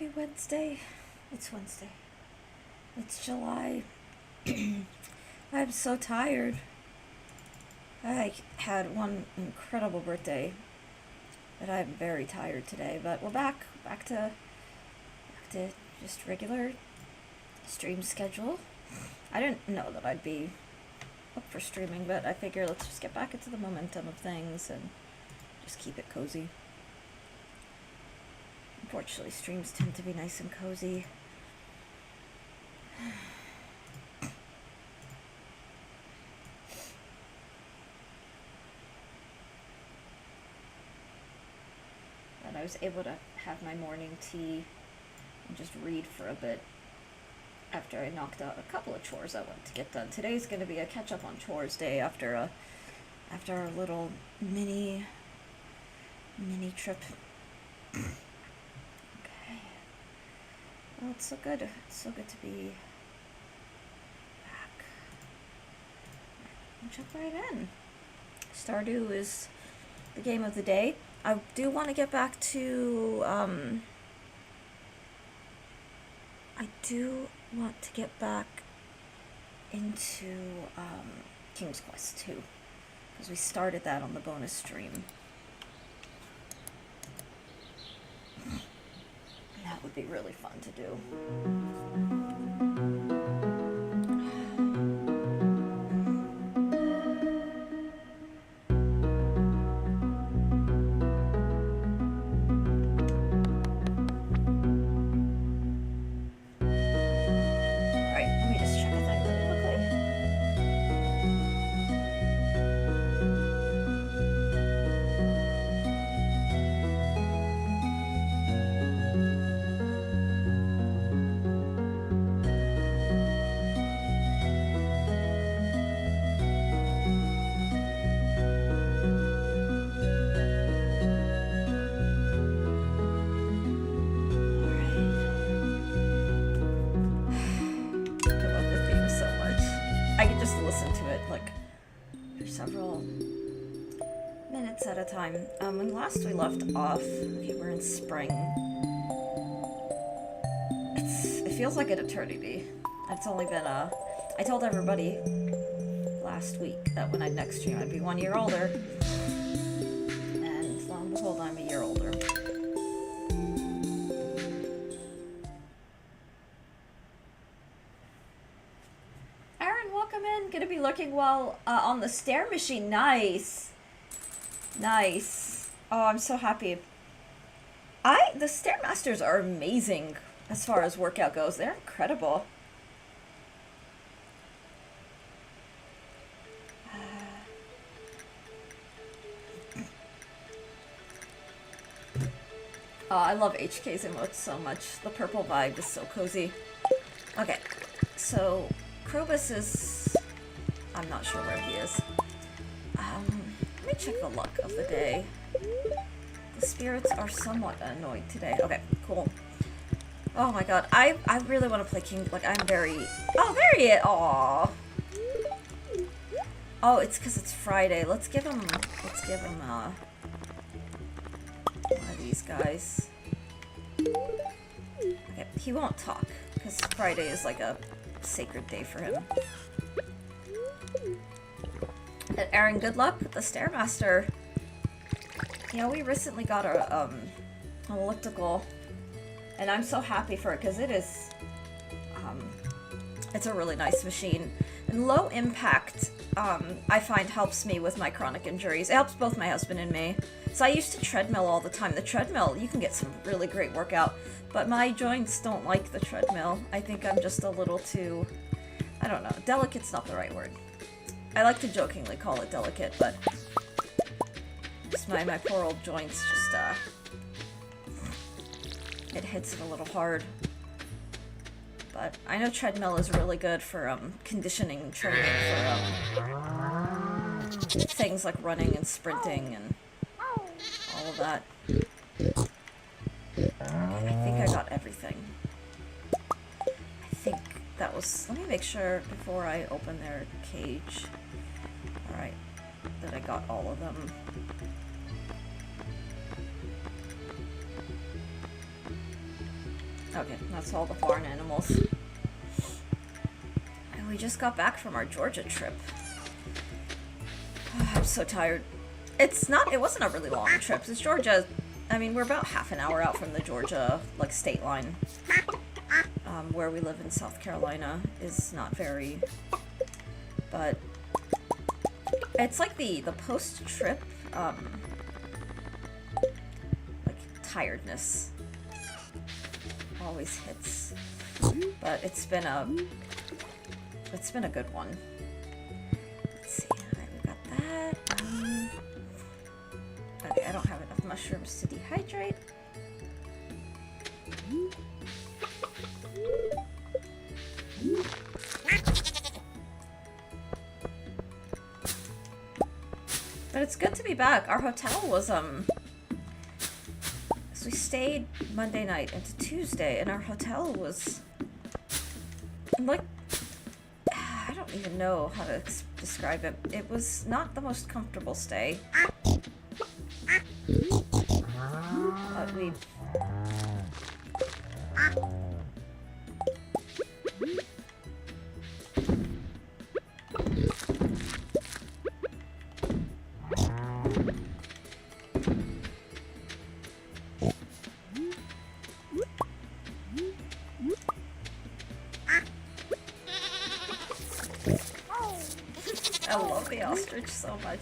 Happy Wednesday. It's Wednesday. It's July. I'm so tired. I had one incredible birthday, but I'm very tired today. But we're back to just regular stream schedule. I didn't know that I'd be up for streaming, but I figure let's just get back into the momentum of things and just keep it cozy. Unfortunately, streams tend to be nice and cozy. And I was able to have my morning tea and just read for a bit after I knocked out a couple of chores I wanted to get done. Today's going to be a catch-up on chores day after our little mini trip. Oh, it's so good. It's so good to be back. I'll jump right in. Stardew is the game of the day. I do want to get back to, into, King's Quest 2. Because we started that on the bonus stream. That would be really fun to do. Alright, let me just check a thing really quickly. Several minutes at a time. When last we left off, okay, we're in spring. It feels like an eternity. It's only been I told everybody last week that when I'd next stream I'd be 1 year older. And lo and behold, I'm a year older. Gonna be looking while on the stair machine. Nice. Oh, I'm so happy. The Stairmasters are amazing as far as workout goes. They're incredible. Oh, I love HK's emotes so much. The purple vibe is so cozy. Okay, so Krobus is... I'm not sure where he is. Let me check the luck of the day. The spirits are somewhat annoyed today. Okay, cool. Oh my god, I really want to play King. Like, I'm very... Oh, there he is! Aww. Oh, it's because it's Friday. Let's give him one of these guys. Okay, he won't talk because Friday is like a sacred day for him. And Aaron, good luck with the Stairmaster. You know, we recently got an elliptical, and I'm so happy for it because it is, it's a really nice machine. And low impact, I find helps me with my chronic injuries. It helps both my husband and me. So I used to treadmill all the time. The treadmill, you can get some really great workout, but my joints don't like the treadmill. I think I'm just a little too, I don't know, delicate's not the right word. I like to jokingly call it delicate, but just my poor old joints just, it hits it a little hard. But I know treadmill is really good for, conditioning training for, things like running and sprinting and all of that. I think I got everything. I think that was... Let me make sure before I open their cage. Alright. That I got all of them. Okay, that's all the barn animals. And we just got back from our Georgia trip. I'm so tired. It wasn't a really long trip. It's Georgia. I mean, we're about half an hour out from the Georgia, like, state line. Where we live in South Carolina is not very, but it's like the post-trip, like, tiredness always hits. But it's been a good one. Let's see, alright, we got that. Okay, I don't have enough mushrooms to dehydrate. But it's good to be back. Our hotel was, so we stayed Monday night into Tuesday, and our hotel was, like, I don't even know how to describe it. It was not the most comfortable stay. But we... I love the ostrich so much.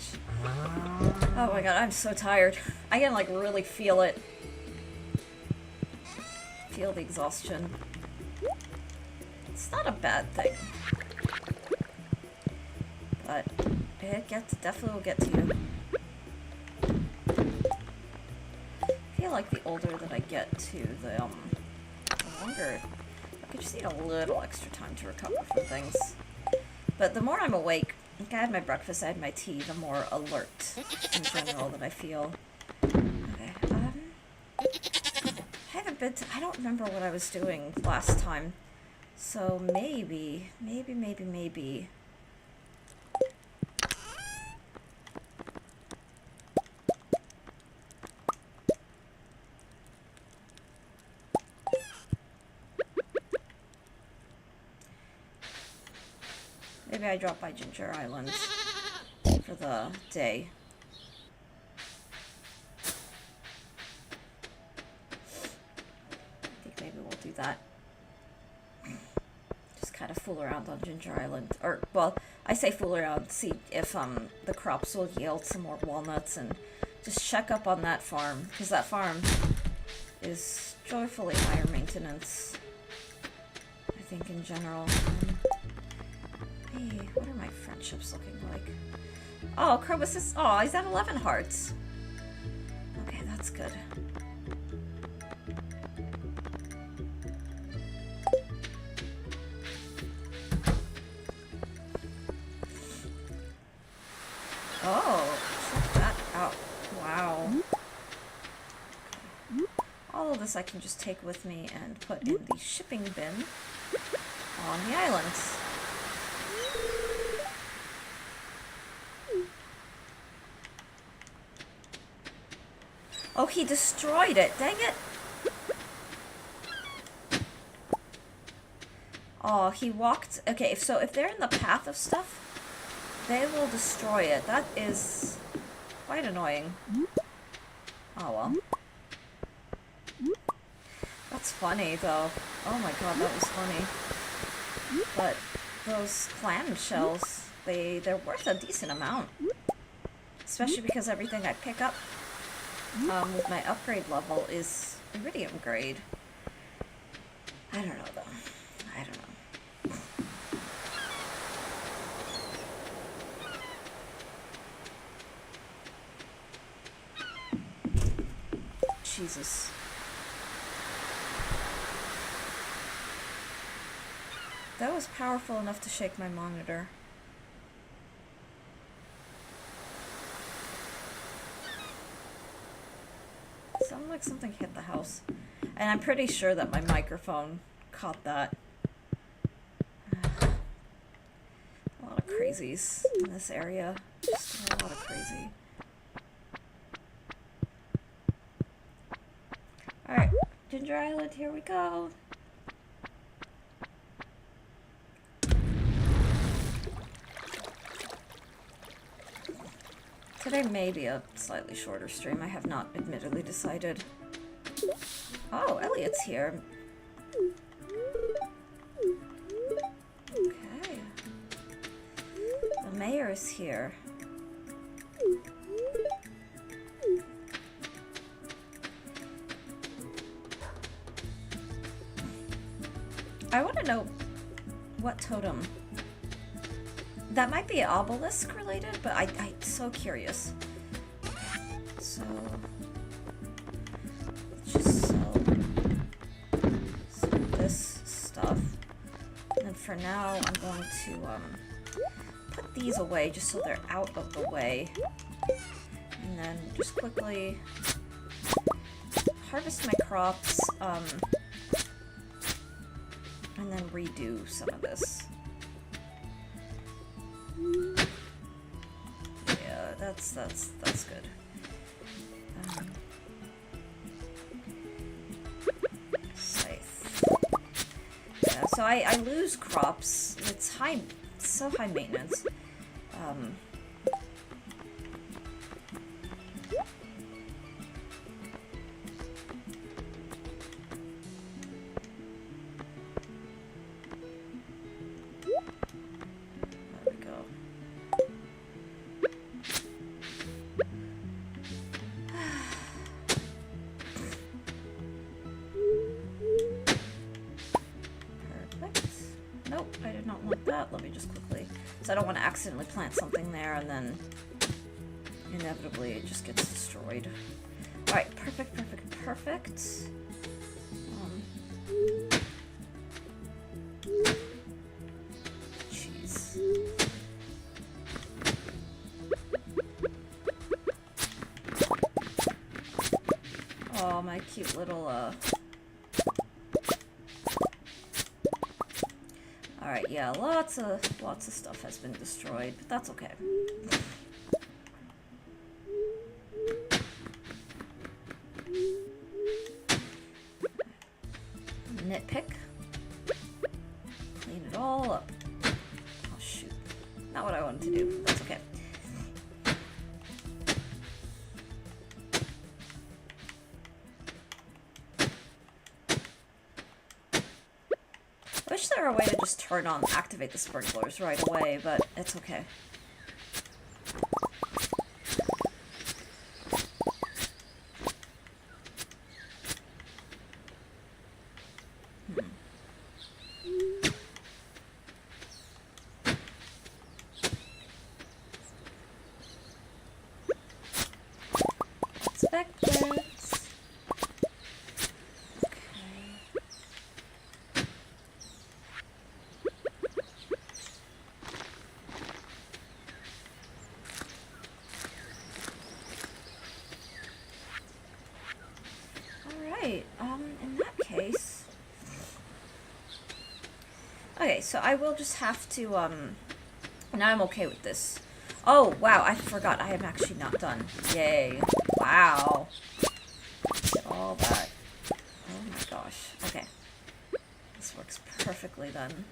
Oh my god, I'm so tired. I can, like, really feel it. Feel the exhaustion. It's not a bad thing. But it definitely will get to you. I feel like the older that I get to, the longer... I could just need a little extra time to recover from things. But the more I'm awake, like, I had my breakfast, I had my tea, the more alert in general that I feel. Okay, I haven't been to, I don't remember what I was doing last time. So maybe. Maybe I drop by Ginger Island for the day. I think maybe we'll do that. Just kind of fool around on Ginger Island. Or, well, I say fool around, see if the crops will yield some more walnuts, and just check up on that farm. Because that farm is joyfully higher maintenance, I think, in general. Hey, what are my friendships looking like? Oh, Krobus is... Oh, he's at 11 hearts. Okay, that's good. Oh, check that out. Wow. All of this I can just take with me and put in the shipping bin on the islands. Oh, he destroyed it. Dang it. Oh, he walked... Okay, so if they're in the path of stuff, they will destroy it. That is quite annoying. Oh, well. That's funny, though. Oh my god, that was funny. But those clam shells, they're worth a decent amount. Especially because everything I pick up with my upgrade level is iridium grade. I don't know, though. I don't know. Jesus. That was powerful enough to shake my monitor. Sounded like something hit the house. And I'm pretty sure that my microphone caught that. A lot of crazies in this area. Just a lot of crazy. Alright, Ginger Scavenger Island, here we go. Today may be a slightly shorter stream. I have not admittedly decided. Oh, Elliot's here. Okay. The mayor is here. I want to know what totem. That might be obelisk related, but I'm so curious. So, let's just sell this stuff. And for now, I'm going to put these away just so they're out of the way. And then just quickly harvest my crops, and then redo some of this. Yeah, that's good. Scythe. Yeah, so I lose crops. It's so high maintenance. I don't want to accidentally plant something there and then inevitably it just gets destroyed. Alright, perfect. Jeez. Oh, my cute little, Alright, yeah, lots of stuff has been destroyed, but that's okay. Nitpick. Clean it all up. Oh shoot. Not what I wanted to do, but that's okay. I wish there were a way to just activate the sprinklers right away, but it's okay. Okay, so I will just have to, now I'm okay with this. Oh, wow, I forgot, I am actually not done. Yay. Wow. Get all that. Oh my gosh. Okay. This works perfectly then.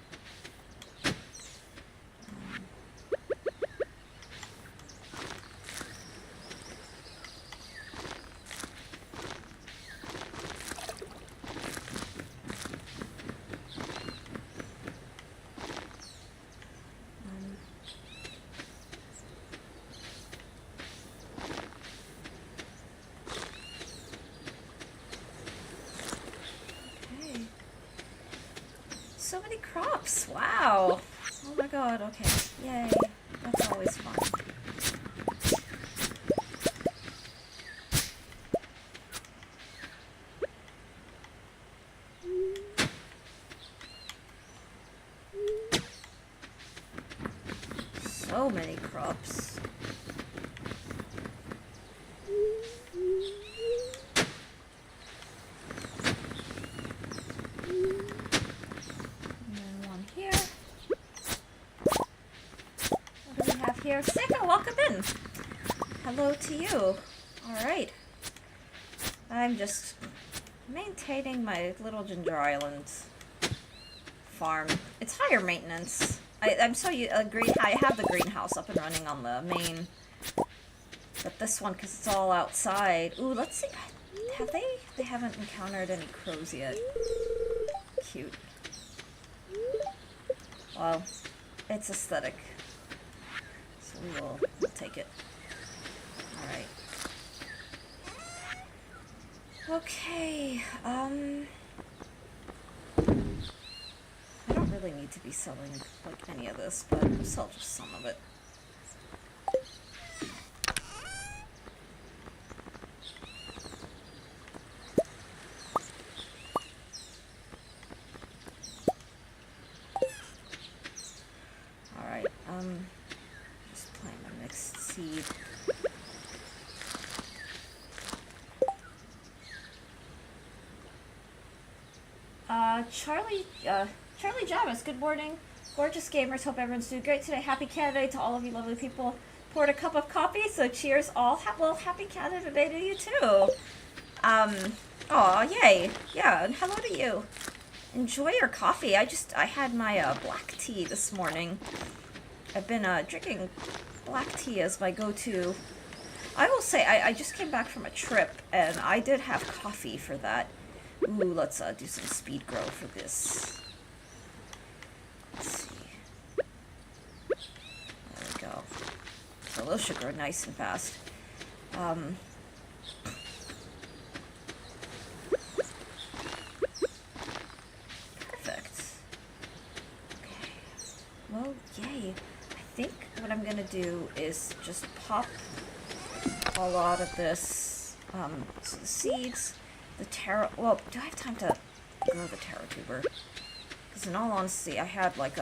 So many crops! Wow! Oh my god, okay. Yay. That's always fun. So many crops. Here, Sika, welcome in. Hello to you. Alright. I'm just maintaining my little Ginger Island farm. It's higher maintenance. I'm so agree. I have the greenhouse up and running on the main, but this one, because it's all outside. Ooh, let's see. Have they? They haven't encountered any crows yet. Cute. Well, it's aesthetic, so we'll take it. All right. Okay. I don't really need to be selling like any of this, but I'll sell just some of it. Just plant a mixed seed. Charlie Javis, good morning. Gorgeous gamers, hope everyone's doing great today. Happy Canada Day to all of you lovely people. Poured a cup of coffee, so cheers all. Well, happy Canada Day to you too. Aw, yay. Yeah, and hello to you. Enjoy your coffee. I had my black tea this morning. I've been drinking black tea as my go-to. I will say, I just came back from a trip, and I did have coffee for that. Ooh, let's do some speed grow for this. Let's see. There we go. So those should grow nice and fast. Perfect. Okay. Well, yay. I think what I'm gonna do is just pop a lot of this, so the seeds, the taro, well, do I have time to grow the taro tuber? Because in all honesty, I had like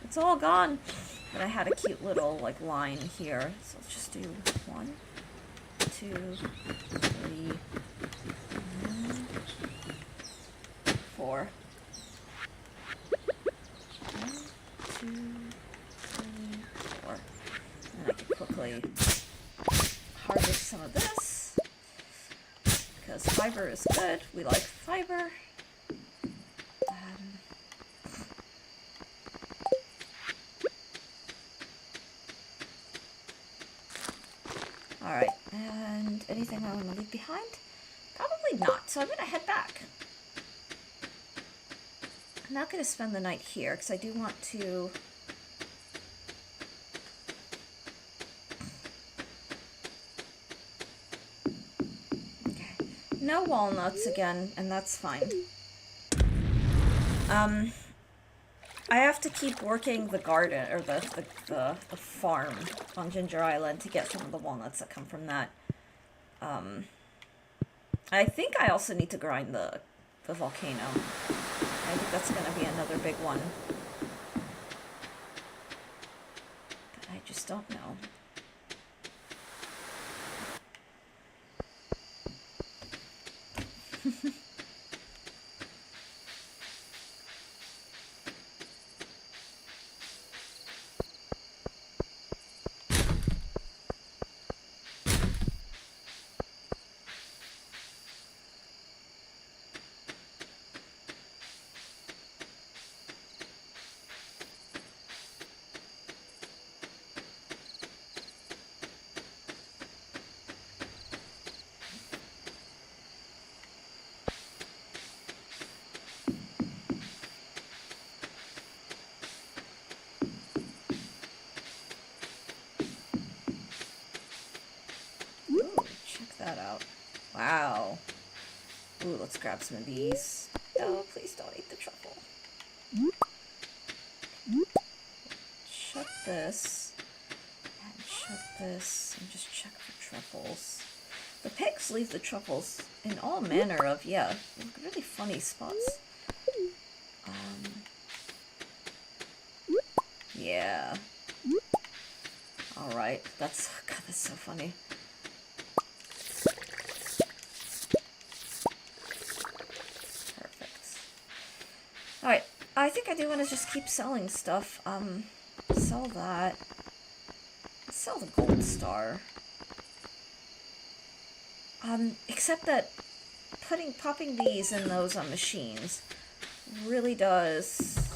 it's all gone, but I had a cute little like line here, so let's just do 1, 2, 3, 4. 1, 2, 3, 4. And I can quickly harvest some of this, because fiber is good. We like fiber. Alright, and anything I want to leave behind? Probably not, so I'm going to head back. I'm not going to spend the night here, because I do want to... No walnuts again, and that's fine. I have to keep working the garden, or the farm on Ginger Island to get some of the walnuts that come from that. I think I also need to grind the volcano. I think that's going to be another big one. But I just don't know. That out. Wow. Ooh, let's grab some of these. No, please don't eat the truffle. Shut this. And shut this. And just check for truffles. The pigs leave the truffles in all manner of, really funny spots. Yeah. Alright. God, that's so funny. Alright, I think I do want to just keep selling stuff. Sell that. Sell the gold star. Except that popping these in those machines really does.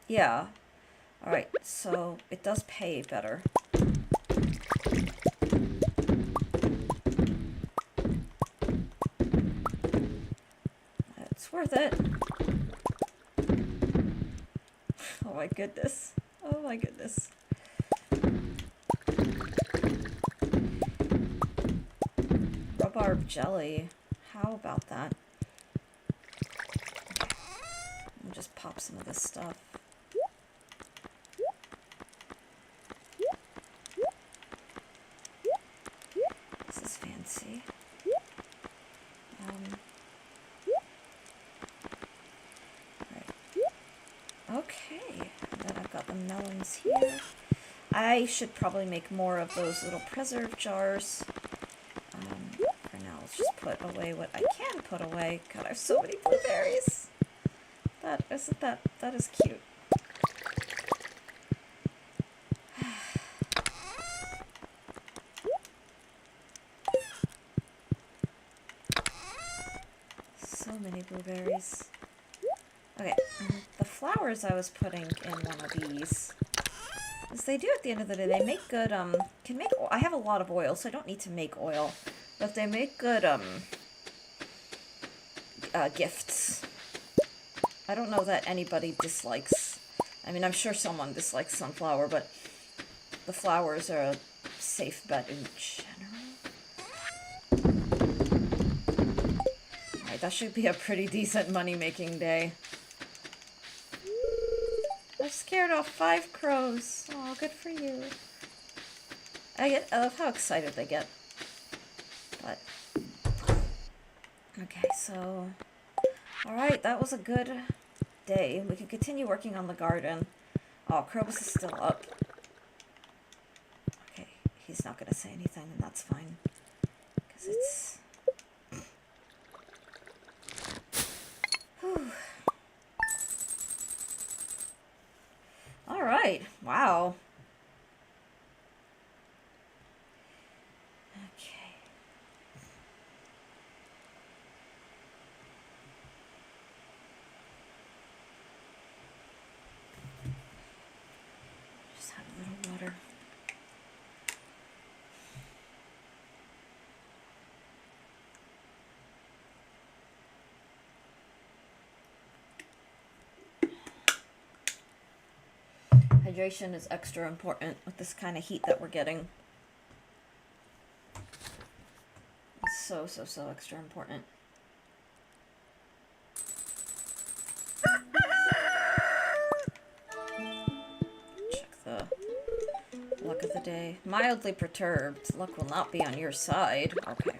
Yeah. Alright, so it does pay better. It's worth it. Oh my goodness. Oh my goodness. Rhubarb jelly. How about that? Okay. I'll just pop some of this stuff. This is fancy. Okay, and then I've got the melons here. I should probably make more of those little preserve jars. For now, let's just put away what I can put away. God, I have so many blueberries. That is cute. So many blueberries. Okay, the flowers I was putting in one of these, as they do at the end of the day, they make good, I have a lot of oil, so I don't need to make oil, but they make good, gifts. I don't know that anybody dislikes, I mean, I'm sure someone dislikes sunflower, but the flowers are a safe bet in general. Alright, that should be a pretty decent money-making day. I've scared off 5 crows. Oh, good for you. I love how excited they get. But okay, so alright, that was a good day. We can continue working on the garden. Oh, Krobus is still up. Okay, he's not gonna say anything, and that's fine. Because it's whew. Alright, wow. Okay. Just have a little water. Hydration is extra important with this kind of heat that we're getting. It's so extra important. Check the luck of the day. Mildly perturbed. Luck will not be on your side. Okay.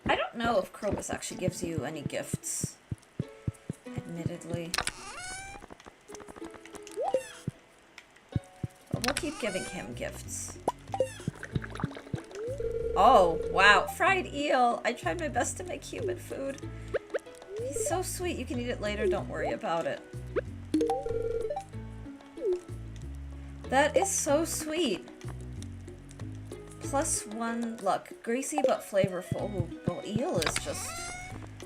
I don't know if Krobus actually gives you any gifts. Admittedly. We'll keep giving him gifts. Oh, wow. Fried eel. I tried my best to make human food. He's so sweet. You can eat it later. Don't worry about it. That is so sweet. +1 luck. Greasy but flavorful. Ooh, well, eel is just...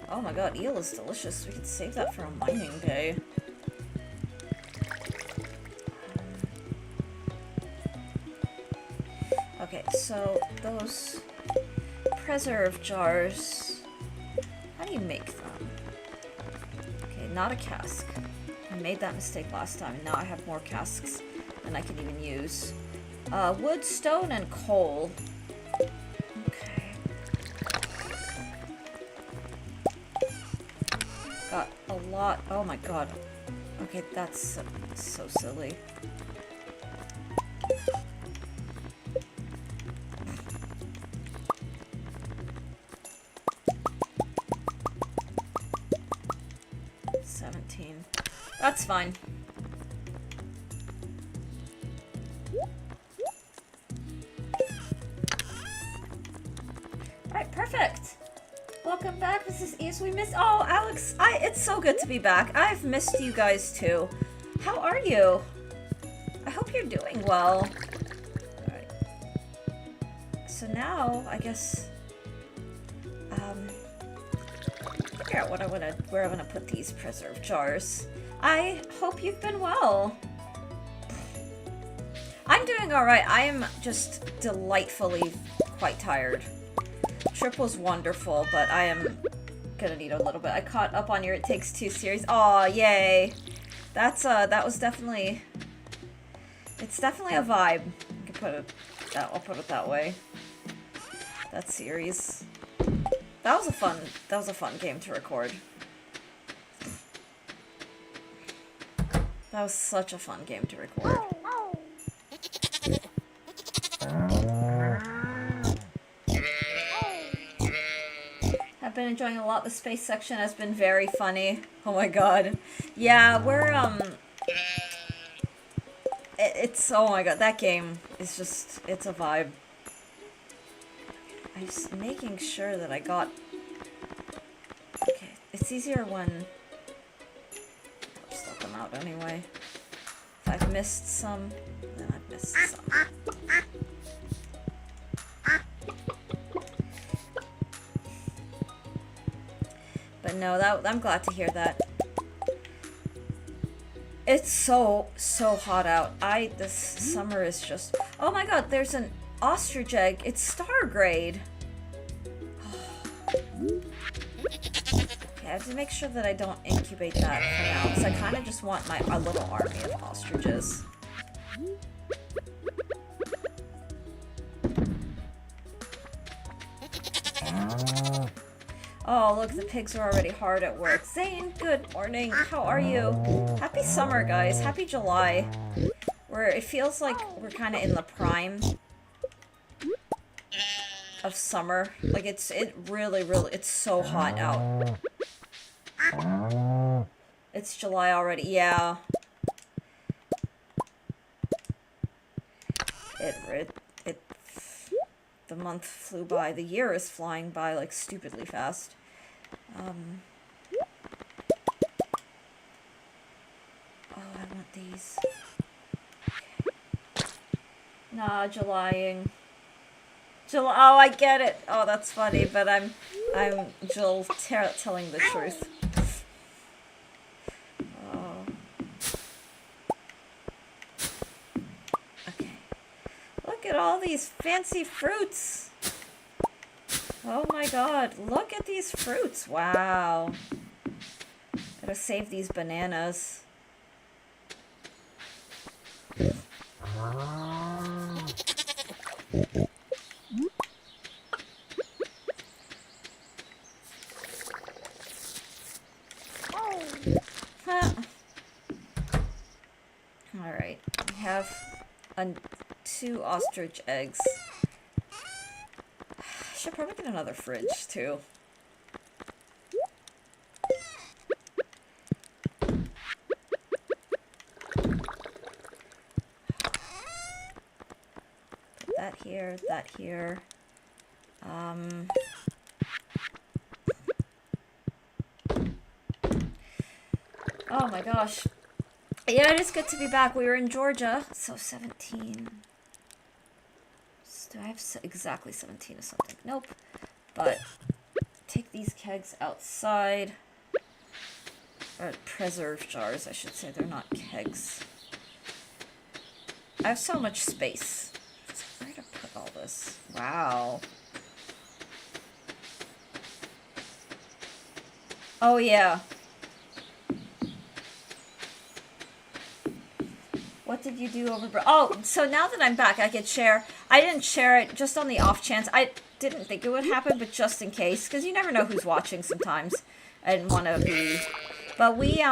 Oh my god, eel is delicious. We can save that for a mining day. Okay, so those preserve jars, how do you make them? Okay, not a cask. I made that mistake last time, and now I have more casks than I can even use. Wood, stone, and coal. Okay. Got a lot. Oh my god. Okay, that's so silly. That's fine. Alright, perfect. Welcome back. This is Ease. We missed. Oh, Alex, it's so good to be back. I've missed you guys too. How are you? I hope you're doing well. Alright. So now, I guess Figure out where I'm gonna put these preserve jars. I hope you've been well. I'm doing alright. I am just delightfully quite tired. Trip was wonderful, but I am gonna need a little bit. I caught up on your It Takes Two series. Aw, yay. That was definitely... It's definitely a vibe. I can put it... I'll put it that way. That series. That was a fun game to record. That was such a fun game to record. I've been enjoying a lot. The space section has been very funny. Oh my god. Yeah, we're, it's, oh my god, that game is just, it's a vibe. I'm just making sure that I got... Okay, it's easier when... I'll just let them out anyway. If I've missed some, then I've missed some. But no, I'm glad to hear that. It's so hot out. This summer is just... Oh my god, there's an ostrich egg. It's star grade. Okay, I have to make sure that I don't incubate that for now, because I kind of just want a little army of ostriches. Oh, look, the pigs are already hard at work. Zane, good morning. How are you? Happy summer, guys. Happy July. It feels like we're kind of in the prime of summer. Like, it's so hot out. It's July already. Yeah. The month flew by. The year is flying by, like, stupidly fast. Oh, I want these. Okay. Nah, Julying. Oh, I get it. Oh, that's funny, but I'm Jill telling the truth. Oh. Okay. Look at all these fancy fruits. Oh my god, look at these fruits. Wow. Gotta save these bananas. Alright, we have 2 ostrich eggs. Should probably get another fridge, too. Put that here, that here. Oh my gosh. Yeah, it is good to be back. We were in Georgia. So 17. Do I have exactly 17 or something? Nope. But take these kegs outside. Or preserve jars, I should say. They're not kegs. I have so much space. Where to put all this? Wow. Oh, yeah. What did you do over... Oh, so now that I'm back, I could share... I didn't share it just on the off chance. I didn't think it would happen, but just in case. Because you never know who's watching sometimes. I didn't want to be... But we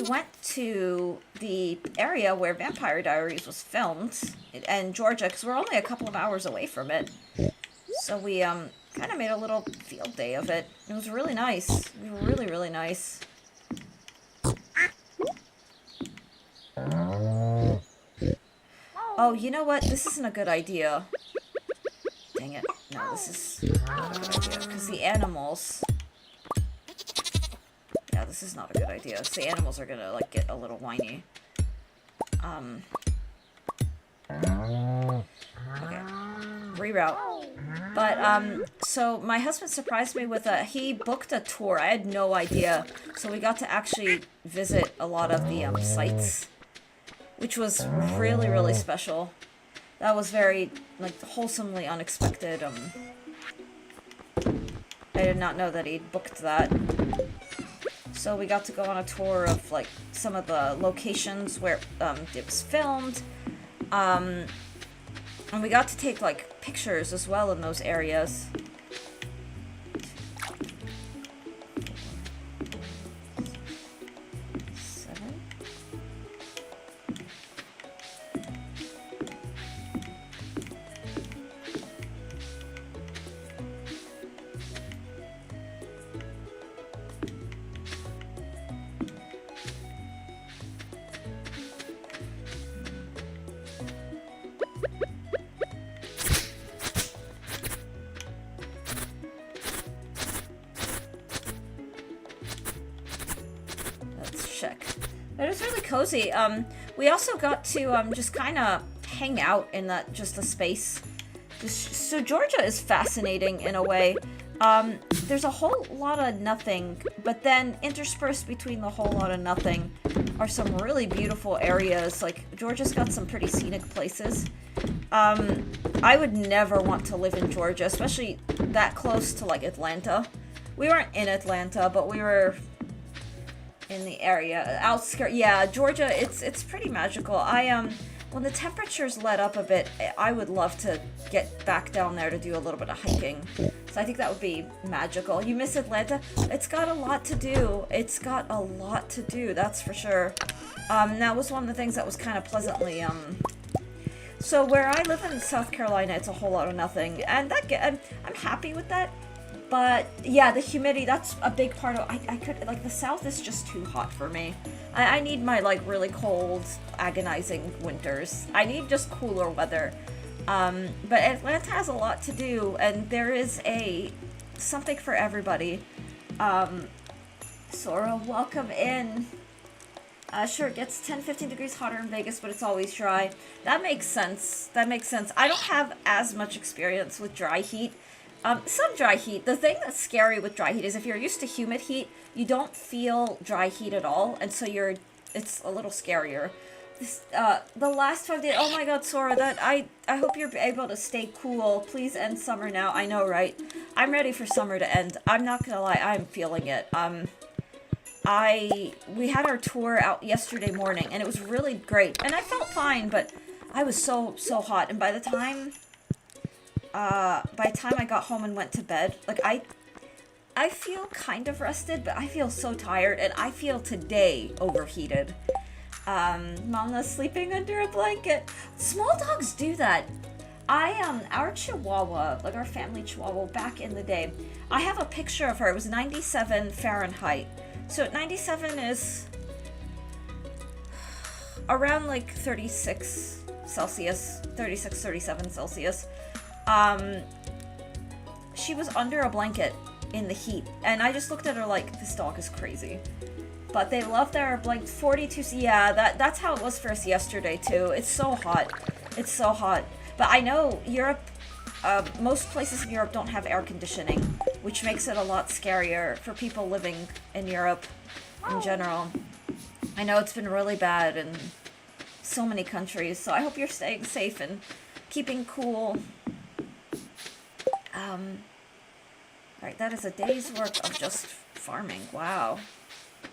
went to the area where Vampire Diaries was filmed in Georgia, because we're only a couple of hours away from it. So we kind of made a little field day of it. It was really nice. It was really, really nice. Oh, you know what? This isn't a good idea. Dang it. No, this is not a good idea. Because the animals... Yeah, this is not a good idea. Because the animals are gonna, like, get a little whiny. Okay. reroute. But, so my husband surprised me with he booked a tour. I had no idea. So we got to actually visit a lot of the, sites, which was really, really special. That was very, like, wholesomely unexpected. I did not know that he'd booked that. So we got to go on a tour of, like, some of the locations where, it was filmed. And we got to take, like, pictures as well in those areas. Cozy. We also got to just kind of hang out in that just the space. So Georgia is fascinating in a way. There's a whole lot of nothing, but then interspersed between the whole lot of nothing are some really beautiful areas. Like Georgia's got some pretty scenic places. I would never want to live in Georgia, especially that close to like Atlanta. We weren't in Atlanta, but we were in the area, outskirts. Yeah, Georgia, it's pretty magical. When the temperatures let up a bit, I would love to get back down there to do a little bit of hiking. So I think that would be magical. You miss Atlanta? It's got a lot to do. It's got a lot to do, that's for sure. That was one of the things that was kind of pleasantly, so where I live in South Carolina, it's a whole lot of nothing. And I'm happy with that. But yeah, the humidity, that's a big part of, I could, like, the South is just too hot for me. I need my, like, really cold, agonizing winters. I need just cooler weather. But Atlanta has a lot to do, and there is something for everybody. Sora, welcome in. Sure, it gets 10-15 degrees hotter in Vegas, but it's always dry. That makes sense. That makes sense. I don't have as much experience with dry heat. Some dry heat. The thing that's scary with dry heat is if you're used to humid heat, you don't feel dry heat at all, and so it's a little scarier. The last 5 days, oh my god, Sora, I hope you're able to stay cool. Please end summer now. I know, right? I'm ready for summer to end. I'm not gonna lie, I'm feeling it. We had our tour out yesterday morning, and it was really great, and I felt fine, but I was so hot, and by the time I got home and went to bed, like, I feel kind of rested, but I feel so tired, and I feel today overheated. Mama's sleeping under a blanket. Small dogs do that. Our Chihuahua, like our family Chihuahua back in the day, I have a picture of her. It was 97 Fahrenheit. So 97 is around like 36 Celsius, 36, 37 Celsius. She was under a blanket in the heat, and I just looked at her like, this dog is crazy. But they love their blanket. 42, yeah, that's how it was for us yesterday too. It's so hot. It's so hot. But I know Europe, most places in Europe don't have air conditioning, which makes it a lot scarier for people living in Europe in general. I know it's been really bad in so many countries, so I hope you're staying safe and keeping cool. Alright, that is a day's work of just farming. Wow.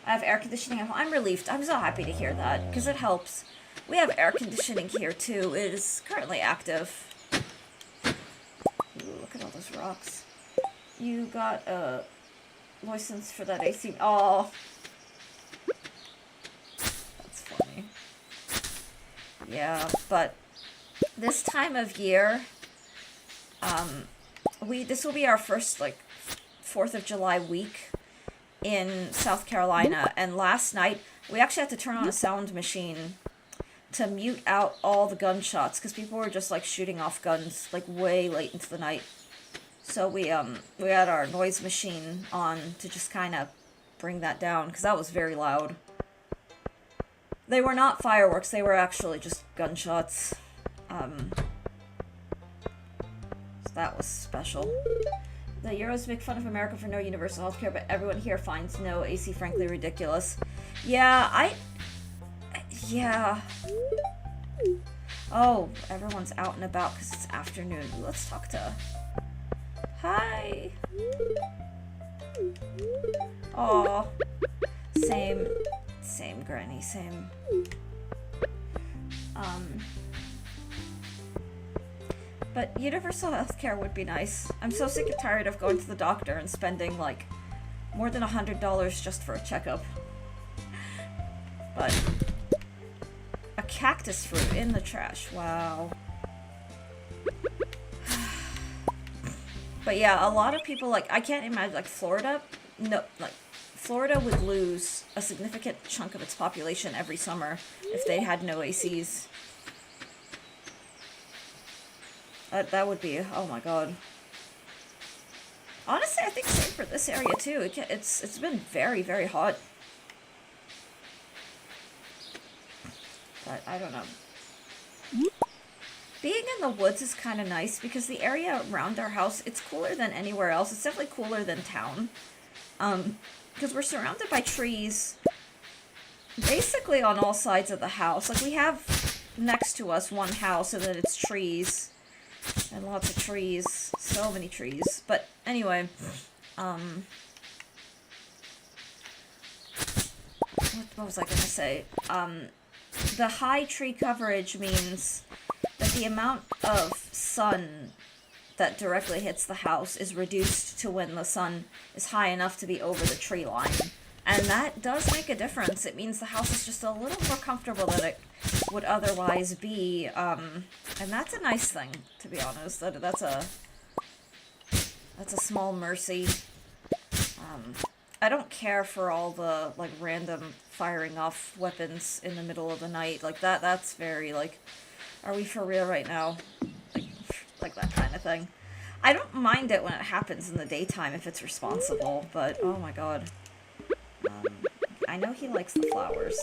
I have air conditioning at home. I'm relieved. I'm so happy to hear that, because it helps. We have air conditioning here, too. It is currently active. Ooh, look at all those rocks. You got a license for that AC. Oh. That's funny. Yeah, but this time of year, this will be our first, like, 4th of July week in South Carolina, and last night we actually had to turn on a sound machine to mute out all the gunshots, because people were just like shooting off guns like way late into the night. So we had our noise machine on to just kind of bring that down, because that was very loud. They were not fireworks, they were actually just gunshots. that was special. The Euros make fun of America for no universal health care, but everyone here finds no AC frankly ridiculous. Yeah, yeah. Oh, everyone's out and about because it's afternoon. Let's talk to... Hi! Aw. Same, Granny, same. But universal healthcare would be nice. I'm so sick and tired of going to the doctor and spending, like, more than $100 just for a checkup. But... a cactus fruit in the trash. Wow. But yeah, a lot of people, like, I can't imagine, like, Florida... No, like, Florida would lose a significant chunk of its population every summer if they had no ACs. That would be, oh my god. Honestly, I think same for this area too. It's been very, very hot. But I don't know. Being in the woods is kind of nice because the area around our house, it's cooler than anywhere else. It's definitely cooler than town. Because we're surrounded by trees basically on all sides of the house. Like, we have next to us one house and then it's trees. And lots of trees. So many trees. But anyway, what was I gonna say? The high tree coverage means that the amount of sun that directly hits the house is reduced to when the sun is high enough to be over the tree line. And that does make a difference. It means the house is just a little more comfortable than it would otherwise be. And that's a nice thing, to be honest. That's a small mercy. I don't care for all the, like, random firing off weapons in the middle of the night. Like, that's very, like, are we for real right now? Like that kind of thing. I don't mind it when it happens in the daytime if it's responsible, but oh my god. I know he likes the flowers.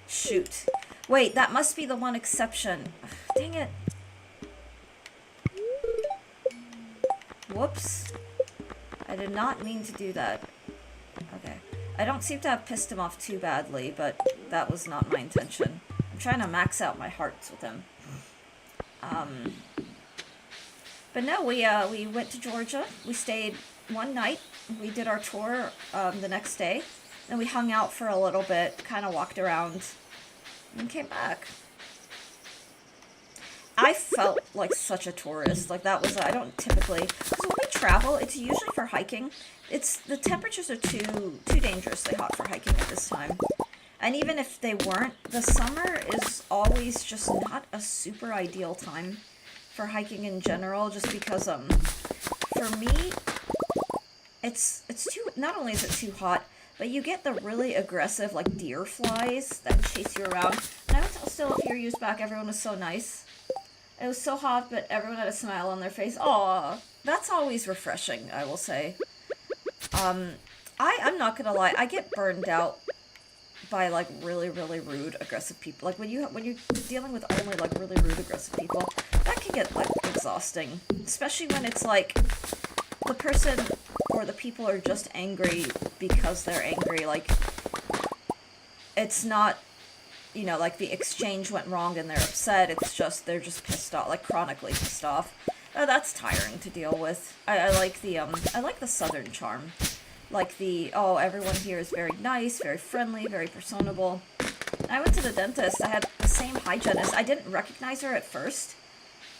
Shoot. Wait, that must be the one exception. Ugh, dang it. Whoops. I did not mean to do that. Okay. I don't seem to have pissed him off too badly, but that was not my intention. I'm trying to max out my hearts with him. But no, we went to Georgia. We stayed one night. We did our tour the next day. Then we hung out for a little bit, kind of walked around, and came back. I felt like such a tourist. Like, that was, I don't typically, because when we travel, it's usually for hiking. The temperatures are too dangerously hot for hiking at this time. And even if they weren't, the summer is always just not a super ideal time for hiking in general, just because, for me, it's too, not only is it too hot, but you get the really aggressive, like, deer flies that chase you around. And I would still, a few years back, everyone was so nice. It was so hot, but everyone had a smile on their face. Aw, that's always refreshing, I will say. I'm not gonna lie, I get burned out by, like, really, really rude, aggressive people. Like, when you're dealing with only, like, really rude, aggressive people, that can get, like, exhausting. Especially when it's, like, the person or the people are just angry because they're angry. Like, it's not, you know, like, the exchange went wrong and they're upset. It's just, they're just pissed off, like, chronically pissed off. That's tiring to deal with. I like the southern charm. Like oh, everyone here is very nice, very friendly, very personable. I went to the dentist. I had the same hygienist. I didn't recognize her at first.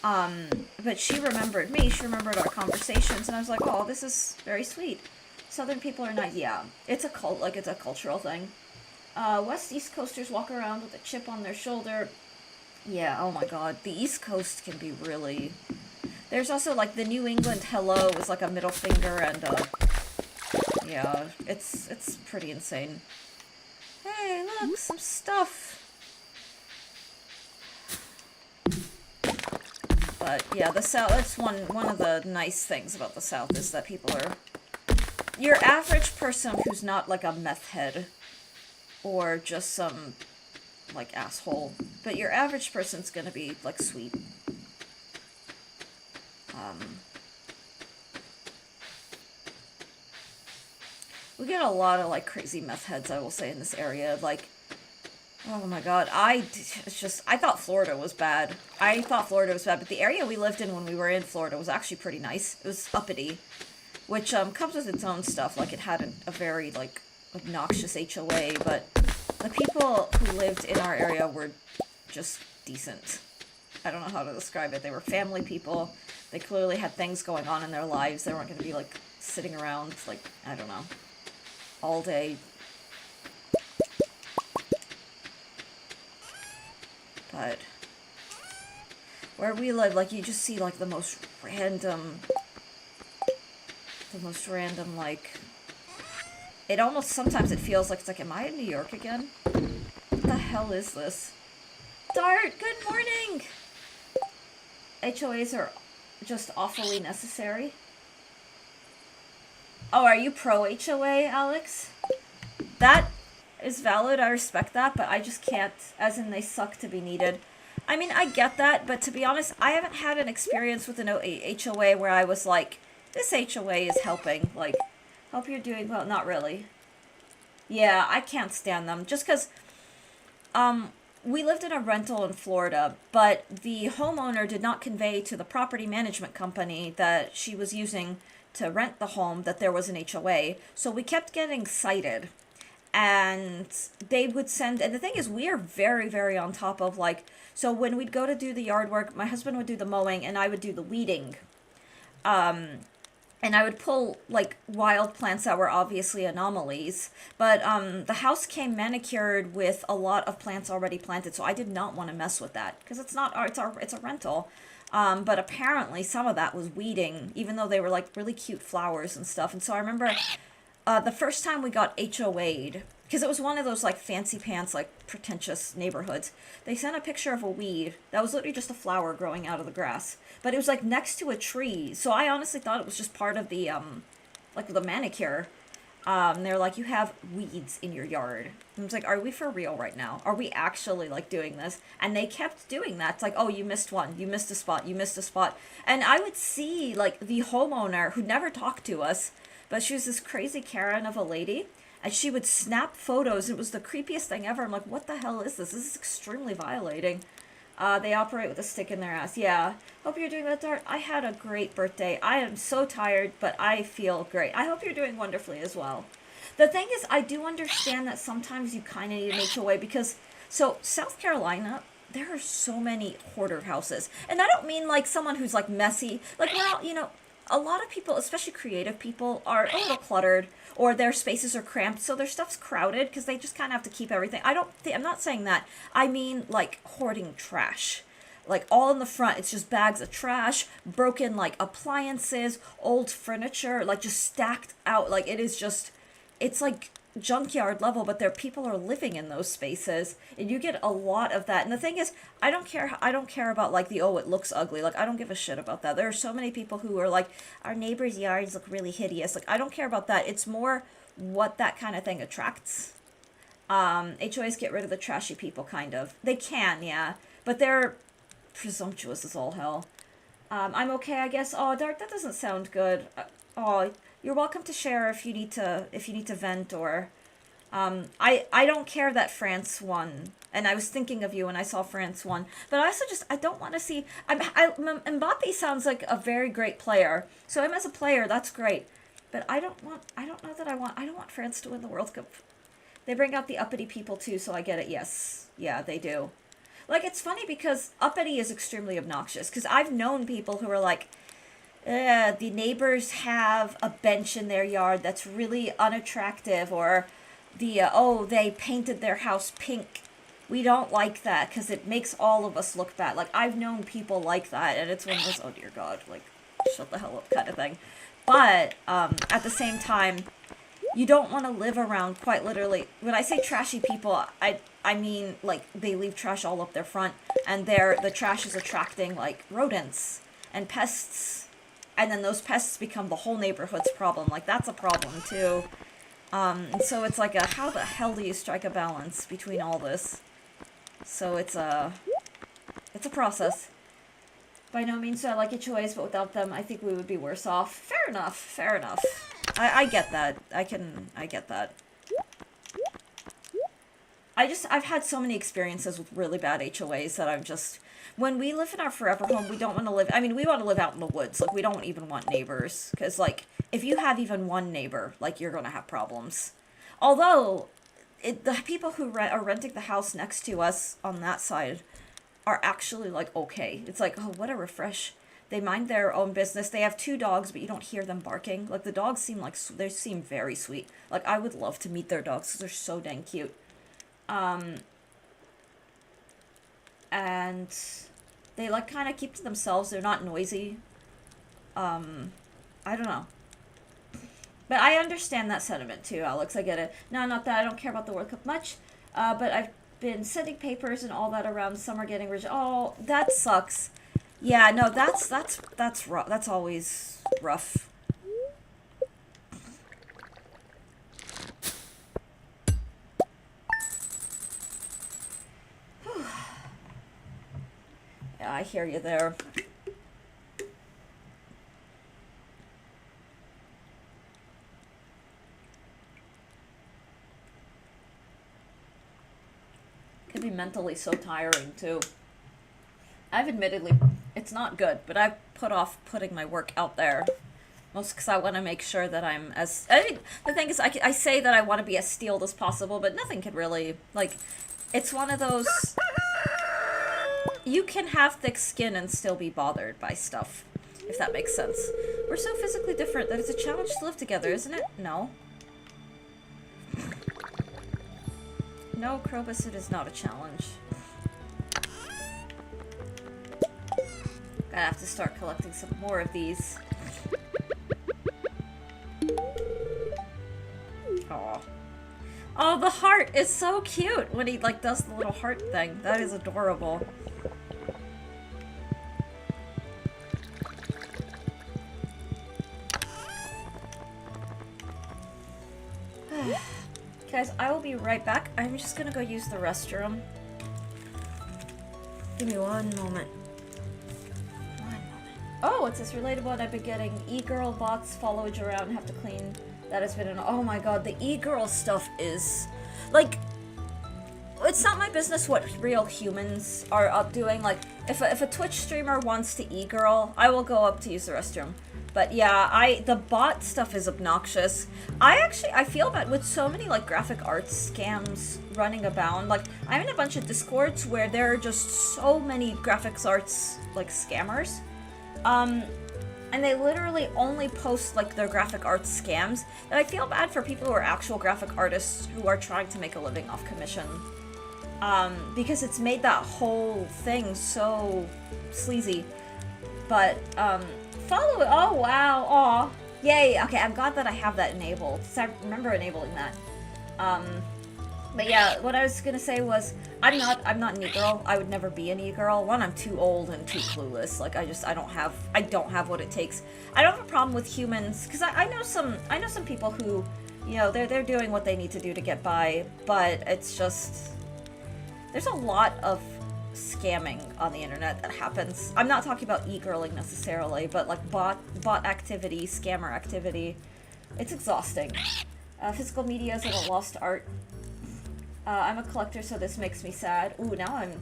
But she remembered me. She remembered our conversations. And I was like, oh, this is very sweet. Southern people are nice. Yeah, it's a it's a cultural thing. West East Coasters walk around with a chip on their shoulder. Yeah, oh my god. The East Coast can be really... There's also, like, the New England hello is like a middle finger and, yeah, it's pretty insane. Hey, look, some stuff. But, yeah, the South, that's one of the nice things about the South is that people are... Your average person who's not, like, a meth head or just some, like, asshole, but your average person's gonna be, like, sweet. We get a lot of, like, crazy meth heads, I will say, in this area. Like, oh my god, I thought Florida was bad. I thought Florida was bad, but the area we lived in when we were in Florida was actually pretty nice. It was uppity, which, comes with its own stuff. Like, it had a very, like, obnoxious HOA, but the people who lived in our area were just decent. I don't know how to describe it. They were family people. They clearly had things going on in their lives. They weren't going to be, like, sitting around, like, I don't know, all day. But where we live, like, you just see, like, the most random, like, it almost, sometimes it feels like, it's like, am I in New York again? What the hell is this? Dart, good morning! HOAs are just awfully necessary. Oh, are you pro HOA, Alex? That is valid, I respect that, but I just can't, as in they suck to be needed. I mean, I get that, but to be honest, I haven't had an experience with an HOA where I was like, this HOA is helping. Like, hope you're doing well. Not really. Yeah, I can't stand them. Just because, we lived in a rental in Florida, but the homeowner did not convey to the property management company that she was using to rent the home that there was an HOA. So we kept getting cited. And they would send, and the thing is, we are very, very on top of, like, so when we'd go to do the yard work, my husband would do the mowing, and I would do the weeding. And I would pull, like, wild plants that were obviously anomalies. But the house came manicured with a lot of plants already planted, so I did not want to mess with that. Because it's not, it's a rental. But apparently some of that was weeding, even though they were, like, really cute flowers and stuff. And so I remember the first time we got HOA'd, because it was one of those, like, fancy pants, like, pretentious neighborhoods, they sent a picture of a weed that was literally just a flower growing out of the grass. But it was, like, next to a tree, so I honestly thought it was just part of the, like, the manicure. They're like, you have weeds in your yard. And I was like, are we for real right now? Are we actually, like, doing this? And they kept doing that. It's like, oh, you missed one. You missed a spot. You missed a spot. And I would see, like, the homeowner who never talked to us, but she was this crazy Karen of a lady, and she would snap photos. It was the creepiest thing ever. I'm like, what the hell is this? This is extremely violating. They operate with a stick in their ass. Yeah. Hope you're doing that, Dart. I had a great birthday. I am so tired, but I feel great. I hope you're doing wonderfully as well. The thing is, I do understand that sometimes you kind of need an HOA because, so, South Carolina, there are so many hoarder houses. And I don't mean, like, someone who's, like, messy. Like, well, you know, a lot of people, especially creative people, are a little cluttered, or their spaces are cramped, so their stuff's crowded because they just kind of have to keep everything. I'm not saying that. I mean, like, hoarding trash. Like, all in the front, it's just bags of trash, broken, like, appliances, old furniture, like, just stacked out. Like, it is just, it's like junkyard level, but people are living in those spaces, and you get a lot of that. And the thing is, I don't care about, like, oh, it looks ugly. Like, I don't give a shit about that. There are so many people who are like, our neighbors' yards look really hideous. Like, I don't care about that. It's more what that kind of thing attracts. HOAs get rid of the trashy people, kind of. They can, yeah, but they're presumptuous as all hell. I'm okay, I guess. Oh, Dart, that doesn't sound good. Oh, you're welcome to share if you need to vent, or I don't care that France won, and I was thinking of you when I saw France won, but I also just, I don't want to see, Mbappe sounds like a very great player, so him as a player, that's great, but I don't want France to win the World Cup. They bring out the uppity people too, so I get it. Yes, yeah, they do. Like, it's funny because uppity is extremely obnoxious, because I've known people who are like, the neighbors have a bench in their yard that's really unattractive, or they painted their house pink. We don't like that because it makes all of us look bad. Like, I've known people like that, and it's one of those, oh dear God, like, shut the hell up kind of thing. But, at the same time, you don't want to live around, quite literally, when I say trashy people, I mean, like, they leave trash all up their front, and the trash is attracting, like, rodents and pests. And then those pests become the whole neighborhood's problem. Like, that's a problem, too. And so it's like how the hell do you strike a balance between all this? So it's a process. By no means do I like HOAs, but without them, I think we would be worse off. Fair enough, fair enough. I get that. I get that. I've had so many experiences with really bad HOAs that I'm just... When we live in our forever home, we don't want to live... I mean, we want to live out in the woods. Like, we don't even want neighbors. Because, like, if you have even one neighbor, like, you're going to have problems. Although, the people who are renting the house next to us on that side are actually, like, okay. It's like, oh, what a refresh. They mind their own business. They have 2 dogs, but you don't hear them barking. Like, the dogs seem like... They seem very sweet. Like, I would love to meet their dogs because they're so dang cute. And they, like, kind of keep to themselves. They're not noisy. I don't know. But I understand that sentiment, too, Alex. I get it. No, not that. I don't care about the World Cup much. But I've been sending papers and all that around. Some are getting rich. Oh, that sucks. Yeah, no, that's rough. That's always rough. Yeah, I hear you there. Can be mentally so tiring, too. I've admittedly, it's not good, but I've put off putting my work out there. Mostly because I want to make sure that I'm as... I mean, the thing is, I say that I want to be as steeled as possible, but nothing can really... Like, it's one of those... You can have thick skin and still be bothered by stuff, if that makes sense. We're so physically different that it's a challenge to live together, isn't it? No. No, Krobus, it is not a challenge. Gonna have to start collecting some more of these. Aw. Oh, the heart is so cute when he, like, does the little heart thing. That is adorable. Guys, I will be right back. I'm just gonna go use the restroom. Give me one moment. Oh, it says relatable, and I've been getting e-girl bots followed you around and have to clean. That has been an... Oh my god, the e-girl stuff is... Like, it's not my business what real humans are up doing. Like, if a Twitch streamer wants to e-girl, I will go up to use the restroom. But yeah, the bot stuff is obnoxious. I feel bad with so many, like, graphic arts scams running abound. Like, I'm in a bunch of Discords where there are just so many graphics arts, like, scammers. And they literally only post, like, their graphic arts scams. And I feel bad for people who are actual graphic artists who are trying to make a living off commission. Because it's made that whole thing so sleazy. But, follow it. Oh, wow. Aw. Yay. Okay, I'm glad that I have that enabled. I remember enabling that. But yeah, what I was gonna say was, I'm not an e-girl. I would never be an e-girl. One, I'm too old and too clueless. Like, I don't have what it takes. I don't have a problem with humans, because I know some people who, you know, they're doing what they need to do to get by, but it's just, there's a lot of scamming on the internet that happens. I'm not talking about e-girling necessarily, but like bot activity, scammer activity. It's exhausting. Physical media is like a lost art. I'm a collector, so this makes me sad. Ooh, now I'm...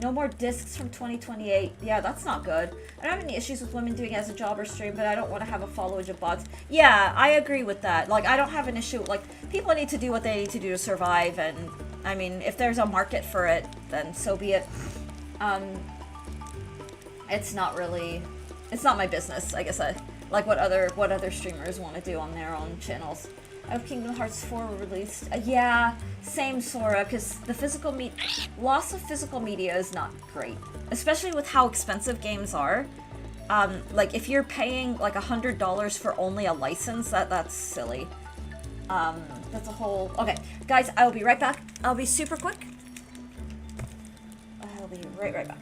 No more discs from 2028. Yeah, that's not good. I don't have any issues with women doing it as a job or stream, but I don't want to have a followage of bots. Yeah, I agree with that. Like, I don't have an issue. Like, people need to do what they need to do to survive, and, I mean, if there's a market for it, then so be it. It's not really... It's not my business, I guess. Like, what other streamers want to do on their own channels. I hope Kingdom Hearts 4 were released. Yeah, same Sora, because the loss of physical media is not great. Especially with how expensive games are. Like, if you're paying, like, $100 for only a license, that's silly. That's a whole... Okay, guys, I'll be right back. I'll be super quick. I'll be right back.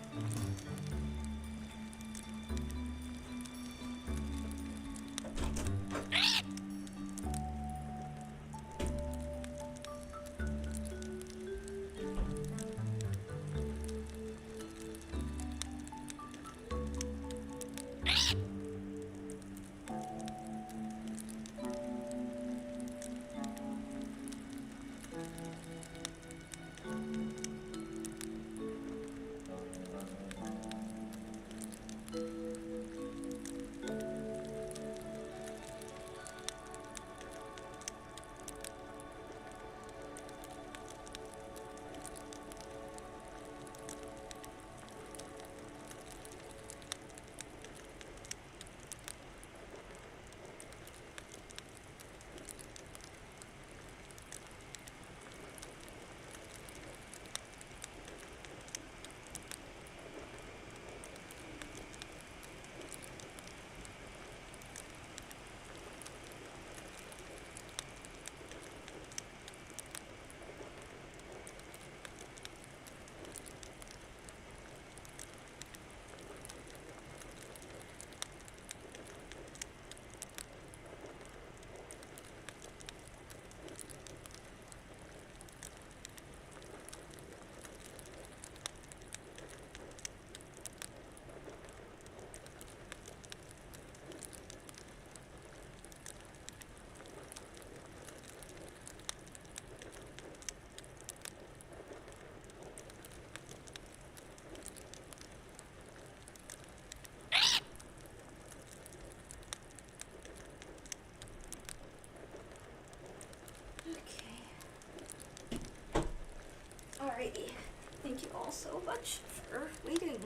much for waiting.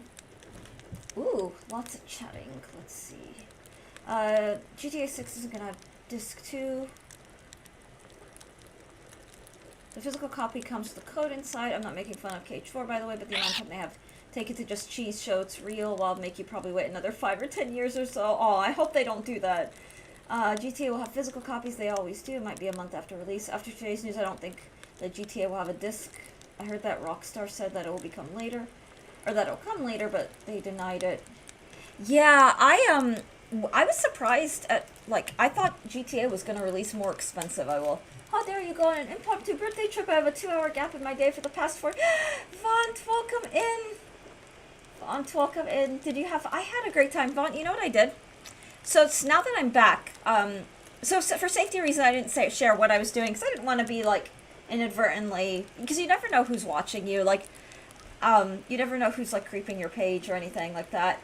Ooh, lots of chatting. Let's see. GTA 6 is gonna have disc 2. The physical copy comes with a code inside. I'm not making fun of KH4, by the way, but the amount of time they have taken to just cheese show it's real while make you probably wait another 5 or 10 years or so. Oh, I hope they don't do that. GTA will have physical copies. They always do. It might be a month after release. After today's news, I don't think that GTA will have a disc. I heard that Rockstar said that it will become later. Or that it'll come later, but they denied it. Yeah, I was surprised at, like, I thought GTA was going to release more expensive. Oh, there you go on an impromptu birthday trip. I have a 2-hour gap in my day for the past 4. Vaunt, welcome in. Vaunt, welcome in. I had a great time. Vaunt, you know what I did? So now that I'm back, so for safety reasons, I didn't share what I was doing, because I didn't want to be, like, inadvertently, because you never know who's watching you, like, you never know who's, like, creeping your page or anything like that.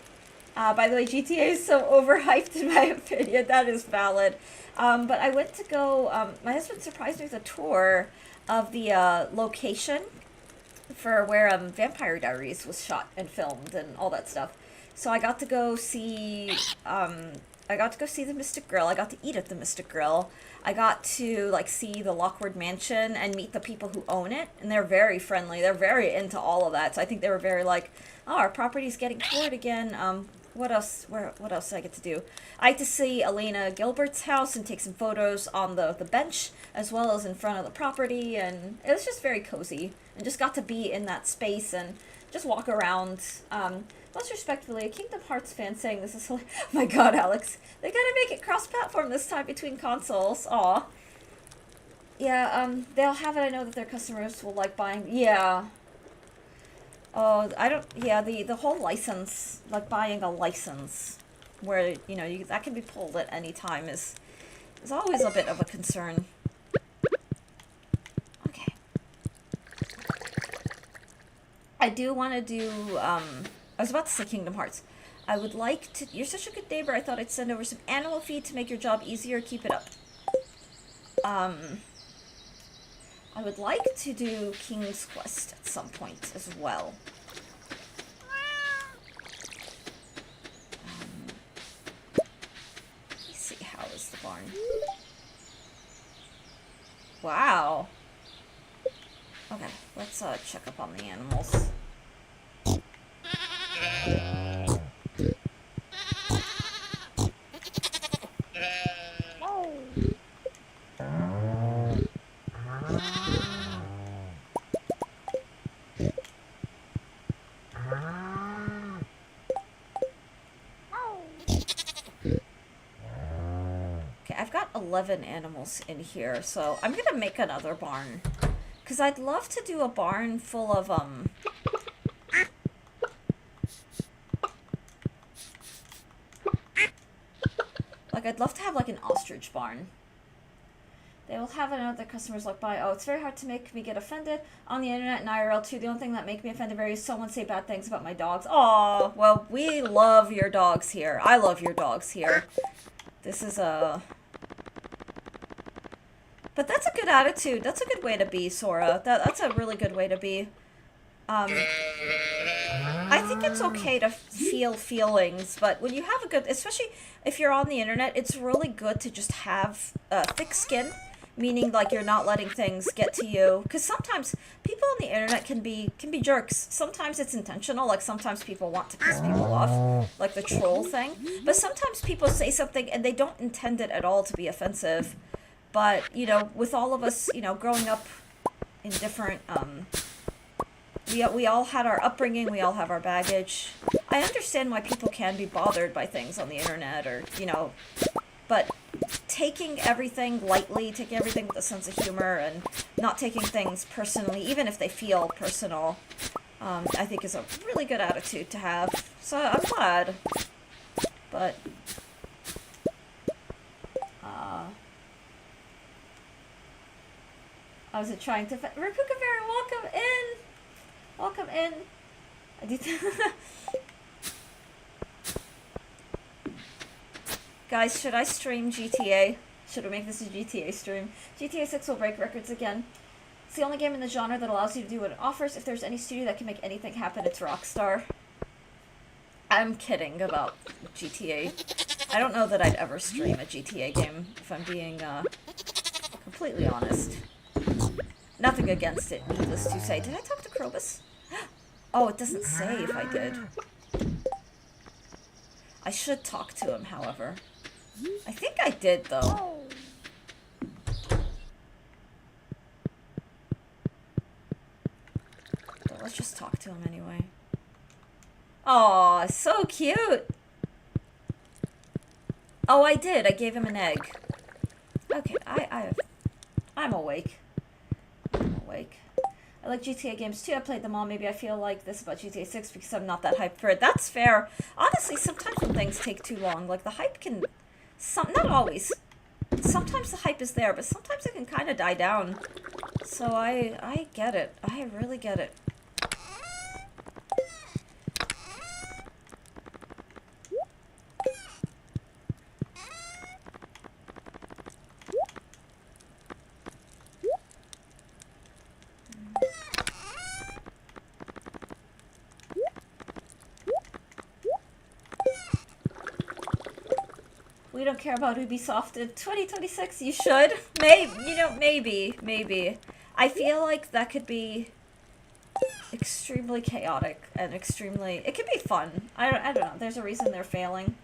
By the way, GTA is so overhyped in my opinion. That is valid. But I went to go, my husband surprised me with a tour of the location for where Vampire Diaries was shot and filmed and all that stuff. So I got to go see, the Mystic Grill. I got to eat at the Mystic Grill. I got to, like, see the Lockwood Mansion and meet the people who own it. And they're very friendly. They're very into all of that. So I think they were very like, oh, our property's getting toured again. What else did I get to do? I had to see Elena Gilbert's house and take some photos on the bench, as well as in front of the property, and it was just very cozy. And just got to be in that space and just walk around. Most respectfully, a Kingdom Hearts fan saying this is oh my god, Alex. They gotta make it cross-platform this time between consoles. Aw. Yeah, they'll have it. I know that their customers will like buying. Yeah. Oh, I don't, yeah, the whole license, like buying a license where, you know, that can be pulled at any time is always a bit of a concern. Okay. I do want to do, I was about to say Kingdom Hearts. I would like to, you're such a good neighbor, I thought I'd send over some animal feed to make your job easier. Keep it up. I would like to do King's Quest at some point as well. Let me see, how is the barn? Wow. Okay, let's check up on the animals. I've got 11 animals in here, so I'm gonna make another barn. Because I'd love to do a barn full of, like, I'd love to have, like, an ostrich barn. They will have another customers look by. Oh, it's very hard to make me get offended on the internet and IRL, too. The only thing that makes me offended very is someone say bad things about my dogs. Aw, well, we love your dogs here. I love your dogs here. This is a... But that's a good attitude. That's a good way to be, Sora. That's a really good way to be. I think it's okay to feel feelings, but when you have a good... Especially if you're on the internet, it's really good to just have thick skin. Meaning, like, you're not letting things get to you. Because sometimes people on the internet can be jerks. Sometimes it's intentional. Like, sometimes people want to piss people off. Like the troll thing. But sometimes people say something and they don't intend it at all to be offensive. But, you know, with all of us, you know, growing up in different, we all had our upbringing, we all have our baggage. I understand why people can be bothered by things on the internet or, you know, but taking everything lightly, taking everything with a sense of humor and not taking things personally, even if they feel personal, I think is a really good attitude to have. So I'm glad. But, I was trying to... Rapuka Bear, welcome in! Welcome in. I did... Guys, should I stream GTA? Should we make this a GTA stream? GTA 6 will break records again. the only game in the genre that allows you to do what it offers. If there's any studio that can make anything happen, it's Rockstar. I'm kidding about GTA. I don't know that I'd ever stream a GTA game, if I'm being, completely honest. Nothing against it, needless to say. Did I talk to Krobus? Oh, it doesn't say if I did. I should talk to him, however. I think I did, though. But let's just talk to him anyway. Aw, so cute! Oh, I did. I gave him an egg. Okay, I'm awake. I'm awake. I like GTA games too. I played them all. Maybe I feel like this about GTA 6 because I'm not that hyped for it. That's fair. Honestly, sometimes when things take too long, like the hype can... not always. Sometimes the hype is there, but sometimes it can kind of die down. So I get it. I really get it. We don't care about Ubisoft in 2026. You should. Maybe. I feel like that could be extremely chaotic and extremely... It could be fun. I don't know. There's a reason they're failing.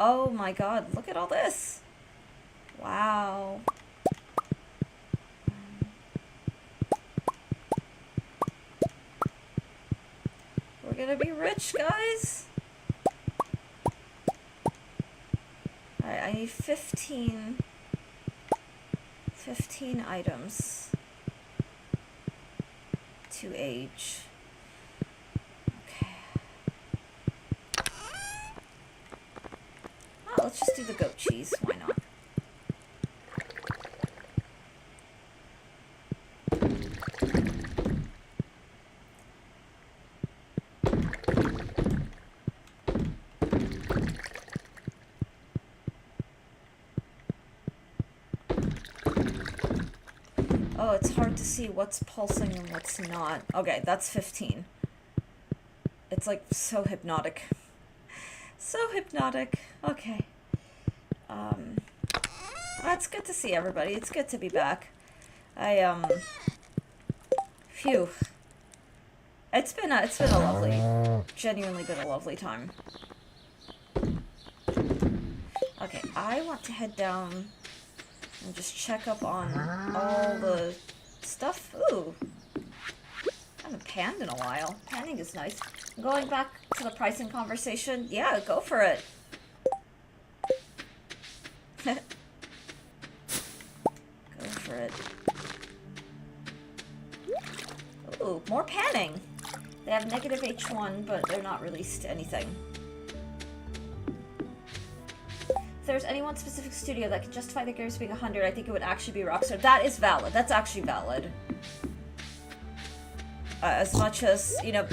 Oh my god, look at all this. Wow. We're gonna be rich, guys. I need 15 items to age. Okay. Oh, let's just do the goat cheese. Why not? Oh, it's hard to see what's pulsing and what's not. Okay, that's 15. It's like so hypnotic. So hypnotic. Okay. It's good to see everybody. It's good to be back. Phew. It's been a lovely, genuinely been a lovely time. Okay, I want to head down and just check up on all the stuff. Ooh. I haven't panned in a while. Panning is nice. Going back to the pricing conversation, yeah, go for it. Go for it. Ooh, more panning. They have negative H1, but they're not released anything. If there's any one specific studio that can justify the games being 100, I think it would actually be Rockstar. That is valid. That's actually valid. As much as, you know,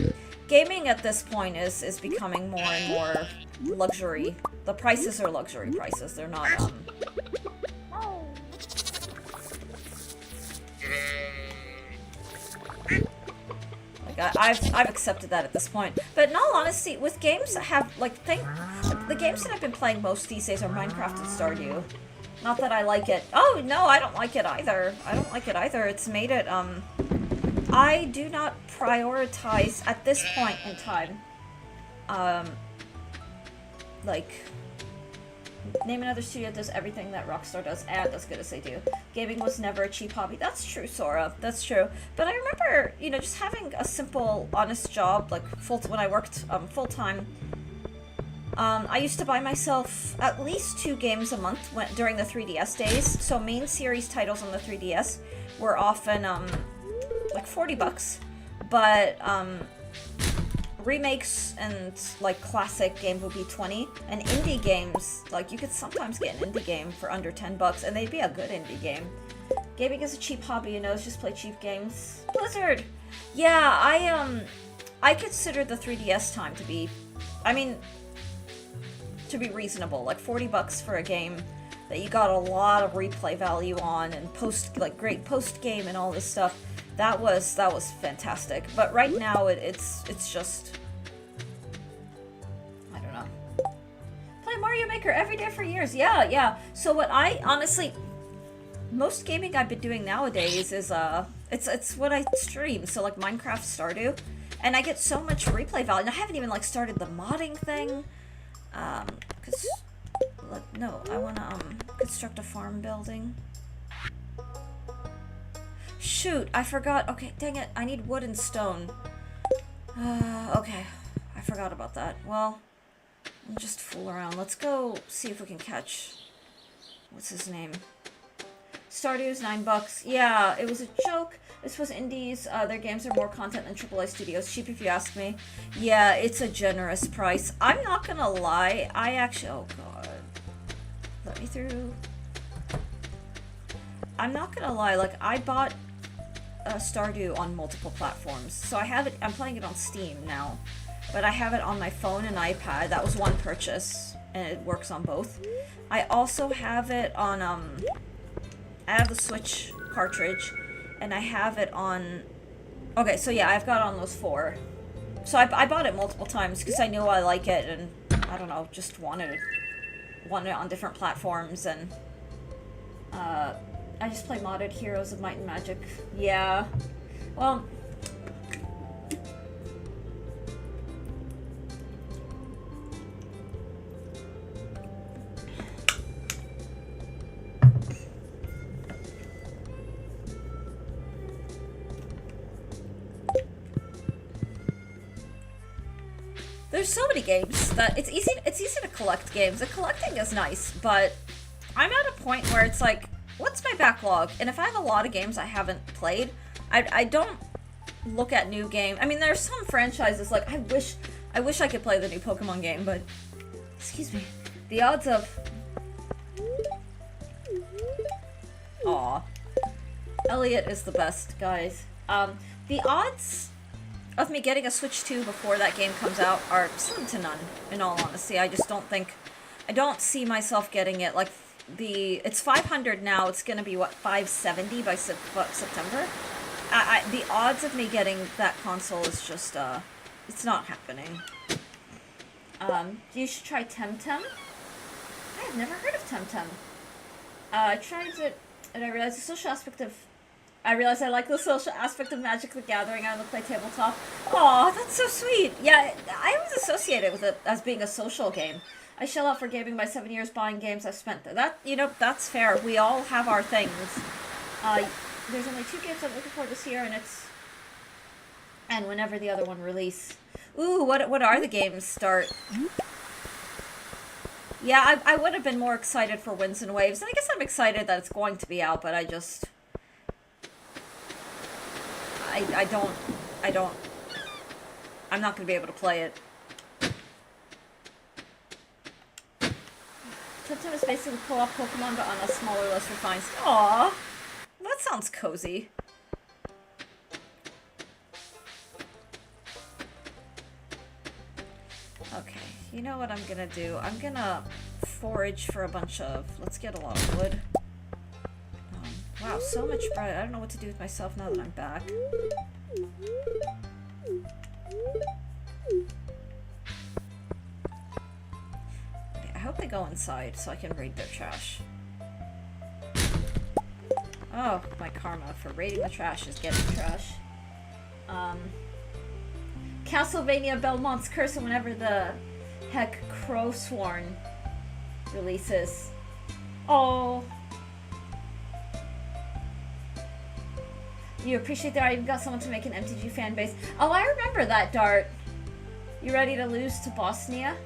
gaming at this point is becoming more and more luxury. The prices are luxury prices. They're not, like, I've accepted that at this point. But in all honesty, with games that have, like, the games that I've been playing most these days are Minecraft and Stardew. Not that I like it. Oh, no, I don't like it either. I don't like it either. It's made it, I do not prioritize, at this point in time, like, name another studio that does everything that Rockstar does, and as good as they do. Gaming was never a cheap hobby. That's true, Sora. That's true. But I remember, you know, just having a simple, honest job, like, when I worked, full-time, I used to buy myself at least 2 games a month during the 3DS days. So main series titles on the 3DS were often, like $40, but remakes and like classic games would be 20, and indie games, like you could sometimes get an indie game for under $10, and they'd be a good indie game. Gaming is a cheap hobby, you know, just play cheap games. Blizzard! Yeah, I consider the 3DS time to be, I mean, to be reasonable, like $40 for a game that you got a lot of replay value on, and great post game and all this stuff. That was fantastic. But right now it's just, I don't know. Play Mario Maker every day for years. Yeah. So what I honestly, most gaming I've been doing nowadays is it's what I stream. So like Minecraft, Stardew, and I get so much replay value. And I haven't even like started the modding thing, cause no, I wanna construct a farm building. Shoot, I forgot. Okay, dang it, I need wood and stone. Okay, I forgot about that. Well, I'll just fool around. Let's go see if we can catch, what's his name? Stardew's $9. Yeah, it was a joke. This was indies. Their games are more content than AAA studios. Cheap if you ask me. Yeah, it's a generous price. I'm not gonna lie. I actually... Oh, God. Let me through. I'm not gonna lie. Like, I bought Stardew on multiple platforms. So I have it... I'm playing it on Steam now. But I have it on my phone and iPad. That was one purchase. And it works on both. I also have it on... I have the Switch cartridge, and I have it on... Okay, so yeah, I've got it on those 4. So I bought it multiple times, because I knew I like it, and, I don't know, just wanted it on different platforms, and... I just play modded Heroes of Might and Magic. Yeah. Well... There's so many games that it's easy to collect games. The collecting is nice, but I'm at a point where it's like, what's my backlog? And if I have a lot of games I haven't played, I don't look at new games. I mean, there's some franchises like I wish I could play the new Pokemon game, but excuse me, the odds of Elliot is the best, guys. The odds of me getting a Switch 2 before that game comes out are slim to none, in all honesty. I just I don't see myself getting it. Like, it's 500 now, it's gonna be, what, 570 by September? The odds of me getting that console is just, it's not happening. You should try Temtem. I have never heard of Temtem. I tried it, and I realized I like the social aspect of Magic the Gathering on the play tabletop. Aw, that's so sweet. Yeah, I always associate it with it as being a social game. I shell out for gaming by 7 years buying games I've spent. That's fair. We all have our things. There's only 2 games I'm looking for this year, and whenever the other one release. Ooh, what are the games start? Yeah, I would have been more excited for Winds and Waves, and I guess I'm excited that it's going to be out, but I just... I'm not gonna be able to play it. Temtem is basically co-op Pokemon, but on a smaller, less refined... Aww! That sounds cozy. Okay, you know what I'm gonna do? I'm gonna forage for a bunch of... Let's get a lot of wood. Wow, so much bread. I don't know what to do with myself now that I'm back. Okay, I hope they go inside so I can raid their trash. Oh, my karma for raiding the trash is getting trash. Castlevania Belmont's Curse, and whenever the heck Crowsworn releases. Oh... You appreciate that I even got someone to make an MTG fan base. Oh, I remember that, Dart. You ready to lose to Bosnia?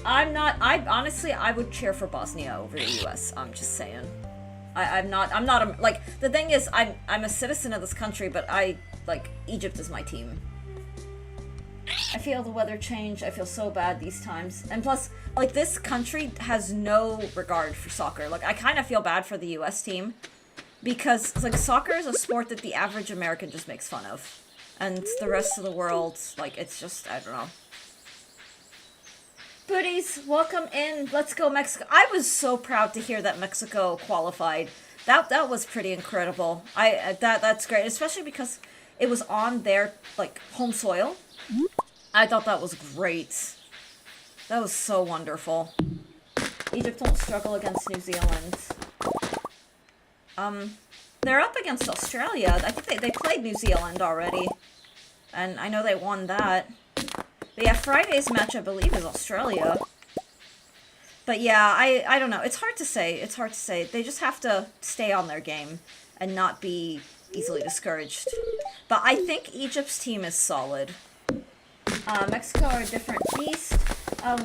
Honestly, I would cheer for Bosnia over the US. I'm just saying. I'm not, like, the thing is, I'm a citizen of this country, but Egypt is my team. I feel the weather change. I feel so bad these times. And plus, like, this country has no regard for soccer. Like, I kind of feel bad for the US team. Because, like, soccer is a sport that the average American just makes fun of. And the rest of the world, like, it's just, I don't know. Booties, welcome in. Let's go Mexico. I was so proud to hear that Mexico qualified. That was pretty incredible. That's great, especially because it was on their like home soil. I thought that was great. That was so wonderful. Egypt won't struggle against New Zealand. They're up against Australia. I think they played New Zealand already. And I know they won that. But yeah, Friday's match, I believe, is Australia. But yeah, I don't know. It's hard to say. It's hard to say. They just have to stay on their game and not be easily discouraged. But I think Egypt's team is solid. Mexico are a different beast.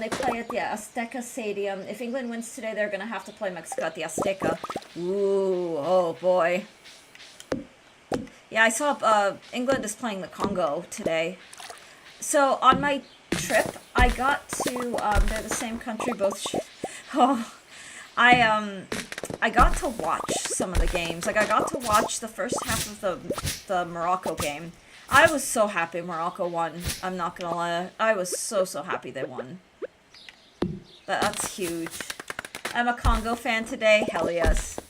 They play at the Azteca Stadium. If England wins today, they're going to have to play Mexico at the Azteca. Ooh, oh boy. Yeah, I saw England is playing the Congo today. So on my trip, I got to, they're the same country, both, I got to watch some of the games. Like, I got to watch the first half of the Morocco game. I was so happy Morocco won. I'm not gonna lie. I was so happy they won. That's huge. I'm a Congo fan today. Hell yes.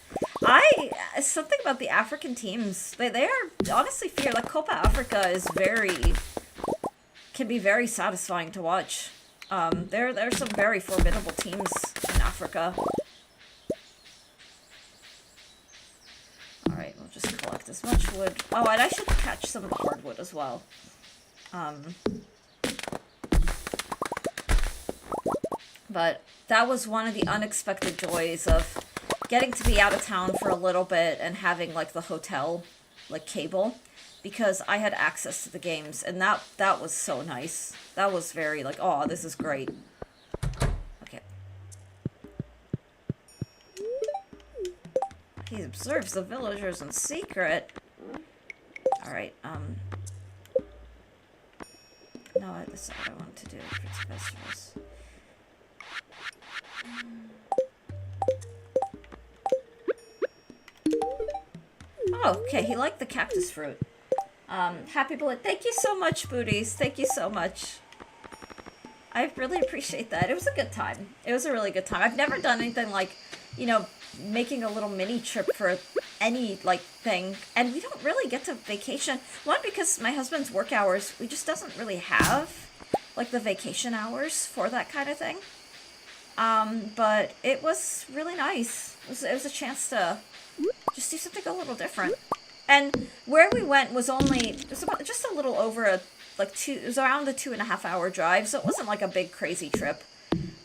Something about the African teams. They are honestly fierce. Like, Copa Africa is can be very satisfying to watch. There are some very formidable teams in Africa. Alright, we'll just collect as much wood. Oh, and I should catch some of the hardwood as well. But that was one of the unexpected joys of getting to be out of town for a little bit and having, like, the hotel, like, cable. Because I had access to the games, and that was so nice. That was very, like, oh, this is great. Okay. He observes the villagers in secret. Alright, no, that's not what I want to do. Fruits and vegetables. Oh, okay, he liked the cactus fruit. Happy bullet. Thank you so much, Booties. Thank you so much. I really appreciate that. It was a good time. It was a really good time. I've never done anything like, you know, making a little mini trip for any, like, thing. And we don't really get to vacation. One, because my husband's work hours, we just doesn't really have, like, the vacation hours for that kind of thing. But it was really nice. It was a chance to just do something a little different. And where we went was about just a little over it was around a 2.5 hour drive, so it wasn't like a big crazy trip.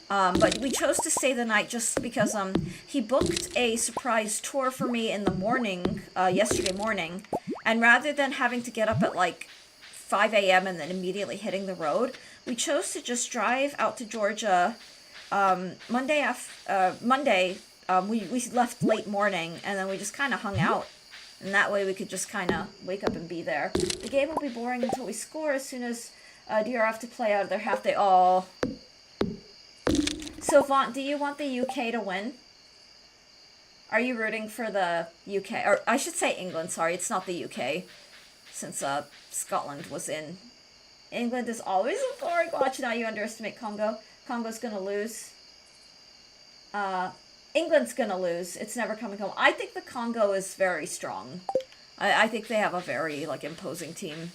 But we chose to stay the night just because, he booked a surprise tour for me in the morning, yesterday morning, and rather than having to get up at like 5 a.m. and then immediately hitting the road, we chose to just drive out to Georgia, Monday, we left late morning, and then we just kind of hung out. And that way we could just kind of wake up and be there. The game will be boring until we score as soon as DR have to play out of their half day. Oh. So, Vaughn, do you want the UK to win? Are you rooting for the UK? Or I should say England, sorry. It's not the UK. Since Scotland was in. England is always a boring watch. Now you underestimate Congo. Congo's going to lose. England's gonna lose. It's never coming home. I think the Congo is very strong. I think they have a very, like, imposing team.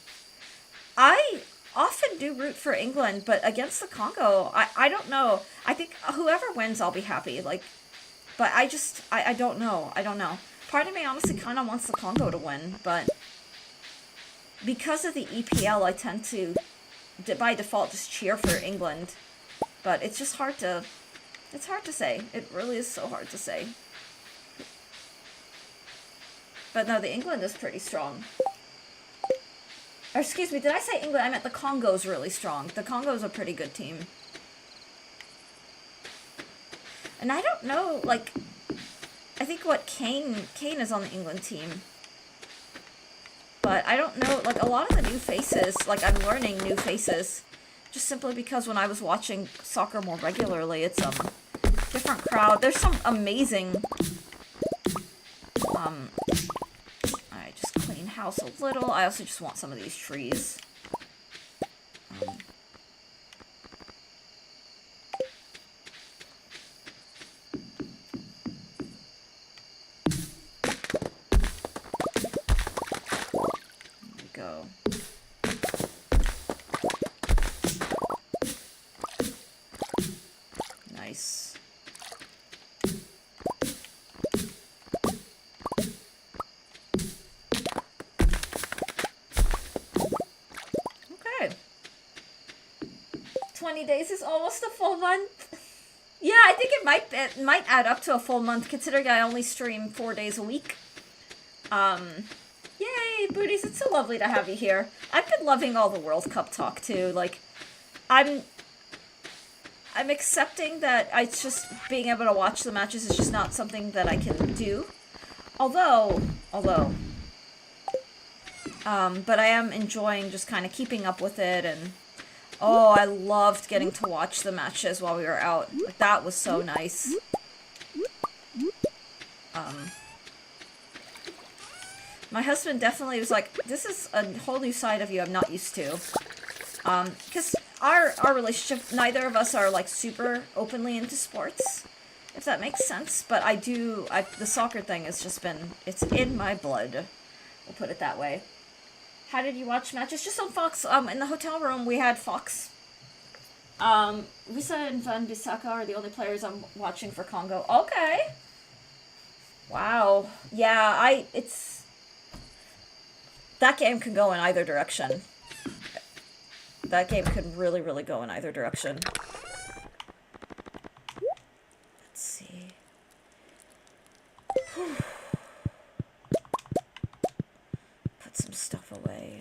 I often do root for England, but against the Congo, I don't know. I think whoever wins, I'll be happy. Like, but I don't know. I don't know. Part of me honestly kind of wants the Congo to win, but because of the EPL, I tend to, by default, just cheer for England. But it's just hard to... It's hard to say. It really is so hard to say. But no, the England is pretty strong. Or excuse me, did I say England? I meant the Congo's really strong. The Congo's a pretty good team. And I don't know, like... I think Kane is on the England team. But I don't know, like, a lot of the new faces, like, I'm learning new faces. Just simply because when I was watching soccer more regularly, it's, different crowd. There's some amazing, alright, just clean house a little. I also just want some of these trees. 20 days is almost a full month. Yeah, I think it might add up to a full month, considering I only stream 4 days a week. Yay, Booties, it's so lovely to have you here. I've been loving all the World Cup talk, too. Like, I'm accepting that it's just being able to watch the matches is just not something that I can do. Although, but I am enjoying just kind of keeping up with it, and oh, I loved getting to watch the matches while we were out. Like, that was so nice. My husband definitely was like, this is a whole new side of you I'm not used to. Because our relationship, neither of us are, like, super openly into sports, if that makes sense. But the soccer thing has just been, it's in my blood. We'll put it that way. How did you watch matches? Just on Fox. In the hotel room, we had Fox. Risa and Van Bissaka are the only players I'm watching for Congo. Okay. Wow. Yeah, that game can go in either direction. That game could really, really go in either direction. Let's see. Put some stuff away.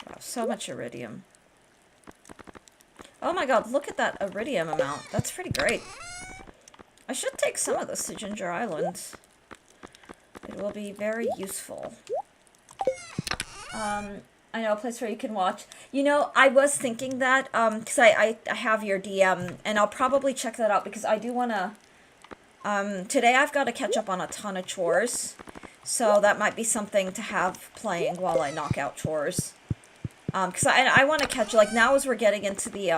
Wow, so much iridium. Oh my god, look at that iridium amount. That's pretty great. I should take some of this to Ginger Island. It will be very useful. I know a place where you can watch. You know, I was thinking that, because I have your DM, and I'll probably check that out, because I do want to, today I've got to catch up on a ton of chores, so that might be something to have playing while I knock out chores. Because I want to catch, like, now as we're getting into the,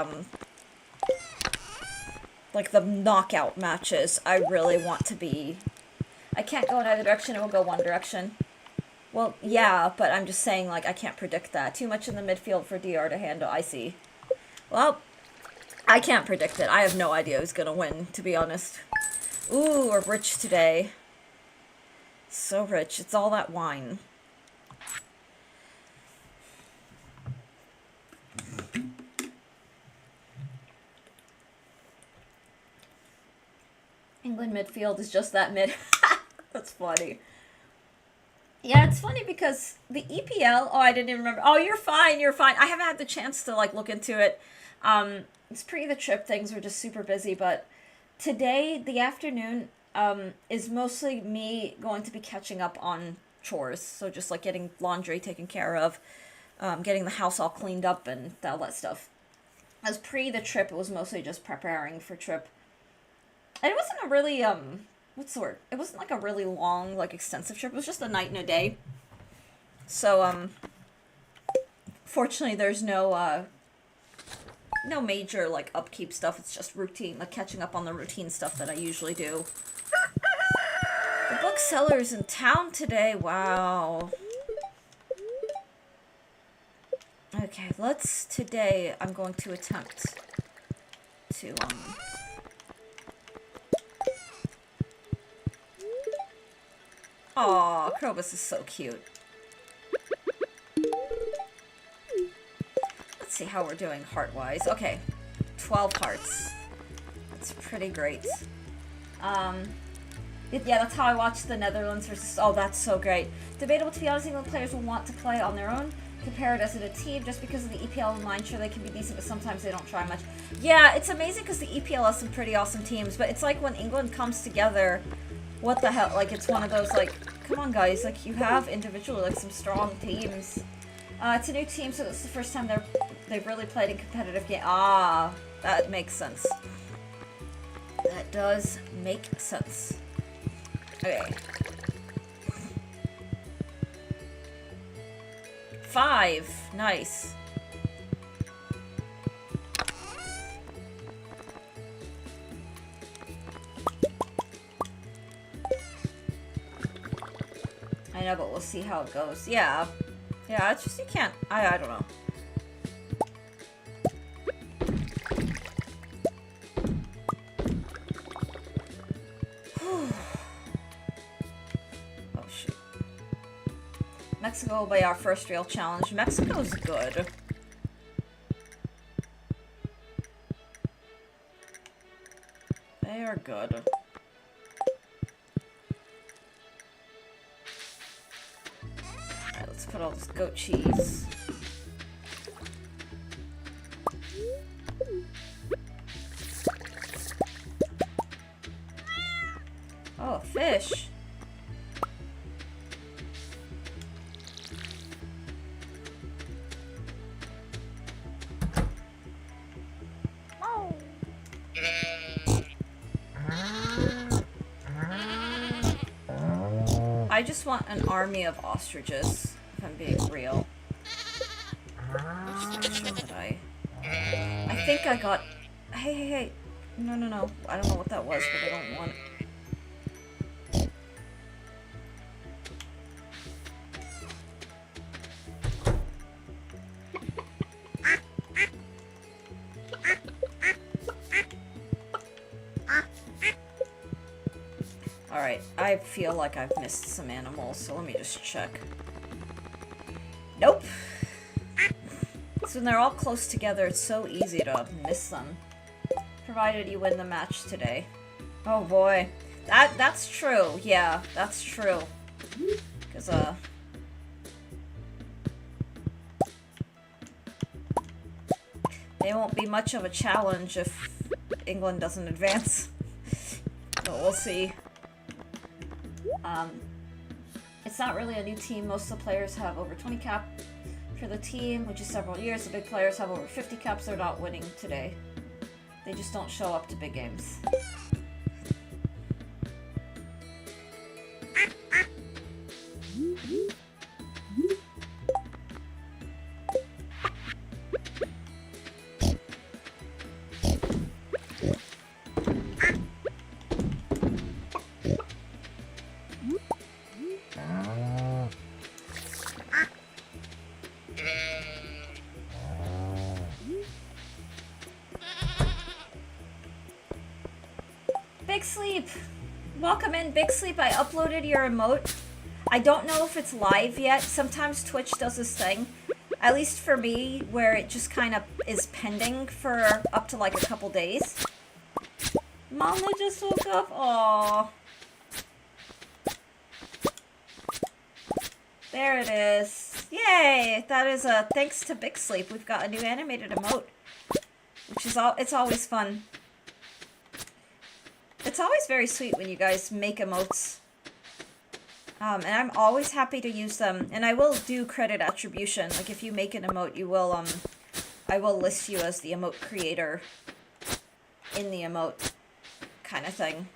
like, the knockout matches, I really want to be... I can't go in either direction, it will go one direction. Well, yeah, but I'm just saying, like, I can't predict that. Too much in the midfield for DR to handle, I see. Well, I can't predict it. I have no idea who's gonna win, to be honest. Ooh, we're rich today. So rich. It's all that wine. England midfield is just that mid. That's funny. Yeah, it's funny because the EPL... Oh, I didn't even remember. Oh, you're fine, you're fine. I haven't had the chance to, like, look into it. It's pre the trip. Things were just super busy, but today, the afternoon, is mostly me going to be catching up on chores. So just, like, getting laundry taken care of, getting the house all cleaned up and all that stuff. As pre the trip, it was mostly just preparing for trip. And it wasn't a really, what's the word? It wasn't, like, a really long, like, extensive trip. It was just a night and a day. So, fortunately, there's no major, like, upkeep stuff. It's just routine, like, catching up on the routine stuff that I usually do. The bookseller's in town today. Wow. Okay, today, I'm going to attempt to, Aw, Krobus is so cute. Let's see how we're doing heart-wise. Okay, 12 hearts. That's pretty great. Yeah, that's how I watched the Netherlands versus... Oh, that's so great. Debatable, to be honest, England players will want to play on their own, compared as in a team, just because of the EPL online. Sure, they can be decent, but sometimes they don't try much. Yeah, it's amazing because the EPL has some pretty awesome teams, but it's like when England comes together... What the hell? Like, it's one of those, like, come on, guys. Like, you have individually, like, some strong teams. It's a new team, so it's the first time they've really played a competitive game. Ah, that makes sense. That does make sense. Okay. 5. Nice. I know, but we'll see how it goes. Yeah. Yeah, it's just, you can't... I don't know. Mexico will be our first real challenge. Mexico's good. They are good. Alright, let's put all this goat cheese. Oh, fish. I just want an army of ostriches, if I'm being real. Just make sure that I think I got... Hey. No. I don't know what that was, but I don't want it. Alright, I feel like I've missed some animals, so let me just check. Nope! So when they're all close together, it's so easy to miss them. Provided you win the match today. Oh boy. That's true, yeah, that's true. Because, they won't be much of a challenge if England doesn't advance. But we'll see. It's not really a new team. Most of the players have over 20 cap for the team, which is several years. The big players have over 50 caps. They're not winning today. They just don't show up to big games. Big Sleep! Welcome in, Big Sleep. I uploaded your emote. I don't know if it's live yet. Sometimes Twitch does this thing, at least for me, where it just kind of is pending for up to like a couple days. Mama just woke up. Aww. There it is. Yay! That is a thanks to Big Sleep. We've got a new animated emote, which is it's always fun. It's always very sweet when you guys make emotes. And I'm always happy to use them. And I will do credit attribution. Like, if you make an emote, you will, I will list you as the emote creator in the emote kind of thing.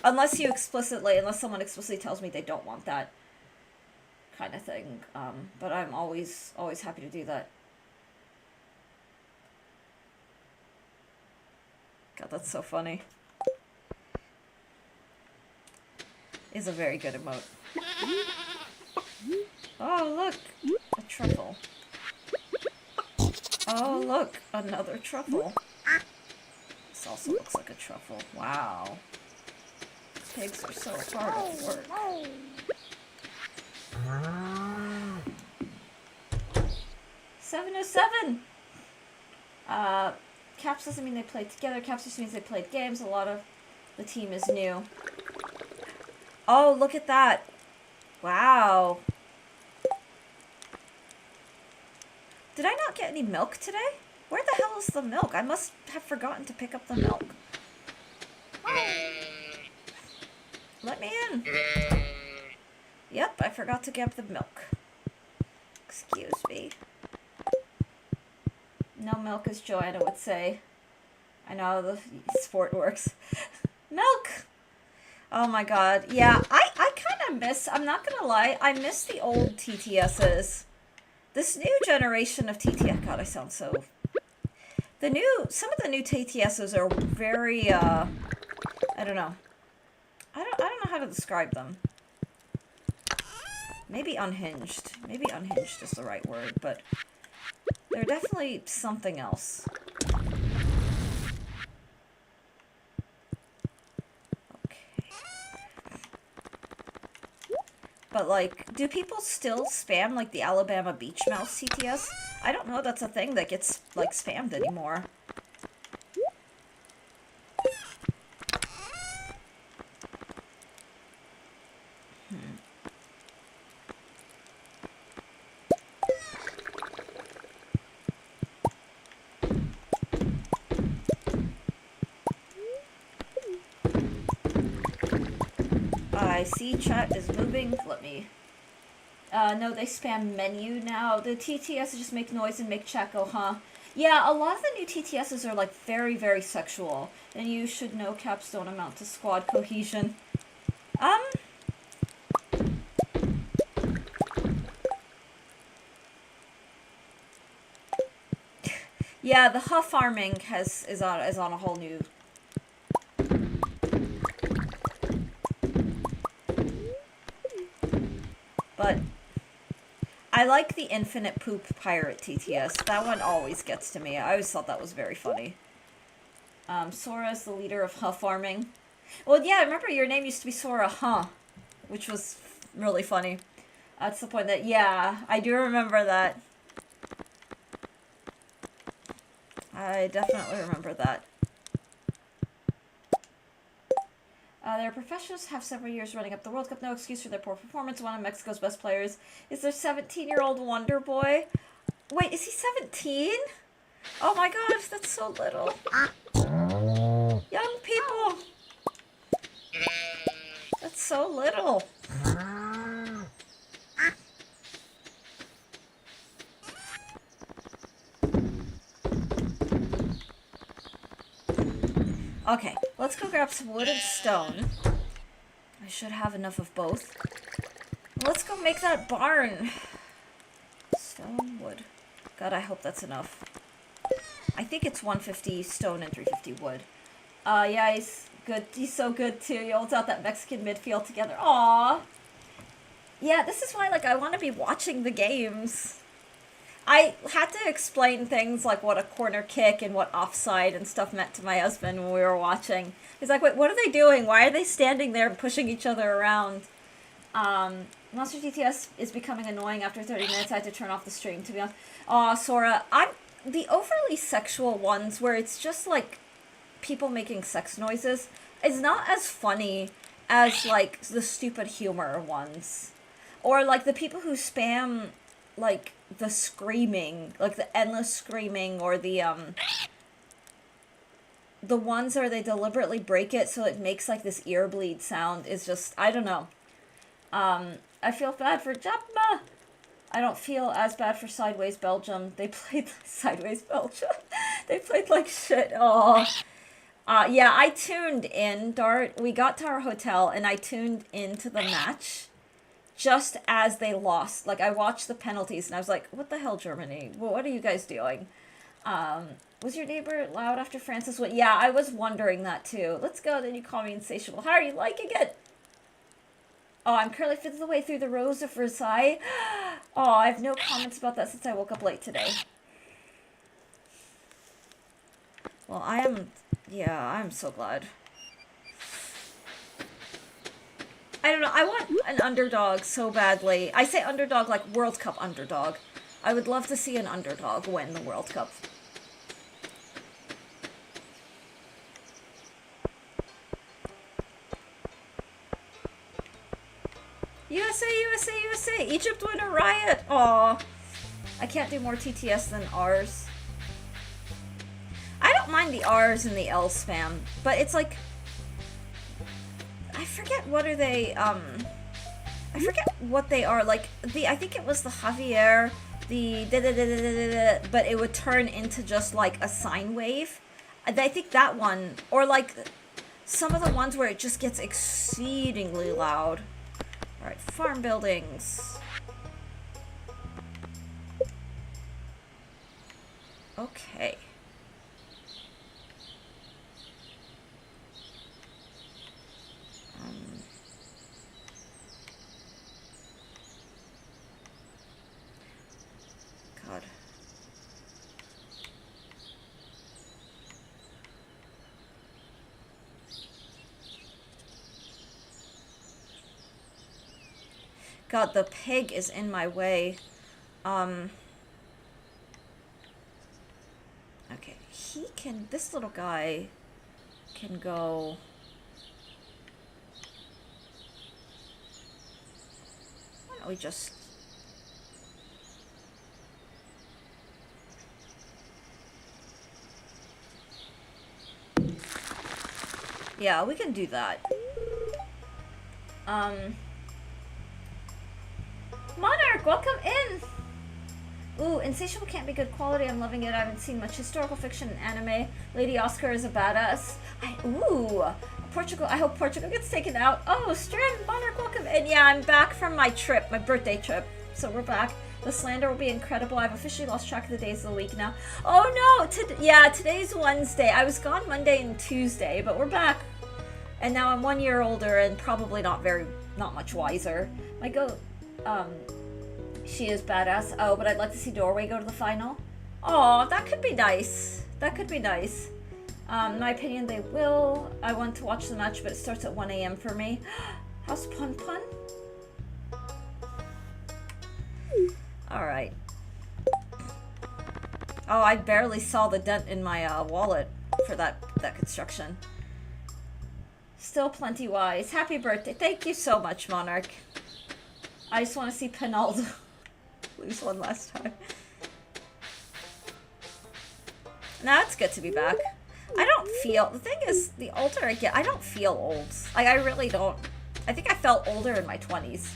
Unless someone explicitly tells me they don't want that kind of thing. But I'm always happy to do that. God, that's so funny. Is a very good emote. Oh, look! A truffle. Oh, look! Another truffle. This also looks like a truffle. Wow. Pigs are so hard at work. 707! Caps doesn't mean they played together. Caps just means they played games. A lot of the team is new. Oh, look at that. Wow. Did I not get any milk today? Where the hell is the milk? I must have forgotten to pick up the milk. Let me in. Yep, I forgot to get the milk. Excuse me. No milk, as Joanna would say. I know the sport works. Milk! Oh my god. Yeah, I kind of miss, I'm not gonna lie, I miss the old TTSs. This new generation of TTS, god, I sound so... Some of the new TTSs are very, I don't know. I don't know how to describe them. Maybe unhinged. Maybe unhinged is the right word, but they're definitely something else. But, like, do people still spam, like, the Alabama beach mouse TTS? I don't know that's a thing that gets, like, spammed anymore. I see chat is moving. Let me... no, they spam menu now. The TTS just make noise and make chat go, huh? Yeah, a lot of the new TTSs are, like, very, very sexual. And you should know caps don't amount to squad cohesion. Yeah, the huff farming is on a whole new... But I like the infinite poop pirate TTS. That one always gets to me. I always thought that was very funny. Sora is the leader of huff farming. Well, yeah, I remember your name used to be Sora, huh? Which was really funny. That's the point that, yeah, I do remember that. I definitely remember that. Their professionals have several years running up the World Cup. No excuse for their poor performance. One of Mexico's best players is their 17-year-old Wonder Boy. Wait, is he 17? Oh my gosh, that's so little. Young people. That's so little. Okay, let's go grab some wood and stone. I should have enough of both. Let's go make that barn. Stone, wood. God, I hope that's enough. I think it's 150 stone and 350 wood. Yeah, he's good. He's so good, too. He holds out that Mexican midfield together. Aww. Yeah, this is why, like, I want to be watching the games. I had to explain things like what a corner kick and what offside and stuff meant to my husband when we were watching. He's like, wait, what are they doing? Why are they standing there and pushing each other around? Monster TTS is becoming annoying after 30 minutes. I had to turn off the stream, to be honest. Aw, Sora, the overly sexual ones where it's just, like, people making sex noises is not as funny as, like, the stupid humor ones. Or, like, the people who spam, like, the screaming, like the endless screaming, or the ones where they deliberately break it so it makes like this ear bleed sound is just, I don't know. I feel bad for Japma. I don't feel as bad for Sideways Belgium. They played Sideways Belgium. They played like shit. Oh. Yeah, I tuned in, Dart. We got to our hotel and I tuned into the match just as they lost. Like, I watched the penalties and I was like, what the hell, Germany? What are you guys doing? Was your neighbor loud after Francis went? Yeah, I was wondering that too. Let's go, then you call me insatiable. How are you liking it? Oh, I'm currently fifth of the way through the Rose of Versailles. Oh, I have no comments about that since I woke up late today. Well, I'm so glad. I don't know, I want an underdog so badly. I say underdog like World Cup underdog. I would love to see an underdog win the World Cup. USA, USA, USA! Egypt win a riot! Aw. I can't do more TTS than R's. I don't mind the R's and the L spam, but it's like... I forget what are they, I forget what they are, like, I think it was the Javier, the da-da-da-da-da-da, but it would turn into just, like, a sine wave. I think that one, or, like, some of the ones where it just gets exceedingly loud. Alright, farm buildings. Okay. God. God, the pig is in my way. Okay, this little guy can go... Why don't we just... Yeah, we can do that. Monarch, welcome in! Ooh, Insatiable can't be good quality. I'm loving it. I haven't seen much historical fiction and anime. Lady Oscar is a badass. Portugal. I hope Portugal gets taken out. Oh, Strand, Monarch, welcome in. Yeah, I'm back from my trip, my birthday trip. So we're back. The slander will be incredible. I've officially lost track of the days of the week now. Oh no! Today's Wednesday. I was gone Monday and Tuesday, but we're back. And now I'm 1 year older and probably not much wiser. My goat, she is badass. Oh, but I'd like to see Doorway go to the final. Oh, that could be nice. That could be nice. In my opinion, they will. I want to watch the match, but it starts at 1 a.m. for me. How's Pun Pun? Alright. Oh, I barely saw the dent in my wallet for that construction. Still plenty wise. Happy birthday. Thank you so much, Monarch. I just want to see Pinaldo lose one last time. Nah, it's good to be back. I don't feel... The thing is, the older I get, I don't feel old. Like, I really don't. I think I felt older in my 20s.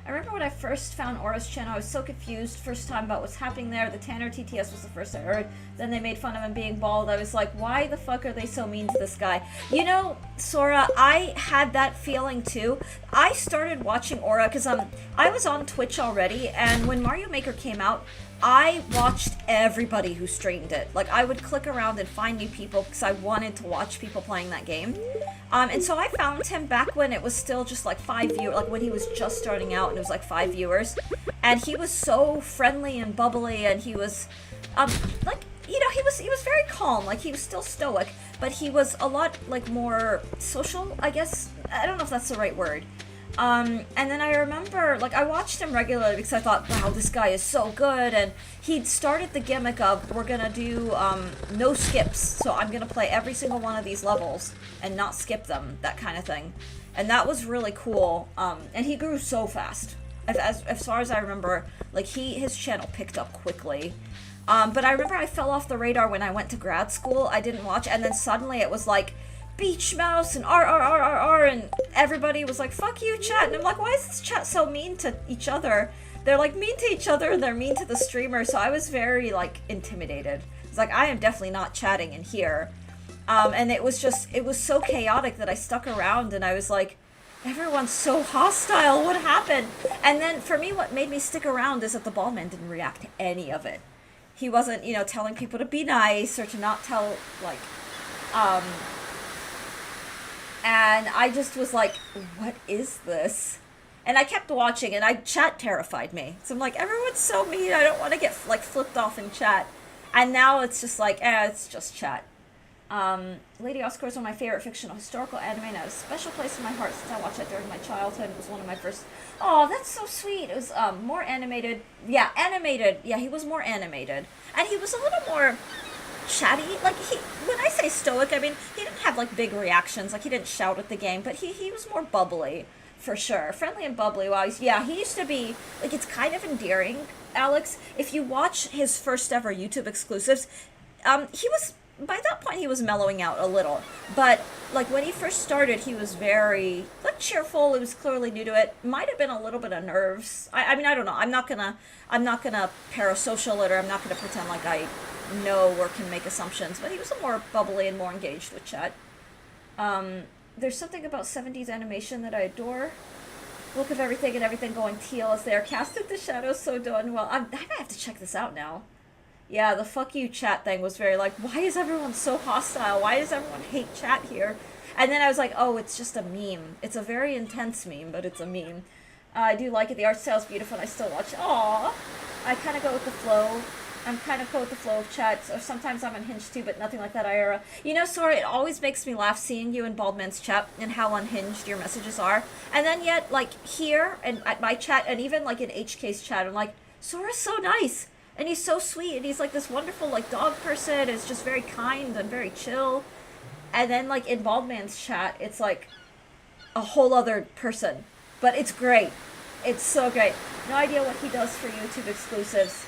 I remember when I first found Aura's channel, I was so confused first time about what's happening there. The Tanner TTS was the first I heard. Then they made fun of him being bald. I was like, why the fuck are they so mean to this guy? You know, Sora, I had that feeling too. I started watching Aura because I was on Twitch already, and when Mario Maker came out, I watched everybody who streamed it. Like, I would click around and find new people because I wanted to watch people playing that game. And so I found him back when it was still just like 5 viewers, like when he was just starting out and it was like 5 viewers. And he was so friendly and bubbly, and he was, like, you know, he was very calm. Like, he was still stoic, but he was a lot, like, more social, I guess. I don't know if that's the right word. And then I remember, like, I watched him regularly because I thought, wow, this guy is so good, and he'd started the gimmick of, we're gonna do, no skips, so I'm gonna play every single one of these levels and not skip them, that kind of thing. And that was really cool, and he grew so fast. As far as I remember, like, his channel picked up quickly. But I remember I fell off the radar when I went to grad school. I didn't watch, and then suddenly it was like, Beach Mouse and R, and everybody was like, fuck you, chat. And I'm like, why is this chat so mean to each other? They're like mean to each other and they're mean to the streamer. So I was very like intimidated. It's like, I am definitely not chatting in here. And it was so chaotic that I stuck around, and I was like, everyone's so hostile, what happened? And then for me, what made me stick around is that the Ballman didn't react to any of it. He wasn't, you know, telling people to be nice or to not tell, like, and I just was like, what is this? And I kept watching, and chat terrified me. So I'm like, everyone's so mean, I don't want to get, like, flipped off in chat. And now it's just like, it's just chat. Lady Oscar is one of my favorite fictional historical anime, and it has a special place in my heart since I watched it during my childhood. It was one of my first... Oh, that's so sweet. It was, more animated. Yeah, animated. Yeah, he was more animated. And he was a little more... chatty. Like, when I say stoic, I mean, he didn't have, like, big reactions. Like, he didn't shout at the game, but he was more bubbly, for sure. Friendly and bubbly. Well, he used to be, like, it's kind of endearing, Alex. If you watch his first ever YouTube exclusives, he was, by that point, he was mellowing out a little. But, like, when he first started, he was very, like, cheerful. He was clearly new to it. Might have been a little bit of nerves. I mean, I don't know. I'm not gonna parasocial it, or I'm not gonna pretend like I know or can make assumptions, but he was more bubbly and more engaged with chat. There's something about 70s animation that I adore. Look of everything and everything going teal as they are cast into shadows, so done well. I might have to check this out now. Yeah, the fuck you chat thing was very like, why is everyone so hostile? Why does everyone hate chat here? And then I was like, oh, it's just a meme. It's a very intense meme, but it's a meme. I do like it. The art style is beautiful, and I still watch it. Aww. I kind of go with the flow. I'm kind of cool with the flow of chats, or sometimes I'm unhinged too, but nothing like that IRA. You know, Sora, it always makes me laugh seeing you in Baldman's chat and how unhinged your messages are. And then yet, like, here, and at my chat, and even, like, in HK's chat, I'm like, Sora's so nice, and he's so sweet, and he's, like, this wonderful, like, dog person, is just very kind and very chill. And then, like, in Baldman's chat, it's, like, a whole other person. But it's great. It's so great. No idea what he does for YouTube exclusives.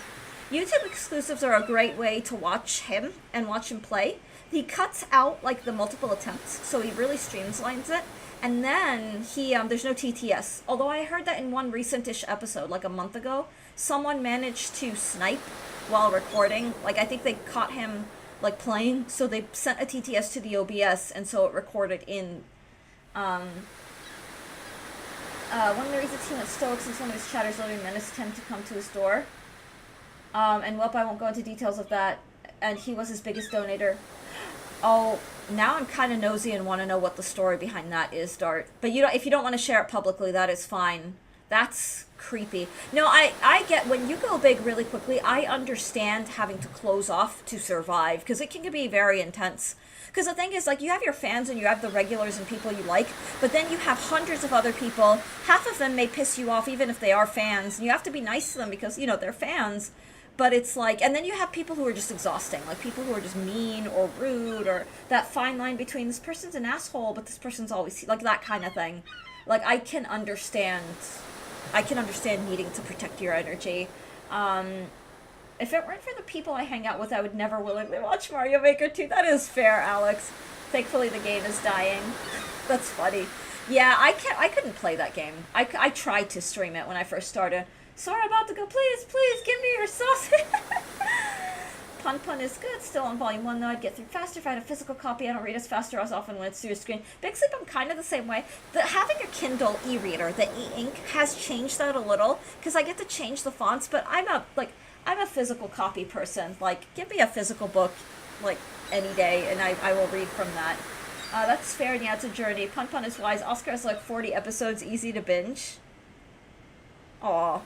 YouTube exclusives are a great way to watch him and watch him play. He cuts out like the multiple attempts, so he really streamlines it. And then he there's no TTS. Although I heard that in one recent-ish episode, like a month ago, someone managed to snipe while recording. Like I think they caught him like playing, so they sent a TTS to the OBS, and so it recorded in. One of the reasons he went stoic since one of his chatters literally menaced him to come to his door. And well, I won't go into details of that. And he was his biggest donator. Oh, now I'm kind of nosy and want to know what the story behind that is, Dart. But if you don't want to share it publicly, that is fine. That's creepy. No, I get when you go big really quickly, I understand having to close off to survive, because it can be very intense. Because the thing is, like, you have your fans and you have the regulars and people you like, but then you have hundreds of other people. Half of them may piss you off even if they are fans, and you have to be nice to them because, they're fans. But it's like, and then you have people who are just exhausting, like people who are just mean or rude, or that fine line between this person's an asshole, but this person's always, like that kind of thing. Like, I can understand needing to protect your energy. If it weren't for the people I hang out with, I would never willingly watch Mario Maker 2. That is fair, Alex. Thankfully, the game is dying. That's funny. Yeah, I couldn't play that game. I tried to stream it when I first started. Sorry, about to go. Please, give me your sauce. Pun Pun is good. Still on volume 1, though. I'd get through faster if I had a physical copy. I don't read as fast or as often when it's through your screen. Big Sleep, I'm kind of the same way. Having a Kindle e-reader, the e-ink, has changed that a little, because I get to change the fonts, but I'm a physical copy person. Like, give me a physical book, like, any day, and I will read from that. That's fair, and yeah, it's a journey. Pun Pun is wise. Oscar has, like, 40 episodes, easy to binge. Aw.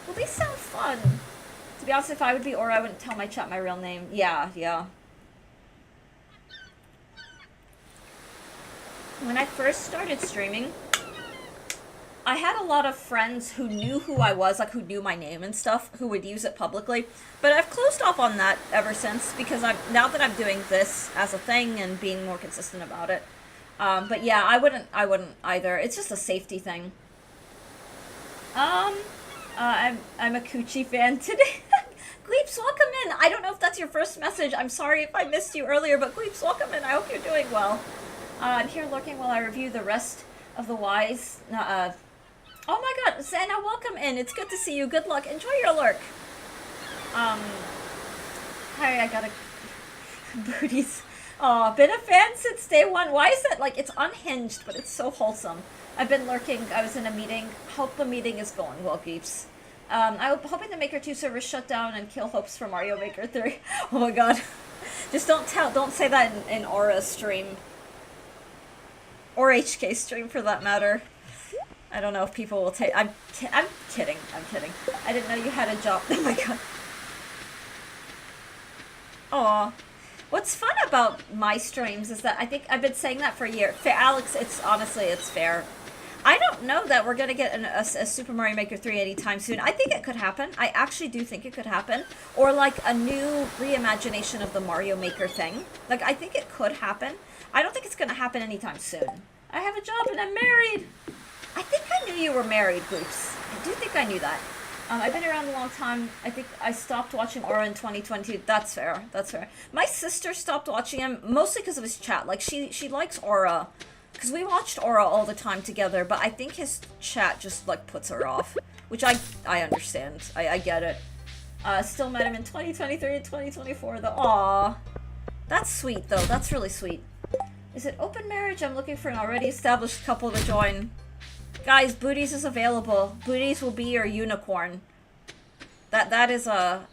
Well, these sound fun. To be honest, if I would be Aura, I wouldn't tell my chat my real name. Yeah. When I first started streaming, I had a lot of friends who knew who I was, like who knew my name and stuff, who would use it publicly. But I've closed off on that ever since, because now that I'm doing this as a thing and being more consistent about it. But yeah, I wouldn't either. It's just a safety thing. I'm a Coochie fan today. Gleeps, welcome in. I don't know if that's your first message. I'm sorry if I missed you earlier, but Gleeps, welcome in. I hope you're doing well. I'm here lurking while I review the rest of the Wise. Oh my god, Zana, welcome in. It's good to see you. Good luck. Enjoy your lurk. Hi, I got booties. Oh, been a fan since day one. Why is that? Like, it's unhinged, but it's so wholesome. I've been lurking. I was in a meeting. Hope the meeting is going well, Geeps. I'm hoping the Maker 2 servers shut down and kill hopes for Mario Maker 3. Oh my god. Just don't say that in Aura's stream. Or HK stream, for that matter. I don't know if people will take... I'm kidding. I didn't know you had a job. Oh my god. Aw. What's fun about my streams is that I think I've been saying that for a year. Alex, it's fair. I don't know that we're going to get a Super Mario Maker 3 anytime soon. I think it could happen. I actually do think it could happen. Or like a new reimagination of the Mario Maker thing. Like, I think it could happen. I don't think it's going to happen anytime soon. I have a job and I'm married. I think I knew you were married, Goops. I do think I knew that. I've been around a long time. I think I stopped watching Aura in 2020. That's fair. My sister stopped watching him, mostly because of his chat. Like, she likes Aura. Because we watched Aura all the time together, but I think his chat just, like, puts her off. Which I understand. I get it. Still met him in 2023 and 2024, though. Aww. That's sweet, though. That's really sweet. Is it open marriage? I'm looking for an already established couple to join. Guys, Booties is available. Booties will be your unicorn. That is a...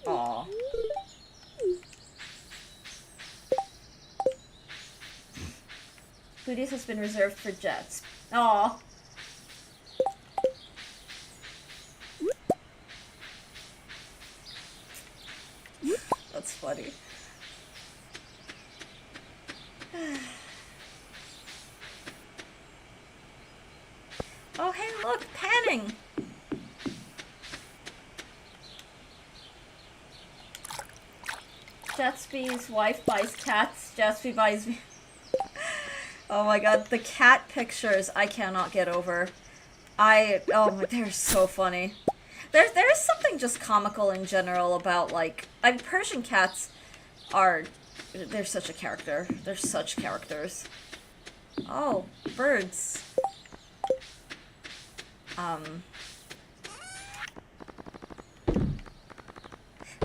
Aww. Booties has been reserved for Jets. Aww. Gatsby's wife buys cats. Gatsby buys me. Oh my god, the cat pictures I cannot get over. They're so funny. There is something just comical in general about, like, Persian cats they're such a character. They're such characters. Oh, birds.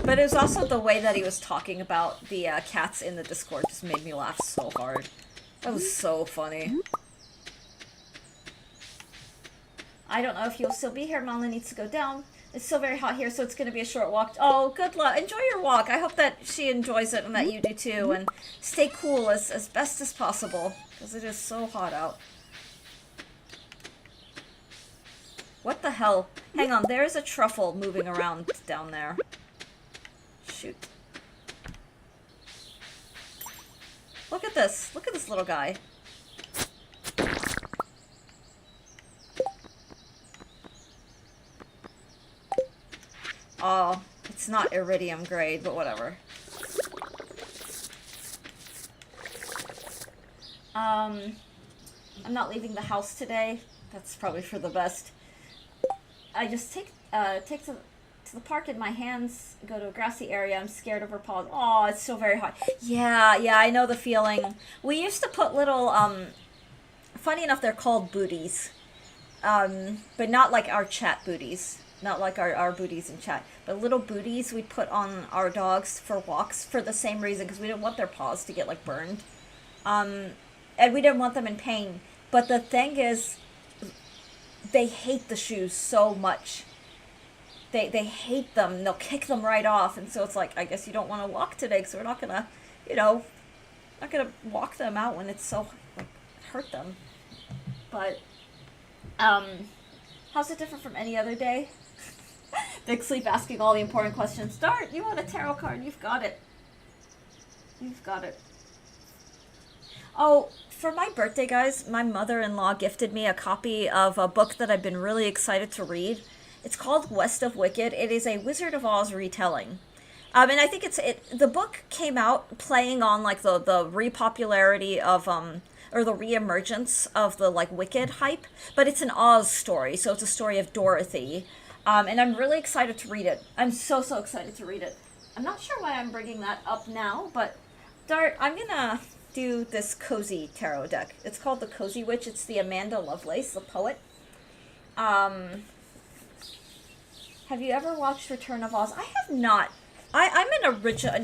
But it was also the way that he was talking about the cats in the Discord just made me laugh so hard. That was so funny. I don't know if you'll still be here. Mama needs to go down. It's still very hot here, so it's going to be a short walk. Oh, good luck. Enjoy your walk. I hope that she enjoys it and that you do too. And stay cool as best as possible, because it is so hot out. What the hell? Hang on, there's a truffle moving around down there. Shoot. Look at this. Look at this little guy. Oh, it's not iridium grade, but whatever. I'm not leaving the house today. That's probably for the best. I just take to the park in my hands, go to a grassy area. I'm scared of her paws. Oh, it's so very hot. Yeah, I know the feeling. We used to put little, funny enough, they're called booties. But not like our chat booties. Not like our booties in chat. But little booties we put on our dogs for walks for the same reason, because we didn't want their paws to get, like, burned. And we didn't want them in pain. But the thing is, they hate the shoes so much. They hate them, and they'll kick them right off, and so it's like, I guess you don't want to walk today, because we're not gonna, not gonna walk them out when it's so, like, hurt them. But, how's it different from any other day? Big Sleep asking all the important questions. Dart, you want a tarot card? You've got it. You've got it. Oh, for my birthday, guys, my mother-in-law gifted me a copy of a book that I've been really excited to read. It's called West of Wicked. It is a Wizard of Oz retelling. And I think the book came out playing on, like, the repopularity of, or the reemergence of the, like, Wicked hype, but it's an Oz story, so it's a story of Dorothy. And I'm really excited to read it. I'm so excited to read it. I'm not sure why I'm bringing that up now, but Dart, I'm gonna do this cozy tarot deck. It's called the Cozy Witch. It's the Amanda Lovelace, the poet. Have you ever watched Return of Oz? I have not. I'm an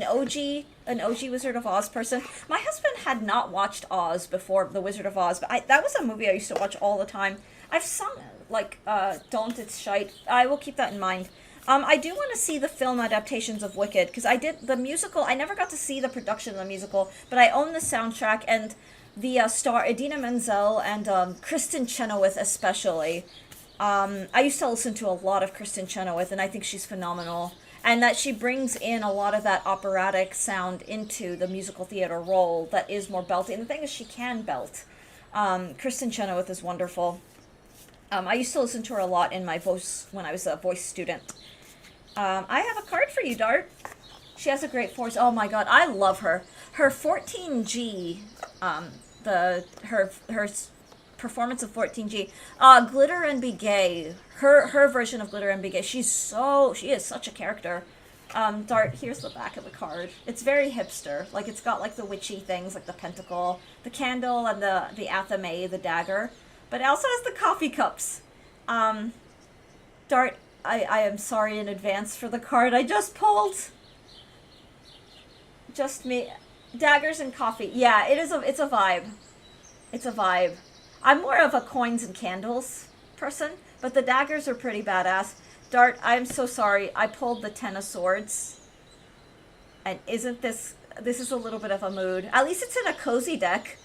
OG Wizard of Oz person. My husband had not watched Oz before The Wizard of Oz, but that was a movie I used to watch all the time. I've sung, like, Don't It's Shite. I will keep that in mind. I do want to see the film adaptations of Wicked, because I did the musical. I never got to see the production of the musical, but I own the soundtrack, and the star Idina Menzel and Kristen Chenoweth especially. I used to listen to a lot of Kristen Chenoweth, and I think she's phenomenal. And that she brings in a lot of that operatic sound into the musical theater role that is more belty. And the thing is, she can belt. Kristen Chenoweth is wonderful. I used to listen to her a lot in my voice when I was a voice student. I have a card for you, Dart. She has a great force. Oh my god, I love her. Her 14G, her performance of 14G, Glitter and Be Gay. Her version of Glitter and Be Gay. She is such a character. Dart, here's the back of the card. It's very hipster. Like, it's got, like, the witchy things, like the pentacle, the candle, and the athame, the dagger. But it also has the coffee cups. Dart, I am sorry in advance for the card I just pulled. Just me. Daggers and coffee. Yeah, it's a vibe. It's a vibe. I'm more of a coins and candles person, but the daggers are pretty badass. Dart, I'm so sorry. I pulled the Ten of Swords. And isn't this is a little bit of a mood. At least it's in a cozy deck.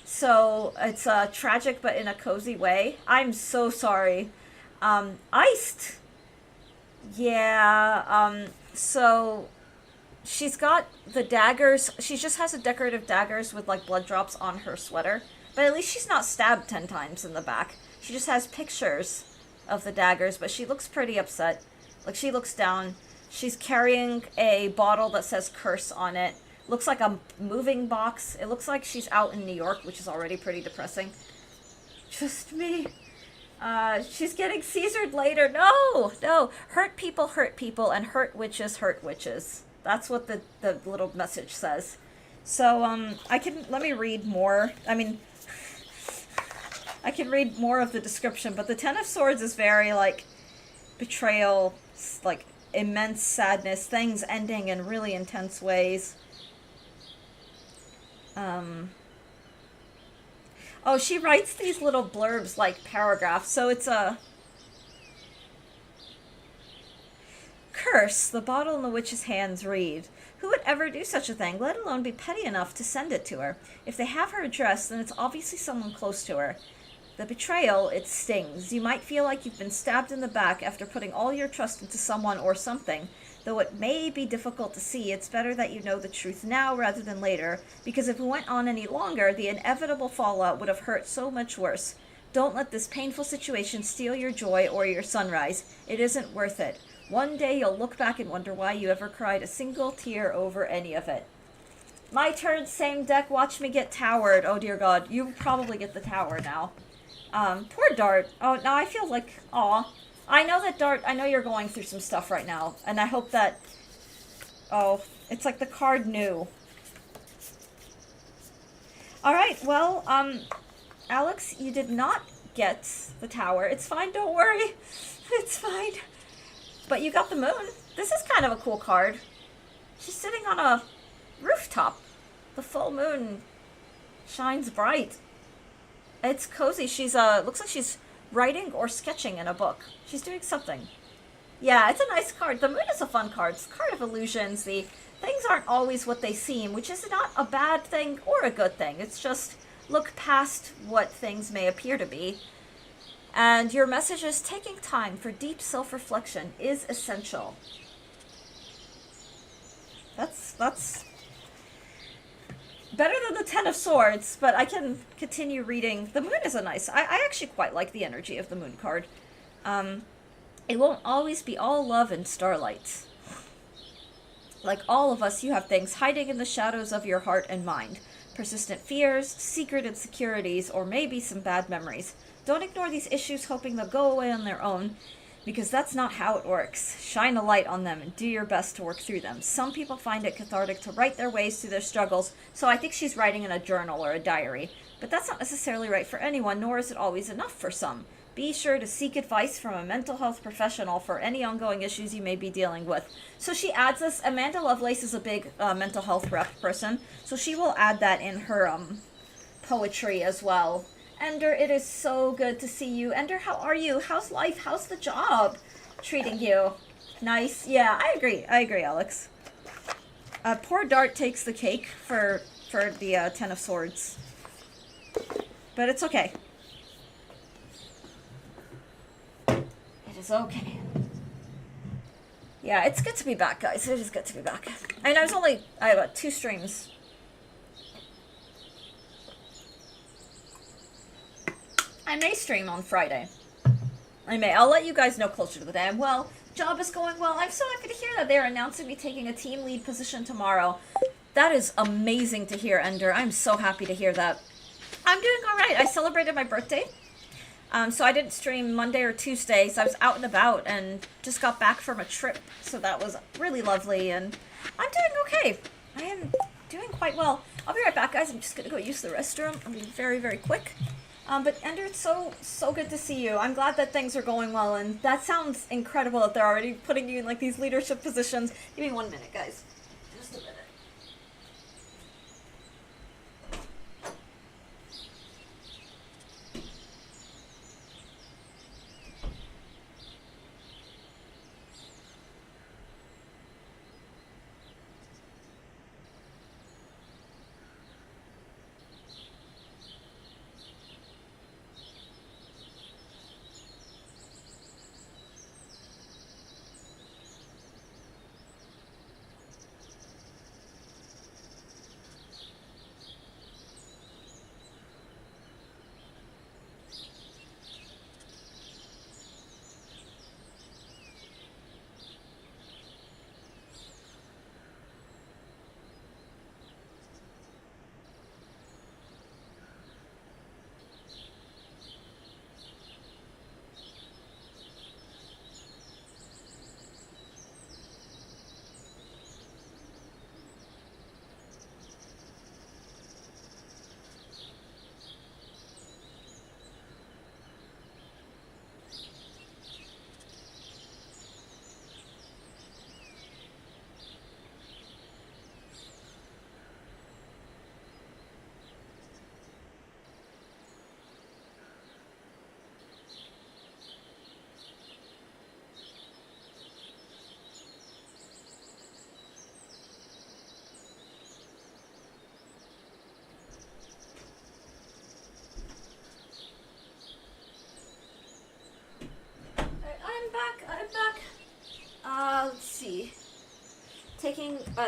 So it's tragic, but in a cozy way. I'm so sorry. Iced. Yeah, so she's got the daggers. She just has a decorative daggers with, like, blood drops on her sweater. But at least she's not stabbed 10 times in the back. She just has pictures of the daggers, but she looks pretty upset. Like, she looks down. She's carrying a bottle that says curse on it. Looks like a moving box. It looks like she's out in New York, which is already pretty depressing. Just me. She's getting Caesared later. No, no. Hurt people, and hurt witches. That's what the little message says. So, let me read more. I mean, I can read more of the description, but the Ten of Swords is very, like, betrayal, like, immense sadness, things ending in really intense ways. Oh, she writes these little blurbs like paragraphs, so it's a curse. The bottle in the witch's hands read, "Who would ever do such a thing, let alone be petty enough to send it to her? If they have her address, then it's obviously someone close to her. The betrayal, it stings. You might feel like you've been stabbed in the back after putting all your trust into someone or something. Though it may be difficult to see, it's better that you know the truth now rather than later, because if it went on any longer, the inevitable fallout would have hurt so much worse. Don't let this painful situation steal your joy or your sunrise. It isn't worth it. One day you'll look back and wonder why you ever cried a single tear over any of it." My turn, same deck, watch me get towered. Oh dear God, you probably get the tower now. Poor Dart. Oh, now I feel like, aw. I know that Dart, I know you're going through some stuff right now, and I hope that, oh, it's like the card knew. Alright, well, Alex, you did not get the tower. It's fine, don't worry. It's fine. But you got the moon. This is kind of a cool card. She's sitting on a rooftop. The full moon shines bright. It's cozy. She's, looks like she's writing or sketching in a book. She's doing something. Yeah, it's a nice card. The moon is a fun card. It's a card of illusions. The things aren't always what they seem, which is not a bad thing or a good thing. It's just look past what things may appear to be. And your message is taking time for deep self-reflection is essential. That's better than the Ten of Swords, but I can continue reading. The moon is a nice... I actually quite like the energy of the moon card. It won't always be all love and starlight. Like all of us, you have things hiding in the shadows of your heart and mind. Persistent fears, secret insecurities, or maybe some bad memories. Don't ignore these issues hoping they'll go away on their own, because that's not how it works. Shine a light on them and do your best to work through them. Some people find it cathartic to write their ways through their struggles, so I think she's writing in a journal or a diary. But that's not necessarily right for anyone, nor is it always enough for some. Be sure to seek advice from a mental health professional for any ongoing issues you may be dealing with. So she adds this. Amanda Lovelace is a big mental health rep person, so she will add that in her poetry as well. Ender, it is so good to see you. Ender, how are you? How's life? How's the job treating you? Nice. Yeah, I agree, Alex. Poor Dart takes the cake for the Ten of Swords. But it's okay. It is okay. Yeah, it's good to be back, guys. It is good to be back. I mean, I have 2 streams. I may stream on Friday. I'll let you guys know closer to the day. Well, job is going well. I'm so happy to hear that they're announcing me taking a team lead position tomorrow. That is amazing to hear, Ender. I'm so happy to hear that. I'm doing alright. I celebrated my birthday. So I didn't stream Monday or Tuesday, so I was out and about and just got back from a trip. So that was really lovely, and I'm doing okay. I am doing quite well. I'll be right back, guys. I'm just going to go use the restroom. I'll be very, very quick. But Ender, it's so good to see you. I'm glad that things are going well, and that sounds incredible that they're already putting you in, like, these leadership positions. Give me 1 minute, guys. Just a minute.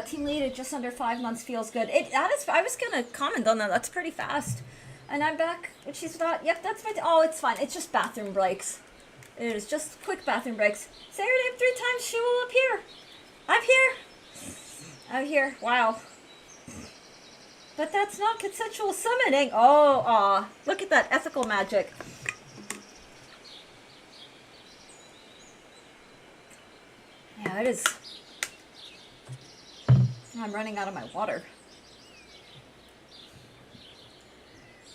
Team lead at just under 5 months feels good. I was gonna comment on that. That's pretty fast. And I'm back. And she's not. Yep, that's my. Oh, it's fine. It's just bathroom breaks. It is just quick bathroom breaks. Say her name 3 times. She will appear. I'm here. I'm here. Wow. But that's not consensual summoning. Oh, aw. Look at that ethical magic. Yeah, it is. I'm running out of my water.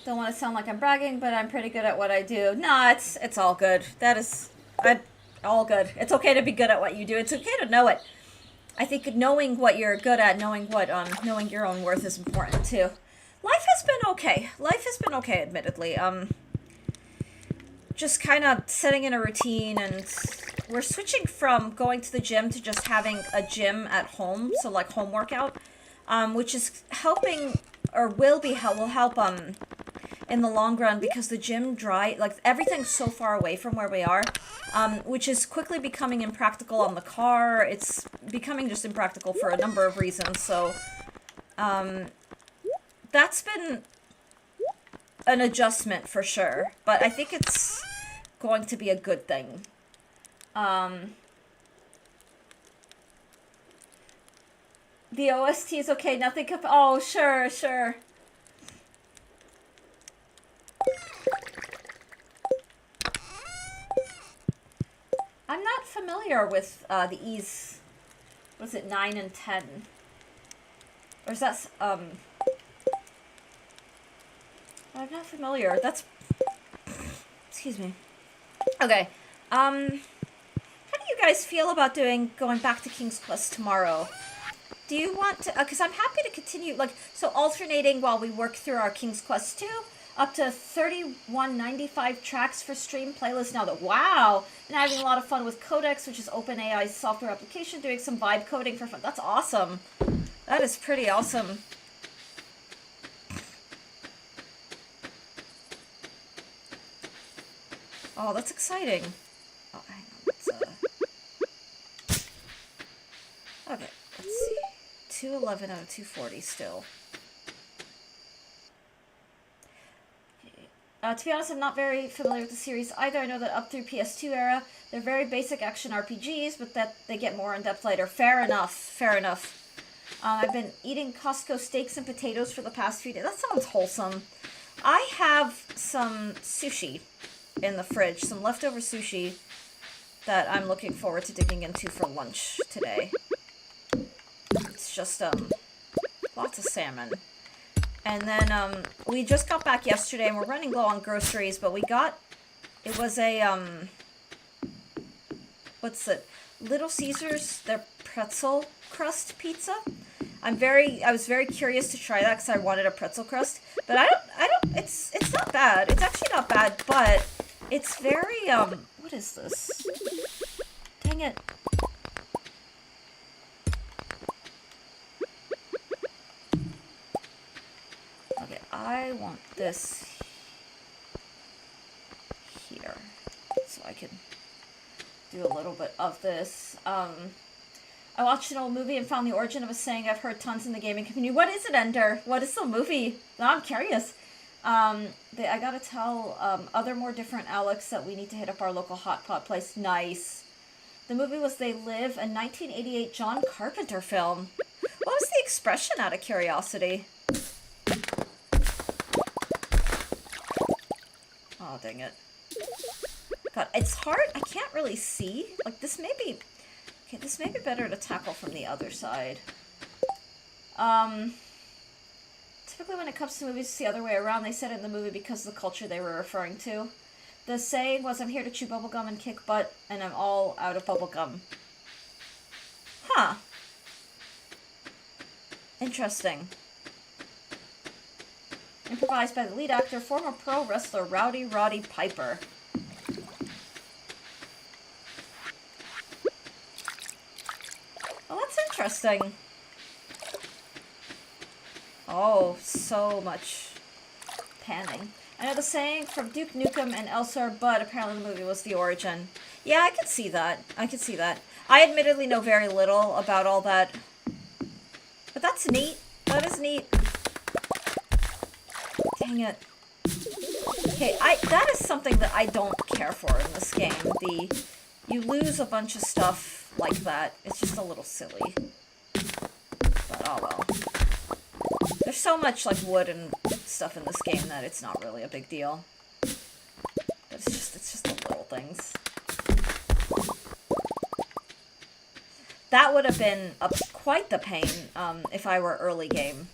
Don't want to sound like I'm bragging, but I'm pretty good at what I do. Nah, it's all good. That is all good. It's okay to be good at what you do. It's okay to know it. I think knowing what you're good at, knowing your own worth is important too. Life has been okay. Life has been okay, admittedly. Just kind of setting in a routine, and we're switching from going to the gym to just having a gym at home, so like home workout, which is helping, or will help in the long run, because the gym everything's so far away from where we are, which is quickly becoming impractical on the car. It's becoming just impractical for a number of reasons. So that's been an adjustment for sure, but I think it's going to be a good thing. The OST is okay, nothing oh, sure. I'm not familiar with the E's. Was it 9 and 10? Or is that I'm not familiar. That's excuse me. Okay. How do you guys feel about going back to King's Quest tomorrow? Do you want to, because I'm happy to continue, alternating while we work through our King's Quest 2, up to 3195 tracks for stream playlist now. Wow! And having a lot of fun with Codex, which is OpenAI's software application, doing some vibe coding for fun. That's awesome. That is pretty awesome. Oh, that's exciting. Oh, hang on. Okay, let's see. 211 out of 240 still. To be honest, I'm not very familiar with the series either. I know that up through PS2 era, they're very basic action RPGs, but that they get more in-depth later. Fair enough. I've been eating Costco steaks and potatoes for the past few days. That sounds wholesome. I have some sushi in the fridge, some leftover sushi that I'm looking forward to digging into for lunch today. It's just, lots of salmon. And then, we just got back yesterday, and we're running low on groceries, but it was a, what's it? Little Caesars, their pretzel crust pizza. I was very curious to try that, because I wanted a pretzel crust, but it's not bad. It's actually not bad, but it's very, what is this? Dang it. Okay, I want this here, so I can do a little bit of this. I watched an old movie and found the origin of a saying I've heard tons in the gaming community. What is it, Ender? What is the movie? Now I'm curious. I gotta tell other more different Alex that we need to hit up our local hot pot place. Nice. The movie was They Live, a 1988 John Carpenter film. What was the expression, out of curiosity? Oh, dang it. God, it's hard. I can't really see. Like, this may be... Okay, this may be better to tackle from the other side. Typically when it comes to movies, it's the other way around. They said it in the movie because of the culture they were referring to. The saying was, I'm here to chew bubblegum and kick butt, and I'm all out of bubblegum. Huh. Interesting. Improvised by the lead actor, former pro wrestler Rowdy Roddy Piper. Well, that's interesting. Oh, so much panning. I know the saying from Duke Nukem and Elsewhere, but apparently the movie was the origin. Yeah, I could see that. I admittedly know very little about all that. But that's neat. That is neat. Dang it. Okay, that is something that I don't care for in this game. You lose a bunch of stuff like that. It's just a little silly. But oh well. There's so much like wood and stuff in this game that it's not really a big deal. But it's just the little things. That would have been quite the pain if I were early game.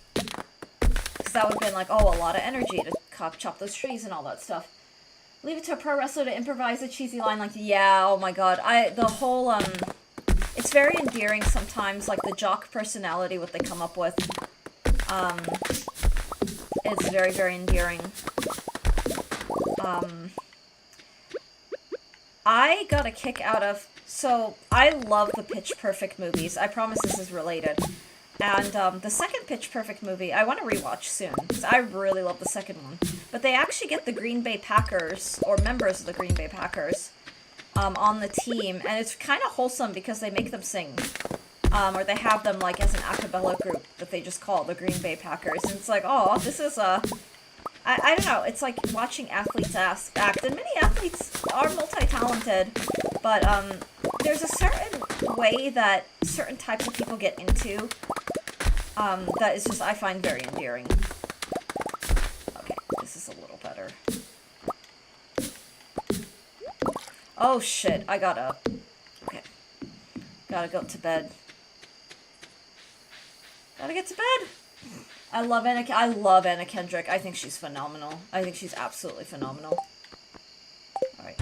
Because that would have been like, oh, a lot of energy to chop those trees and all that stuff. Leave it to a pro wrestler to improvise a cheesy line like, yeah, oh my god. The whole, it's very endearing sometimes, like the jock personality, what they come up with. It's very, very endearing. I got a kick out of... So, I love the Pitch Perfect movies. I promise this is related. And the second Pitch Perfect movie, I want to rewatch soon, because I really love the second one. But they actually get the Green Bay Packers, or members of the Green Bay Packers, on the team. And it's kind of wholesome because they make them sing. Or they have them, like, as an a cappella group that they just call the Green Bay Packers. And it's like, oh, this is a... I don't know, it's like watching athletes act, and many athletes are multi-talented, but there's a certain way that certain types of people get into that is just, I find very endearing. Okay, this is a little better. Oh shit, I gotta... Okay. Gotta go to bed. Gotta get to bed! I love Anna Kendrick. I think she's phenomenal. I think she's absolutely phenomenal. Alright.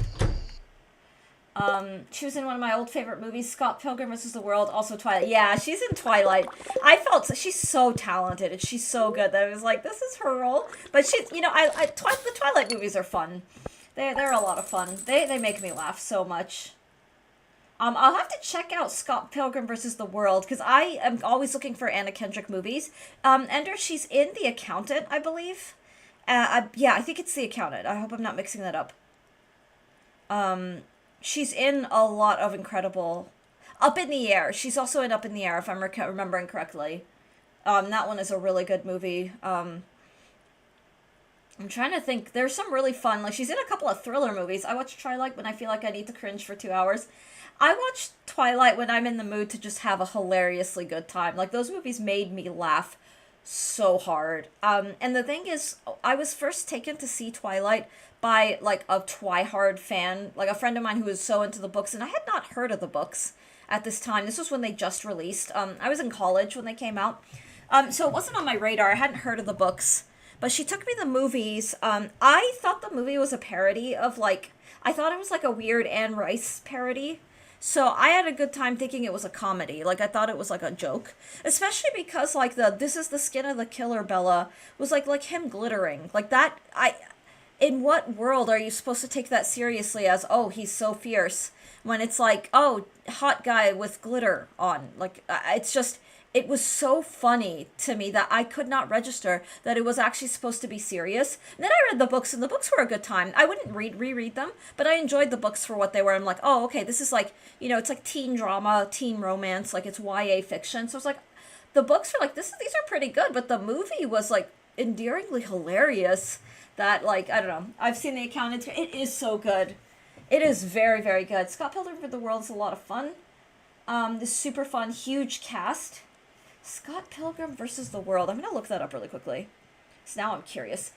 She was in one of my old favorite movies, Scott Pilgrim vs. the World, also Twilight. Yeah, she's in Twilight. I felt she's so talented and she's so good that I was like, this is her role. But she's, you know, the Twilight movies are fun. They're a lot of fun. They make me laugh so much. I'll have to check out Scott Pilgrim vs. the World, because I am always looking for Anna Kendrick movies. Ender, she's in The Accountant, I believe. Yeah, I think it's The Accountant. I hope I'm not mixing that up. She's in a lot of incredible... Up in the Air. She's also in Up in the Air, if I'm remembering correctly. That one is a really good movie. I'm trying to think. There's some really fun... Like, she's in a couple of thriller movies. I watch Twilight when I feel like I need to cringe for 2 hours. I watch Twilight when I'm in the mood to just have a hilariously good time. Like, those movies made me laugh so hard. And the thing is, I was first taken to see Twilight by, like, a Twihard fan. Like, a friend of mine who was so into the books, and I had not heard of the books at this time. This was when they just released. I was in college when they came out. So it wasn't on my radar. I hadn't heard of the books. But she took me to the movies. I thought the movie was a parody of, like... I thought it was, like, a weird Anne Rice parody. So I had a good time thinking it was a comedy. Like, I thought it was, like, a joke. Especially because, like, this is the skin of the killer Bella was, like him glittering. Like, that, in what world are you supposed to take that seriously as, oh, he's so fierce? When it's like, oh, hot guy with glitter on. Like, it's just... It was so funny to me that I could not register that it was actually supposed to be serious. And then I read the books, and the books were a good time. I wouldn't reread them, but I enjoyed the books for what they were. I'm like, oh, okay, this is like, you know, it's like teen drama, teen romance, like it's YA fiction. So it's like, the books were like, these are pretty good, but the movie was like endearingly hilarious. That, like, I don't know. I've seen The Accountant. It is so good. It is very, very good. Scott Pilgrim for the World is a lot of fun. This super fun, huge cast. Scott Pilgrim vs. the World. I'm going to look that up really quickly. So now I'm curious.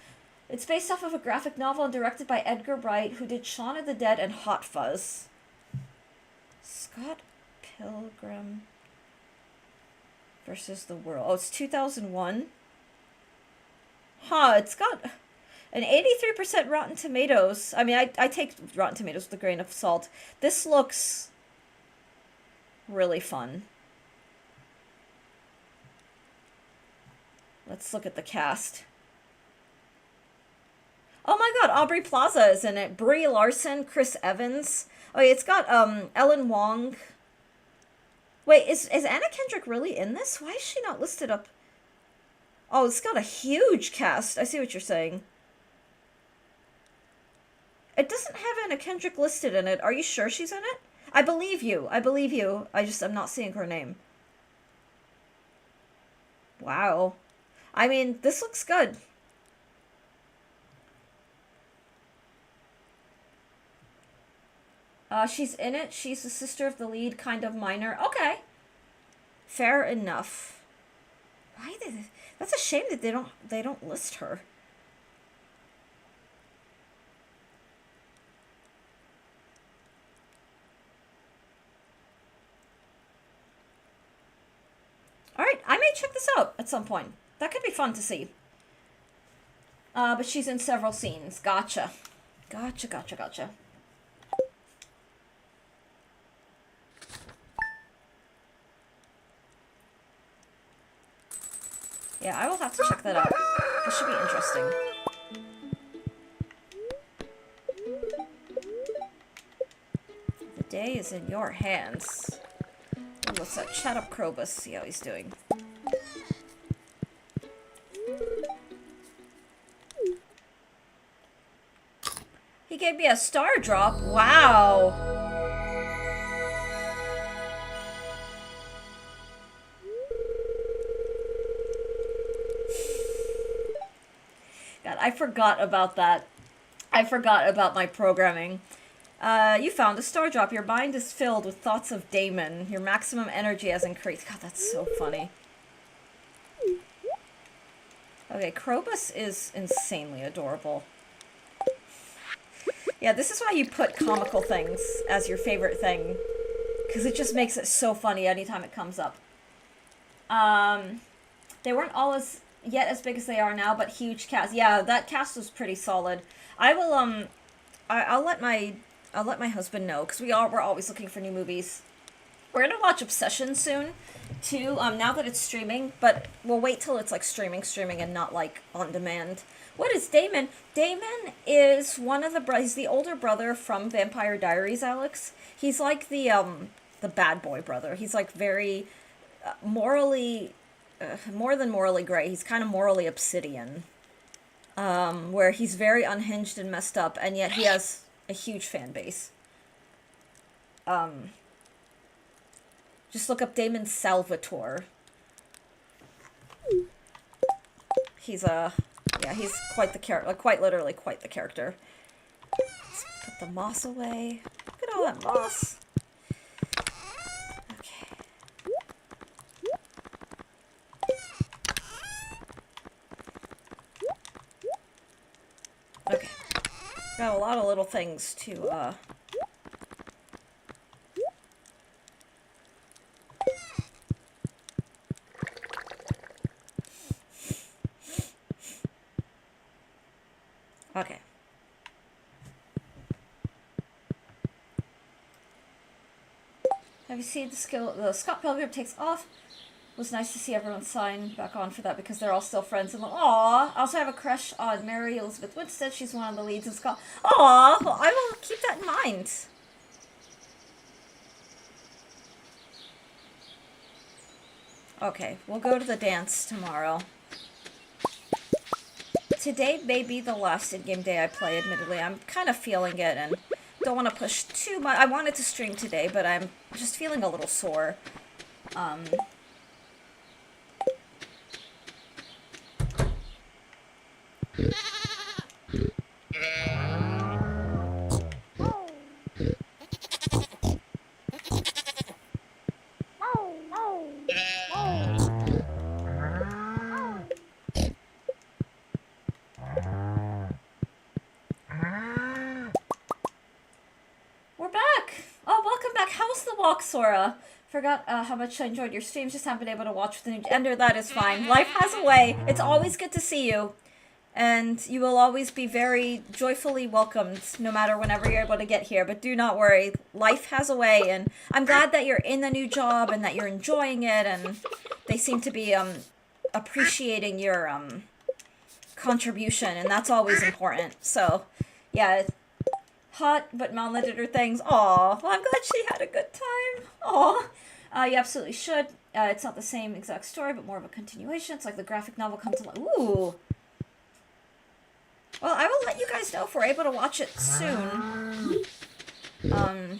It's based off of a graphic novel and directed by Edgar Wright, who did Shaun of the Dead and Hot Fuzz. Scott Pilgrim vs. the World. Oh, it's 2001. Huh, it's got an 83% Rotten Tomatoes. I mean, I take Rotten Tomatoes with a grain of salt. This looks really fun. Let's look at the cast. Oh my god, Aubrey Plaza is in it. Brie Larson, Chris Evans. Oh yeah, it's got Ellen Wong. Wait, is Anna Kendrick really in this? Why is she not listed up? Oh, it's got a huge cast. I see what you're saying. It doesn't have Anna Kendrick listed in it. Are you sure she's in it? I believe you. I believe you. I'm not seeing her name. Wow. I mean, this looks good. She's in it. She's the sister of the lead, kind of minor. Okay. Fair enough. Why did That's a shame that they don't list her. Alright, I may check this out at some point. That could be fun to see. But she's in several scenes. Gotcha. Gotcha. Yeah, I will have to check that out. This should be interesting. The day is in your hands. Ooh, what's that? Chat up Krobus. See how he's doing. He gave me a star drop. Wow. God, I forgot about that. I forgot about my programming. You found a star drop. Your mind is filled with thoughts of Damon. Your maximum energy has increased. God, that's so funny. Okay, Krobus is insanely adorable. Yeah, this is why you put comical things as your favorite thing. Because it just makes it so funny anytime it comes up. They weren't all yet as big as they are now, but huge cast. Yeah, that cast was pretty solid. I will, I'll let my husband know, because we're always looking for new movies. We're gonna watch Obsession soon, too, now that it's streaming, but we'll wait till it's, like, streaming, and not, like, on demand. What is Damon? Damon is one of he's the older brother from Vampire Diaries, Alex. He's like the bad boy brother. He's, like, very morally, more than morally gray. He's kind of morally obsidian. Where he's very unhinged and messed up, and yet he has a huge fan base. Just look up Damon Salvatore. He's he's quite the character, like, quite literally quite the character. Let's put the moss away. Look at all that moss. Okay. Okay. Got a lot of little things to, Okay. Have you seen the Scott Pilgrim takes off? It was nice to see everyone sign back on for that because they're all still friends. And aww, I also have a crush on Mary Elizabeth Winstead. She's one of the leads in Scott. Aww, well, I will keep that in mind. Okay, we'll go to the dance tomorrow. Today may be the last in-game day I play, admittedly. I'm kind of feeling it and don't want to push too much. I wanted to stream today, but I'm just feeling a little sore. We're back! Oh, welcome back. How's the walk, Sora? Forgot how much I enjoyed your streams. Just haven't been able to watch the new Ender. That is fine. Life has a way. It's always good to see you. And you will always be very joyfully welcomed, no matter whenever you're able to get here. But do not worry. Life has a way. And I'm glad that you're in the new job and that you're enjoying it. And they seem to be appreciating your contribution. And that's always important. So, yeah. Hot but malknitted things. Aw, well, I'm glad she had a good time. Aw. You absolutely should. It's not the same exact story, but more of a continuation. It's like the graphic novel comes to life. Ooh. Well, I will let you guys know if we're able to watch it soon. Right.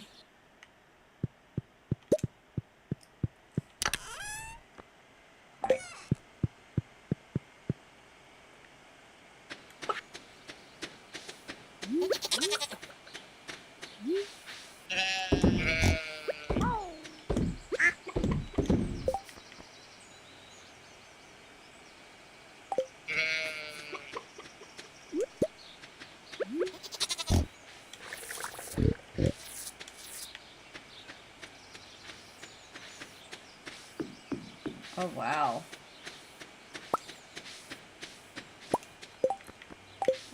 Oh, wow.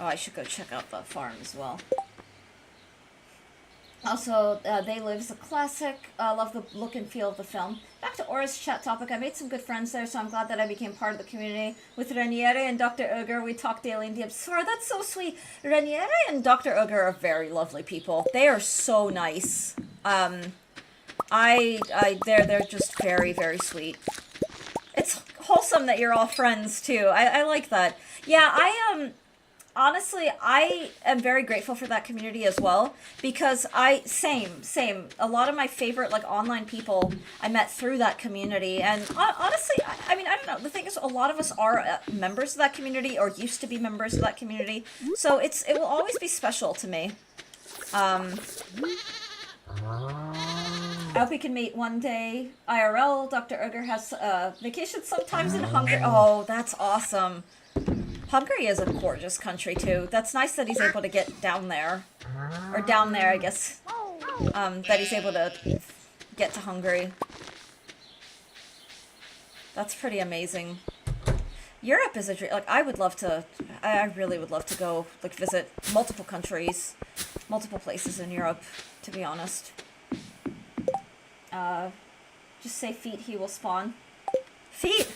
Oh, I should go check out the farm as well. Also, They Live is a classic. Love the look and feel of the film. Back to Aura's chat topic. I made some good friends there, so I'm glad that I became part of the community. With Raniere and Dr. Uger, we talk daily in DM. Sora, that's so sweet. Raniere and Dr. Uger are very lovely people. They are so nice. They're just very, very sweet. It's wholesome that you're all friends, too. I like that. Yeah, honestly, I am very grateful for that community as well, because same. A lot of my favorite, like, online people I met through that community, and honestly, I mean, I don't know, the thing is, a lot of us are members of that community, or used to be members of that community, so it will always be special to me. I hope we can meet one day. IRL, Dr. Uger has vacation sometimes in Hungary. Oh, that's awesome. Hungary is a gorgeous country, too. That's nice that he's able to get down there. Or down there, I guess. That he's able to get to Hungary. That's pretty amazing. Europe is a dream. Like, I really would love to go, like, visit multiple countries. Multiple places in Europe, to be honest. Just say feet, he will spawn. Feet!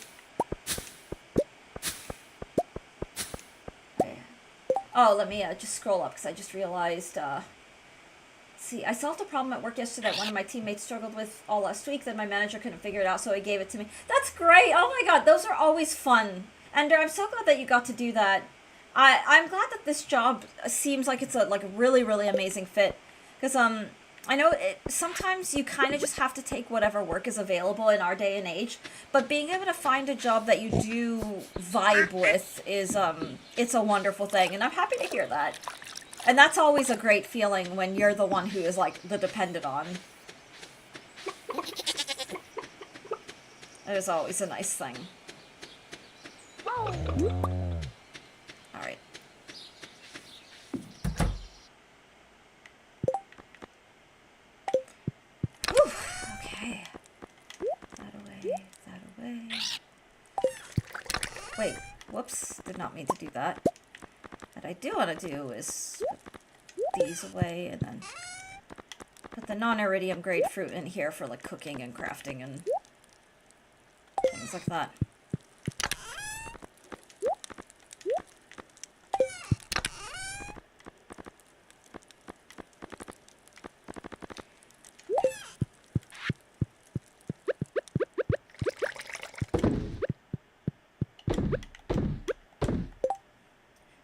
Oh, let me just scroll up, because I just realized, see, I solved a problem at work yesterday that one of my teammates struggled with all last week, then my manager couldn't figure it out, so he gave it to me. That's great! Oh my god, those are always fun. And I'm so glad that you got to do that. I'm glad that this job seems like it's a really, really amazing fit. Because, I know sometimes you kind of just have to take whatever work is available in our day and age, but being able to find a job that you do vibe with is, it's a wonderful thing, and I'm happy to hear that. And that's always a great feeling when you're the one who is, like, the dependent on. It is always a nice thing. Alright. Okay. That away. Wait, whoops. Did not mean to do that. What I do want to do is put these away and then put the non-iridium grade fruit in here for, like, cooking and crafting and things like that.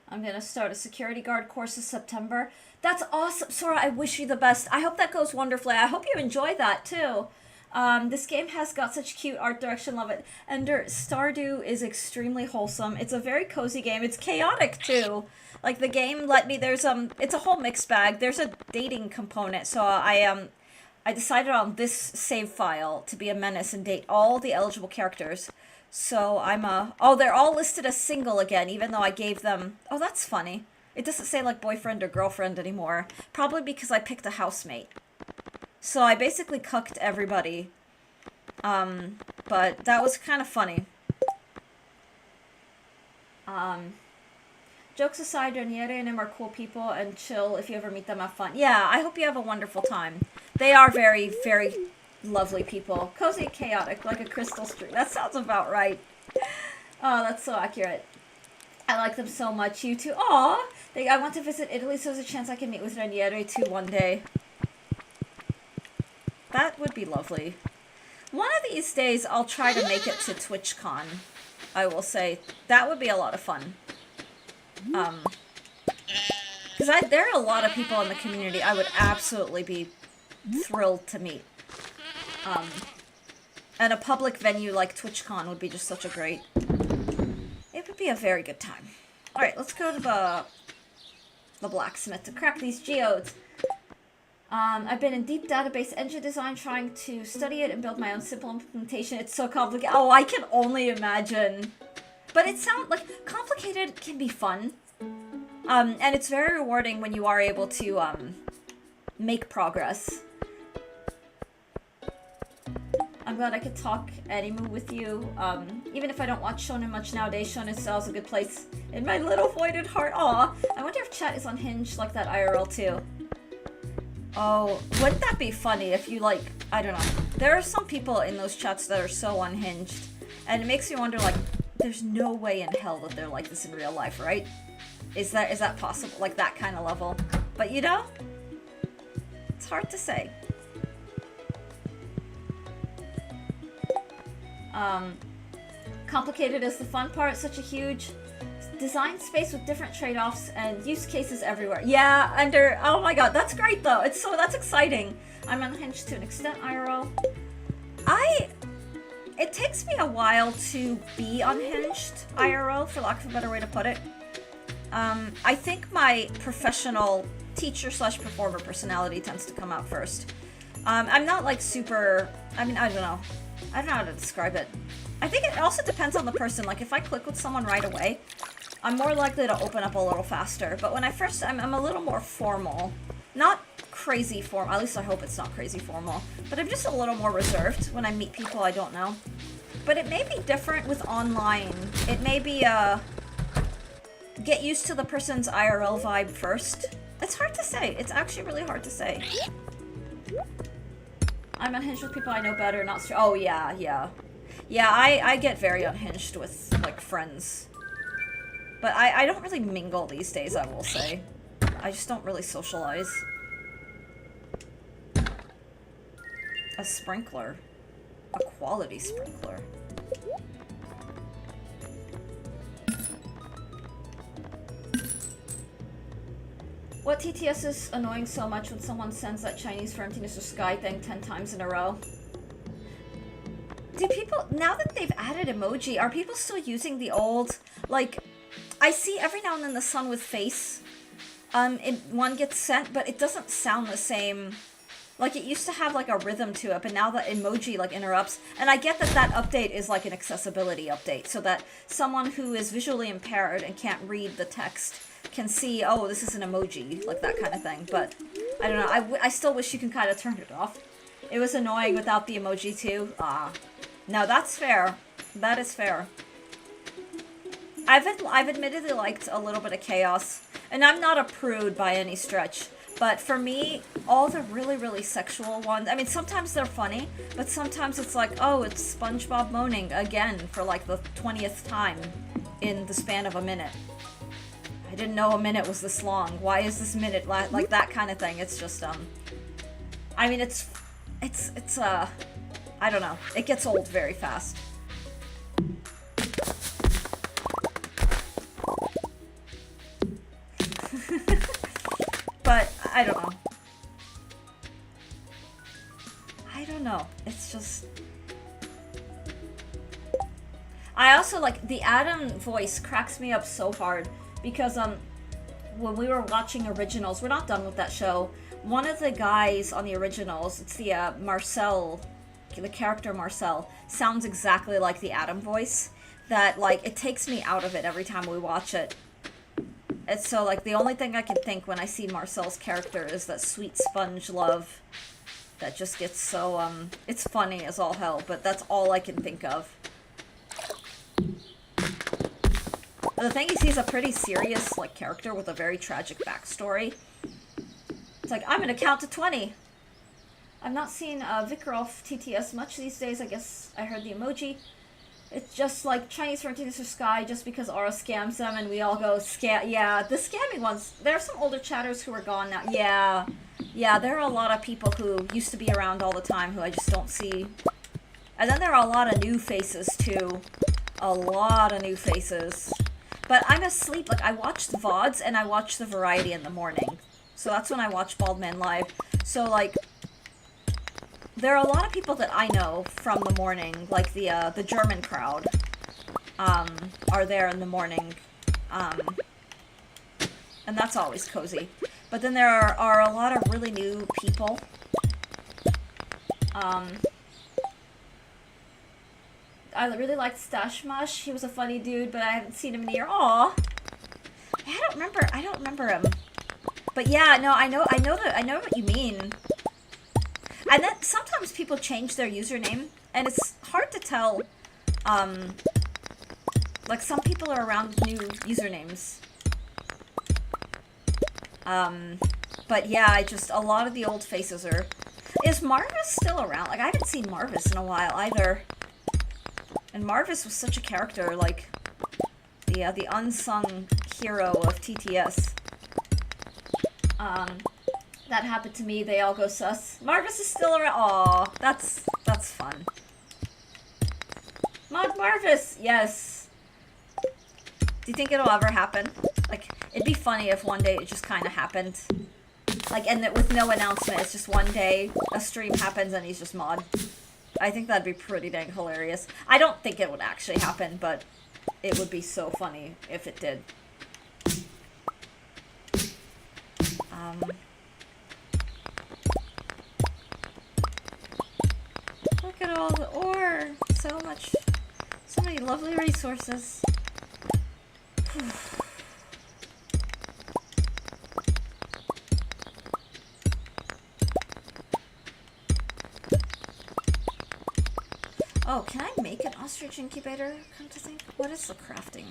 I'm gonna start a security guard course in September. That's awesome. Sora, I wish you the best. I hope that goes wonderfully. I hope you enjoy that, too. This game has got such cute art direction. Love it. And Stardew is extremely wholesome. It's a very cozy game. It's chaotic, too. Like, the game let me... it's a whole mixed bag. There's a dating component, so I decided on this save file to be a menace and date all the eligible characters. So oh, they're all listed as single again, even though I gave them... Oh, that's funny. It doesn't say, like, boyfriend or girlfriend anymore. Probably because I picked a housemate. So I basically cucked everybody. But that was kind of funny. Jokes aside, Raniere and him are cool people and chill. If you ever meet them, have fun. Yeah, I hope you have a wonderful time. They are very, very... lovely people. Cozy and chaotic, like a crystal stream. That sounds about right. Oh, that's so accurate. I like them so much. You too. Aw! I want to visit Italy, so there's a chance I can meet with Raniere too one day. That would be lovely. One of these days, I'll try to make it to TwitchCon. I will say. That would be a lot of fun. Because there are a lot of people in the community I would absolutely be thrilled to meet. And a public venue like TwitchCon would be just such a great... It would be a very good time. Alright, let's go to the the blacksmith to crack these geodes. I've been in deep database engine design trying to study it and build my own simple implementation. It's so complicated. Oh, I can only imagine. But it sounds like complicated can be fun. And it's very rewarding when you are able to make progress. I'm glad I could talk anime with you. Even if I don't watch shonen much nowadays, shonen still has a good place in my little voided heart. Aw, I wonder if chat is unhinged like that IRL too. Oh, wouldn't that be funny if you like, I don't know. There are some people in those chats that are so unhinged. And it makes me wonder, like, there's no way in hell that they're like this in real life, right? Is that possible? Like that kind of level? But you know, it's hard to say. Complicated is the fun part. Such a huge design space with different trade-offs and use cases everywhere. Yeah, oh my god, that's great though. That's exciting. I'm unhinged to an extent, IRL. It takes me a while to be unhinged, IRL, for lack of a better way to put it. I think my professional teacher/performer personality tends to come out first. I'm not like super, I mean, I don't know how to describe it. I think it also depends on the person. Like if I click with someone right away, I'm more likely to open up a little faster. But when I'm a little more formal. Not crazy formal, at least I hope it's not crazy formal. But I'm just a little more reserved when I meet people I don't know. But it may be different with online. It may be, get used to the person's IRL vibe first. It's hard to say. It's actually really hard to say. I'm unhinged with people I know better, not oh, yeah. Yeah, I get very unhinged with, like, friends. But I don't really mingle these days, I will say. I just don't really socialize. A sprinkler. A quality sprinkler. What TTS is annoying so much when someone sends that Chinese for emptiness or sky thing 10 times in a row? Do people, now that they've added emoji, are people still using the old, like, I see every now and then the sun with face, one gets sent, but it doesn't sound the same. Like, it used to have, like, a rhythm to it, but now the emoji, like, interrupts. And I get that update is, like, an accessibility update, so that someone who is visually impaired and can't read the text can see, oh, this is an emoji, like that kind of thing. But, I don't know, I still wish you can kind of turn it off. It was annoying without the emoji, too. Now, that's fair. That is fair. I've admittedly liked a little bit of chaos, and I'm not a prude by any stretch, but for me, all the really, really sexual ones, I mean, sometimes they're funny, but sometimes it's like, oh, it's SpongeBob moaning again for like the 20th time in the span of a minute. I didn't know a minute was this long. Why is this minute like that kind of thing? It's just, I mean, it's, I don't know. It gets old very fast. But, I don't know. It's just... I also, like, the Adam voice cracks me up so hard. Because, when we were watching originals, we're not done with that show. One of the guys on the originals, it's the, Marcel, the character Marcel, sounds exactly like the Adam voice. That, like, it takes me out of it every time we watch it. It's so, like, the only thing I can think when I see Marcel's character is that sweet sponge love that just gets so, it's funny as all hell, but that's all I can think of. The thing is, he's a pretty serious, like, character with a very tragic backstory. It's like, I'm gonna count to 20! I've not seen, Vikarolf TTS much these days. I guess I heard the emoji. It's just like Chinese for emptiness or sky just because Aura scams them and we all go yeah, the scamming ones. There are some older chatters who are gone now. Yeah, there are a lot of people who used to be around all the time who I just don't see. And then there are a lot of new faces too. A lot of new faces. But I'm asleep. Like, I watch the VODs and I watch the variety in the morning. So that's when I watch Bald Man Live. So, like, there are a lot of people that I know from the morning, like the German crowd, are there in the morning. and that's always cozy. But then there are a lot of really new people. I really liked Stash Mush. He was a funny dude, but I haven't seen him in a year. Aw. I don't remember him. But yeah, no, I know what you mean. And then sometimes people change their username, and it's hard to tell. Like some people are around new usernames. But yeah, a lot of the old faces are. Is Marvis still around? Like I haven't seen Marvis in a while either. And Marvis was such a character, like the unsung hero of TTS. That happened to me. They all go sus. Marvis is still around. Aw, that's fun. Mod Marvis, yes. Do you think it'll ever happen? Like, it'd be funny if one day it just kind of happened. Like, and with no announcement, it's just one day a stream happens and he's just mod. I think that'd be pretty dang hilarious. I don't think it would actually happen, but it would be so funny if it did. Look at all the ore. So many lovely resources. Oh, can I make an ostrich incubator? Come to think, what is the crafting?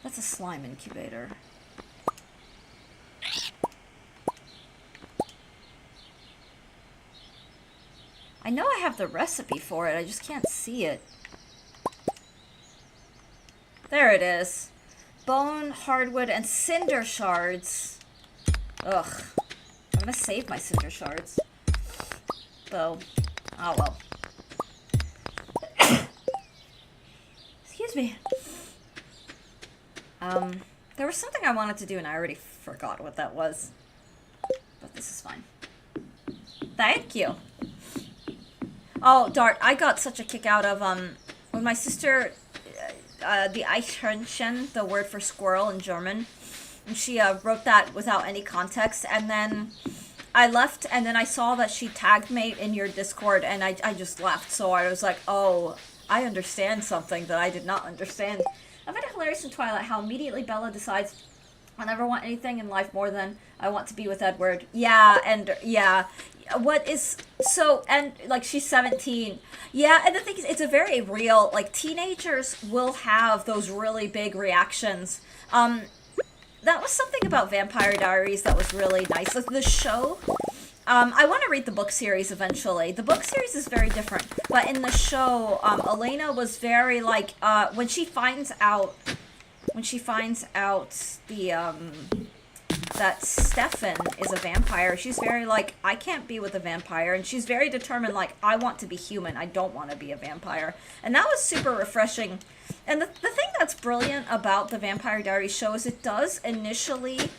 That's a slime incubator. I know I have the recipe for it, I just can't see it. There it is. Bone, hardwood, and cinder shards. Ugh. I'm gonna save my cinder shards. Though. Oh well. Excuse me. There was something I wanted to do and I already forgot what that was. But this is fine. Thank you. Oh, Dart, I got such a kick out of, when my sister, the Eichhörnchen, the word for squirrel in German, and she, wrote that without any context, and then I left, and then I saw that she tagged me in your Discord, and I just left, so I was like, oh, I understand something that I did not understand. I find it hilarious in Twilight how immediately Bella decides, I never want anything in life more than I want to be with Edward. Yeah, and, yeah. What is so, and like she's 17, yeah, and the thing is, it's a very real, like, teenagers will have those really big reactions. That was something about Vampire Diaries that was really nice. Like the show, I want to read the book series eventually. The book series is very different, but in the show, Elena was very like, when she finds out the that Stefan is a vampire, she's very like, I can't be with a vampire, and she's very determined, like, I want to be human, I don't want to be a vampire. And that was super refreshing. And the thing that's brilliant about the Vampire Diaries show is it does initially,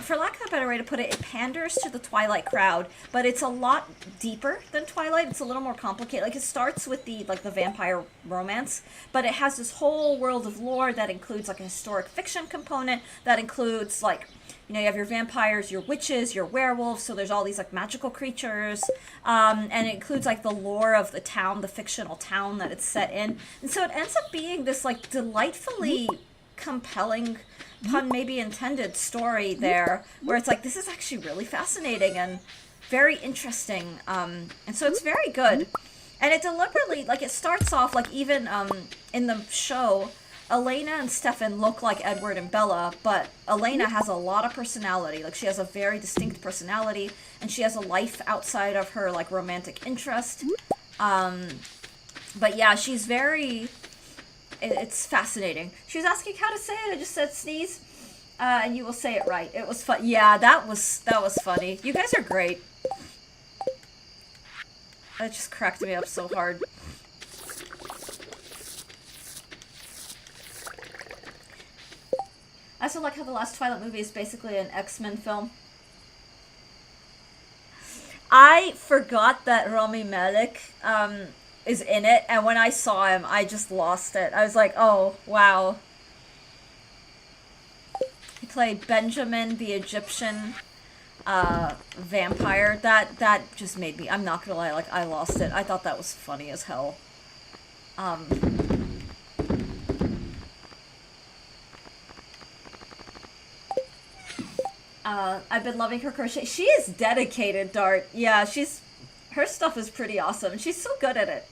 for lack of a better way to put it, it panders to the Twilight crowd, but it's a lot deeper than Twilight. It's a little more complicated. Like, it starts with the vampire romance, but it has this whole world of lore that includes, like, a historic fiction component, that includes, like, you know, you have your vampires, your witches, your werewolves, so there's all these, like, magical creatures, and it includes, like, the lore of the town, the fictional town that it's set in, and so it ends up being this, like, delightfully compelling, pun maybe intended, story there, where it's like, this is actually really fascinating and very interesting, and so it's very good. And it deliberately, like, it starts off, like, even, in the show, Elena and Stefan look like Edward and Bella, but Elena has a lot of personality. Like, she has a very distinct personality, and she has a life outside of her, like, romantic interest. But yeah, she's very... It's fascinating. She was asking how to say it. I just said sneeze, and you will say it right. It was fun. Yeah, that was funny. You guys are great. That just cracked me up so hard. I also like how the last Twilight movie is basically an X-Men film. I forgot that Rami Malek is in it, and when I saw him, I just lost it. I was like, oh, wow. played Benjamin the Egyptian vampire. That just made me, I'm not gonna lie, like, I lost it. I thought that was funny as hell. I've been loving her crochet. She is dedicated, Dart. Yeah, her stuff is pretty awesome. She's so good at it.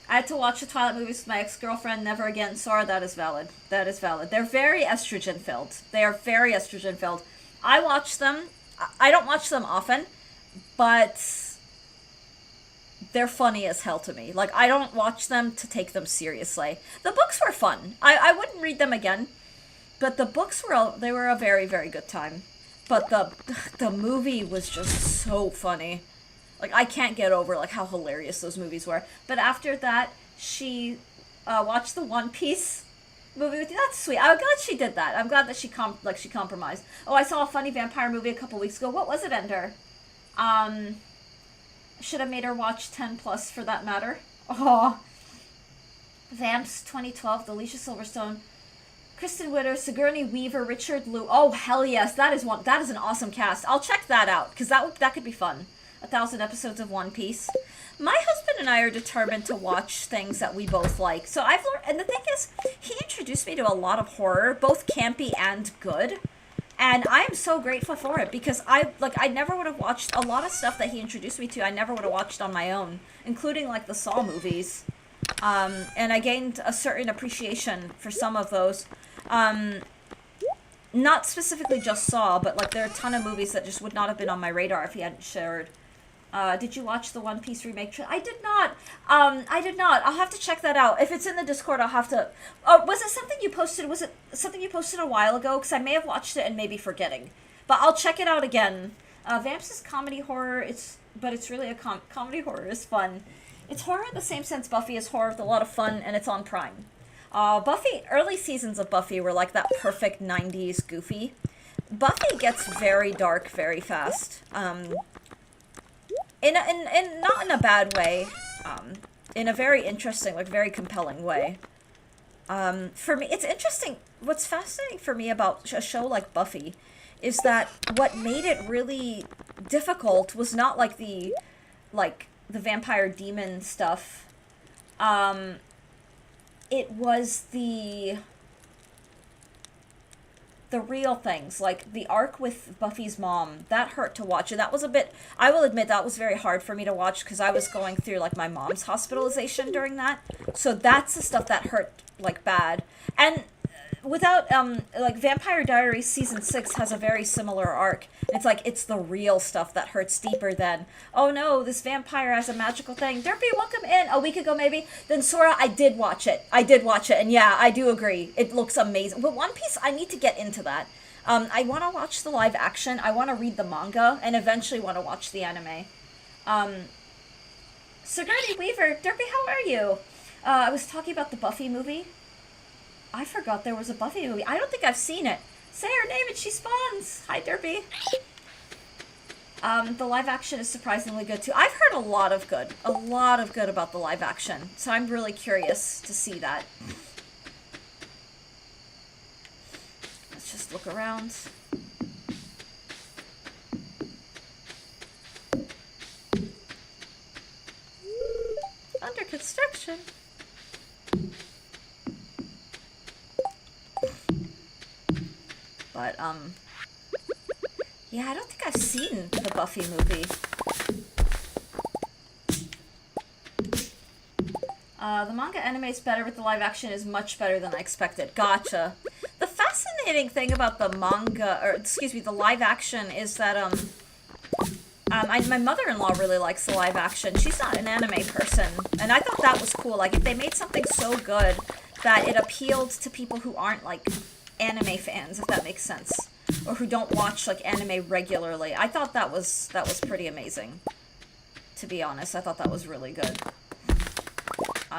I had to watch the Twilight movies with my ex-girlfriend. Never again. Sora, that is valid. That is valid. They're very estrogen-filled. They are very estrogen-filled. I watch them. I don't watch them often, but they're funny as hell to me. Like, I don't watch them to take them seriously. The books were fun. I wouldn't read them again, but the books were a very, very good time. But the movie was just so funny. Like, I can't get over, like, how hilarious those movies were. But after that, she watched the One Piece movie with you. That's sweet. I'm glad she did that. I'm glad that she compromised. Oh, I saw a funny vampire movie a couple weeks ago. What was it, Ender? Should have made her watch 10 plus for that matter. Oh. Vamps 2012, Alicia Silverstone, Kristen Witter, Sigourney Weaver, Richard Liu. Oh, hell yes. That is an awesome cast. I'll check that out, because that could be fun. 1,000 episodes of One Piece. My husband and I are determined to watch things that we both like. So I've learned, and the thing is, he introduced me to a lot of horror, both campy and good. And I am so grateful for it, because I never would have watched a lot of stuff that he introduced me to. I never would have watched on my own, including like the Saw movies. And I gained a certain appreciation for some of those. Not specifically just Saw, but like there are a ton of movies that just would not have been on my radar if he hadn't shared. Did you watch the One Piece remake? I did not. I did not. I'll have to check that out. If it's in the Discord, I'll have to... Oh, was it something you posted? Was it something you posted a while ago? Because I may have watched it and may be forgetting. But I'll check it out again. Vamps is comedy horror. But it's really a comedy horror. Is fun. It's horror in the same sense Buffy is horror with a lot of fun, and it's on Prime. Early seasons of Buffy were like that perfect 90s goofy. Buffy gets very dark very fast. Not in a bad way, in a very interesting, like very compelling way. For me, it's interesting. What's fascinating for me about a show like Buffy is that what made it really difficult was not like the vampire demon stuff. It was the real things, like the arc with Buffy's mom. That hurt to watch. And that was a bit, I will admit, that was very hard for me to watch because I was going through like my mom's hospitalization during that. So that's the stuff that hurt like bad. And without like Vampire Diaries season 6 has a very similar arc. It's like it's the real stuff that hurts deeper than, oh no, this vampire has a magical thing. Derpy, welcome in a week ago maybe. Then Sora, I did watch it, and yeah, I do agree. It looks amazing. But One Piece, I need to get into that. I want to watch the live action. I want to read the manga, and eventually want to watch the anime. Sigourney Weaver, Derpy, how are you? I was talking about the Buffy movie. I forgot there was a Buffy movie. I don't think I've seen it. Say her name and she spawns. Hi, Derpy. The live action is surprisingly good too. I've heard a lot of good about the live action. So I'm really curious to see that. Let's just look around. Under construction. But, yeah, I don't think I've seen the Buffy movie. The manga anime is better, but the live action is much better than I expected. Gotcha. The fascinating thing about the manga, or excuse me, the live action is that, my mother-in-law really likes the live action. She's not an anime person, and I thought that was cool. Like, if they made something so good that it appealed to people who aren't, like, anime fans, if that makes sense, or who don't watch like anime regularly. I thought that was pretty amazing, to be honest. I thought that was really good.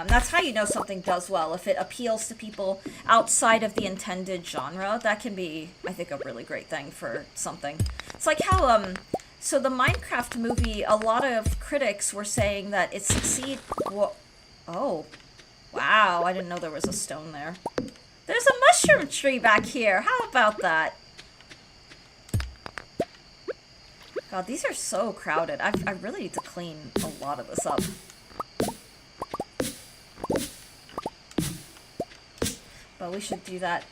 That's how you know something does well, if it appeals to people outside of the intended genre. That can be, I think, a really great thing for something. It's like how so the Minecraft movie, a lot of critics were saying that it oh wow, I didn't know there was a stone there. There's a mushroom tree back here. How about that? God, these are so crowded. I really need to clean a lot of this up. But we should do that.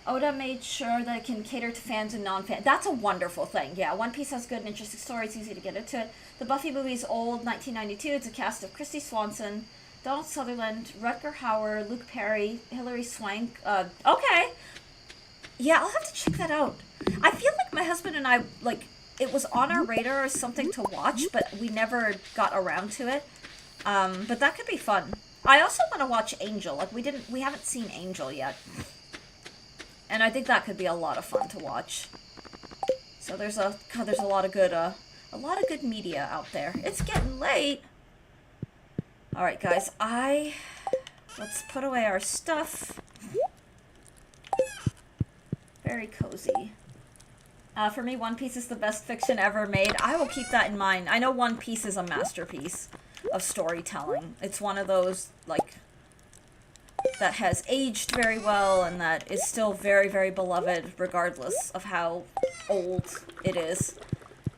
Oda made sure that it can cater to fans and non-fans. That's a wonderful thing. Yeah, One Piece has good and interesting stories. It's easy to get into it. The Buffy movie is old, 1992. It's a cast of Christy Swanson, Donald Sutherland, Rutger Hauer, Luke Perry, Hilary Swank. Okay. Yeah, I'll have to check that out. I feel like my husband and I, like, it was on our radar as something to watch, but we never got around to it. But that could be fun. I also want to watch Angel. Like, we haven't seen Angel yet. And I think that could be a lot of fun to watch. So there's a lot of good media out there. It's getting late. All right, guys. Let's put away our stuff. Very cozy. For me, One Piece is the best fiction ever made. I will keep that in mind. I know One Piece is a masterpiece of storytelling. It's one of those, like, that has aged very well and that is still very, very beloved regardless of how old it is.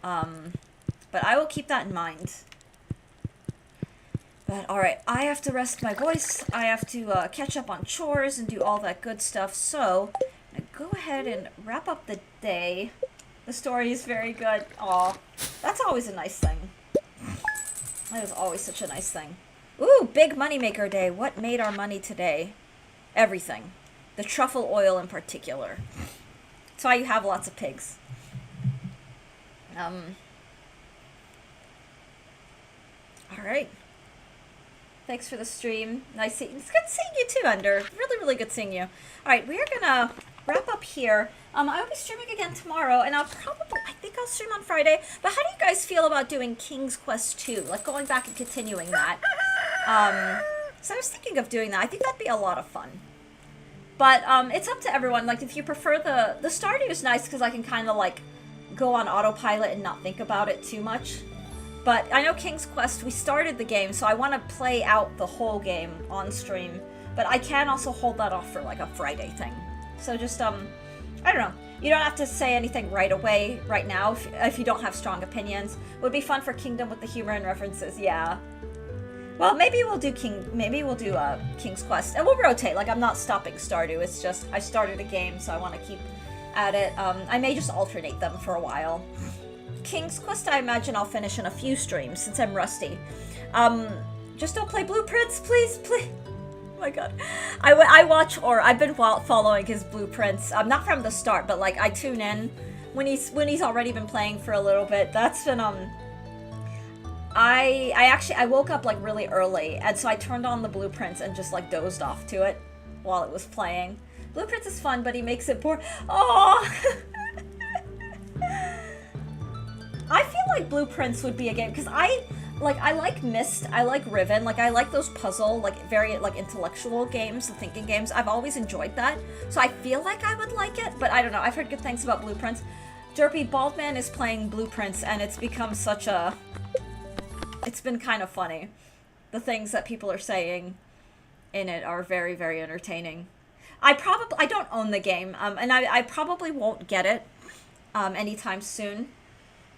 But I will keep that in mind. But alright, I have to rest my voice. I have to catch up on chores and do all that good stuff. So, I'm gonna go ahead and wrap up the day. The story is very good. Aw, that's always a nice thing. That is always such a nice thing. Ooh, big moneymaker day. What made our money today? Everything. The truffle oil in particular. That's why you have lots of pigs. Alright. Thanks for the stream. It's good seeing you too, Ender. Really, really good seeing you. Alright, we are gonna wrap up here. I will be streaming again tomorrow, and I think I'll stream on Friday. But how do you guys feel about doing King's Quest 2? Like, going back and continuing that. So I was thinking of doing that. I think that'd be a lot of fun. But, it's up to everyone. Like, if you prefer the Stardew is nice because I can kind of, like, go on autopilot and not think about it too much. But I know King's Quest, we started the game, so I want to play out the whole game on stream. But I can also hold that off for, like, a Friday thing. So just, I don't know. You don't have to say anything right away, right now, if you don't have strong opinions. It would be fun for Kingdom with the humor and references, yeah. Well, maybe we'll do King's Quest. And we'll rotate, like, I'm not stopping Stardew. It's just, I started a game, so I want to keep at it. I may just alternate them for a while. King's Quest, I imagine I'll finish in a few streams, since I'm rusty. Just don't play Blueprints, please. Oh my god. I watch, or I've been following his Blueprints, not from the start, but like I tune in when he's already been playing for a little bit. That's been I woke up like really early, and so I turned on the Blueprints and just like dozed off to it while it was playing. Blueprints is fun, but he makes it boring. Oh. I feel like Blueprints would be a game because I like Myst, I like Riven, like I like those puzzle, like very like intellectual games, the thinking games. I've always enjoyed that, so I feel like I would like it, but I don't know. I've heard good things about Blueprints. Derpy Baldman is playing Blueprints, and it's become it's been kind of funny. The things that people are saying in it are very, very entertaining. I don't own the game, and I probably won't get it anytime soon.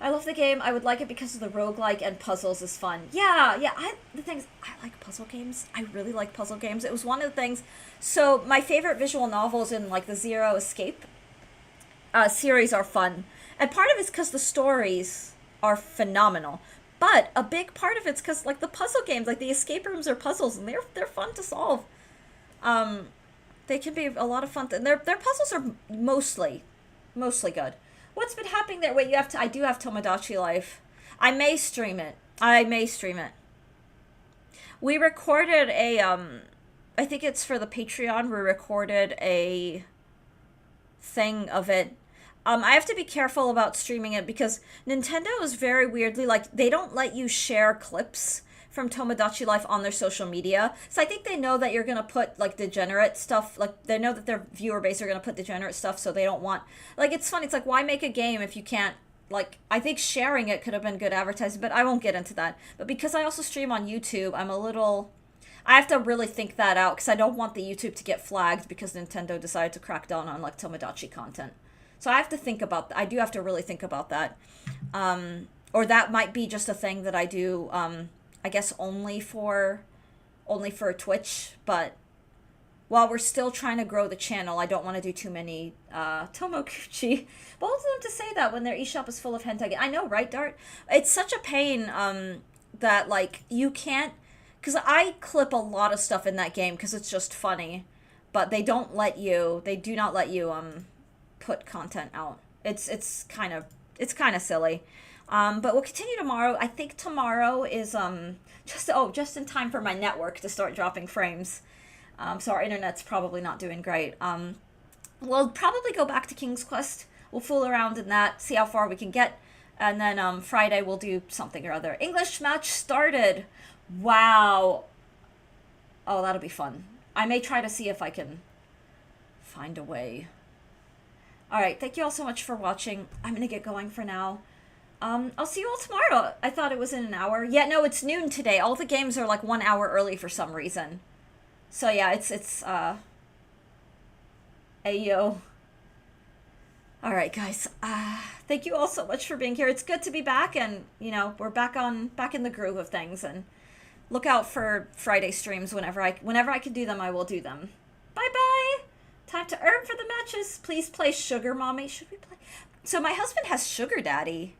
I love the game. I would like it because of the roguelike and puzzles is fun. Yeah, the things, I like puzzle games. I really like puzzle games. It was one of the things. So my favorite visual novels in like the Zero Escape series are fun. And part of it's because the stories are phenomenal. But a big part of it's because like the puzzle games, like the escape rooms are puzzles, and they're fun to solve. They can be a lot of fun. And their puzzles are mostly good. What's been happening there? Wait, I do have Tomodachi Life. I may stream it. We recorded I think it's for the Patreon, we recorded a thing of it. I have to be careful about streaming it because Nintendo is very weirdly, like, they don't let you share clips from Tomodachi Life on their social media. So I think they know that you're going to put, like, degenerate stuff. Like, they know that their viewer base are going to put degenerate stuff, so they don't want... Like, it's funny. It's like, why make a game if you can't... Like, I think sharing it could have been good advertising, but I won't get into that. But because I also stream on YouTube, I'm a little... I have to really think that out because I don't want the YouTube to get flagged because Nintendo decided to crack down on like Tomodachi content. So I have to think about. I do have to really think about that. Or that might be just a thing that I do. I guess only for Twitch, but while we're still trying to grow the channel, I don't want to do too many Tomoguchi. Bold of them to say that when their eShop is full of hentai. I know, right, Dart? It's such a pain that, like, you can't... Because I clip a lot of stuff in that game because it's just funny. But they do not let you put content out. It's kind of silly. But we'll continue tomorrow. I think tomorrow is just in time for my network to start dropping frames. So our internet's probably not doing great. We'll probably go back to King's Quest. We'll fool around in that, see how far we can get. And then Friday we'll do something or other. English match started. Wow. Oh, that'll be fun. I may try to see if I can find a way. Alright, thank you all so much for watching. I'm gonna get going for now. I'll see you all tomorrow. I thought it was in an hour. Yeah, no, it's noon today. All the games are like 1 hour early for some reason. So yeah, it's ayo. Alright, guys. Thank you all so much for being here. It's good to be back, and, you know, we're back in the groove of things, and look out for Friday streams whenever I can do them, I will do them. Bye-bye! Time to earn for the matches. Please play Sugar Mommy. Should we play? So my husband has Sugar Daddy.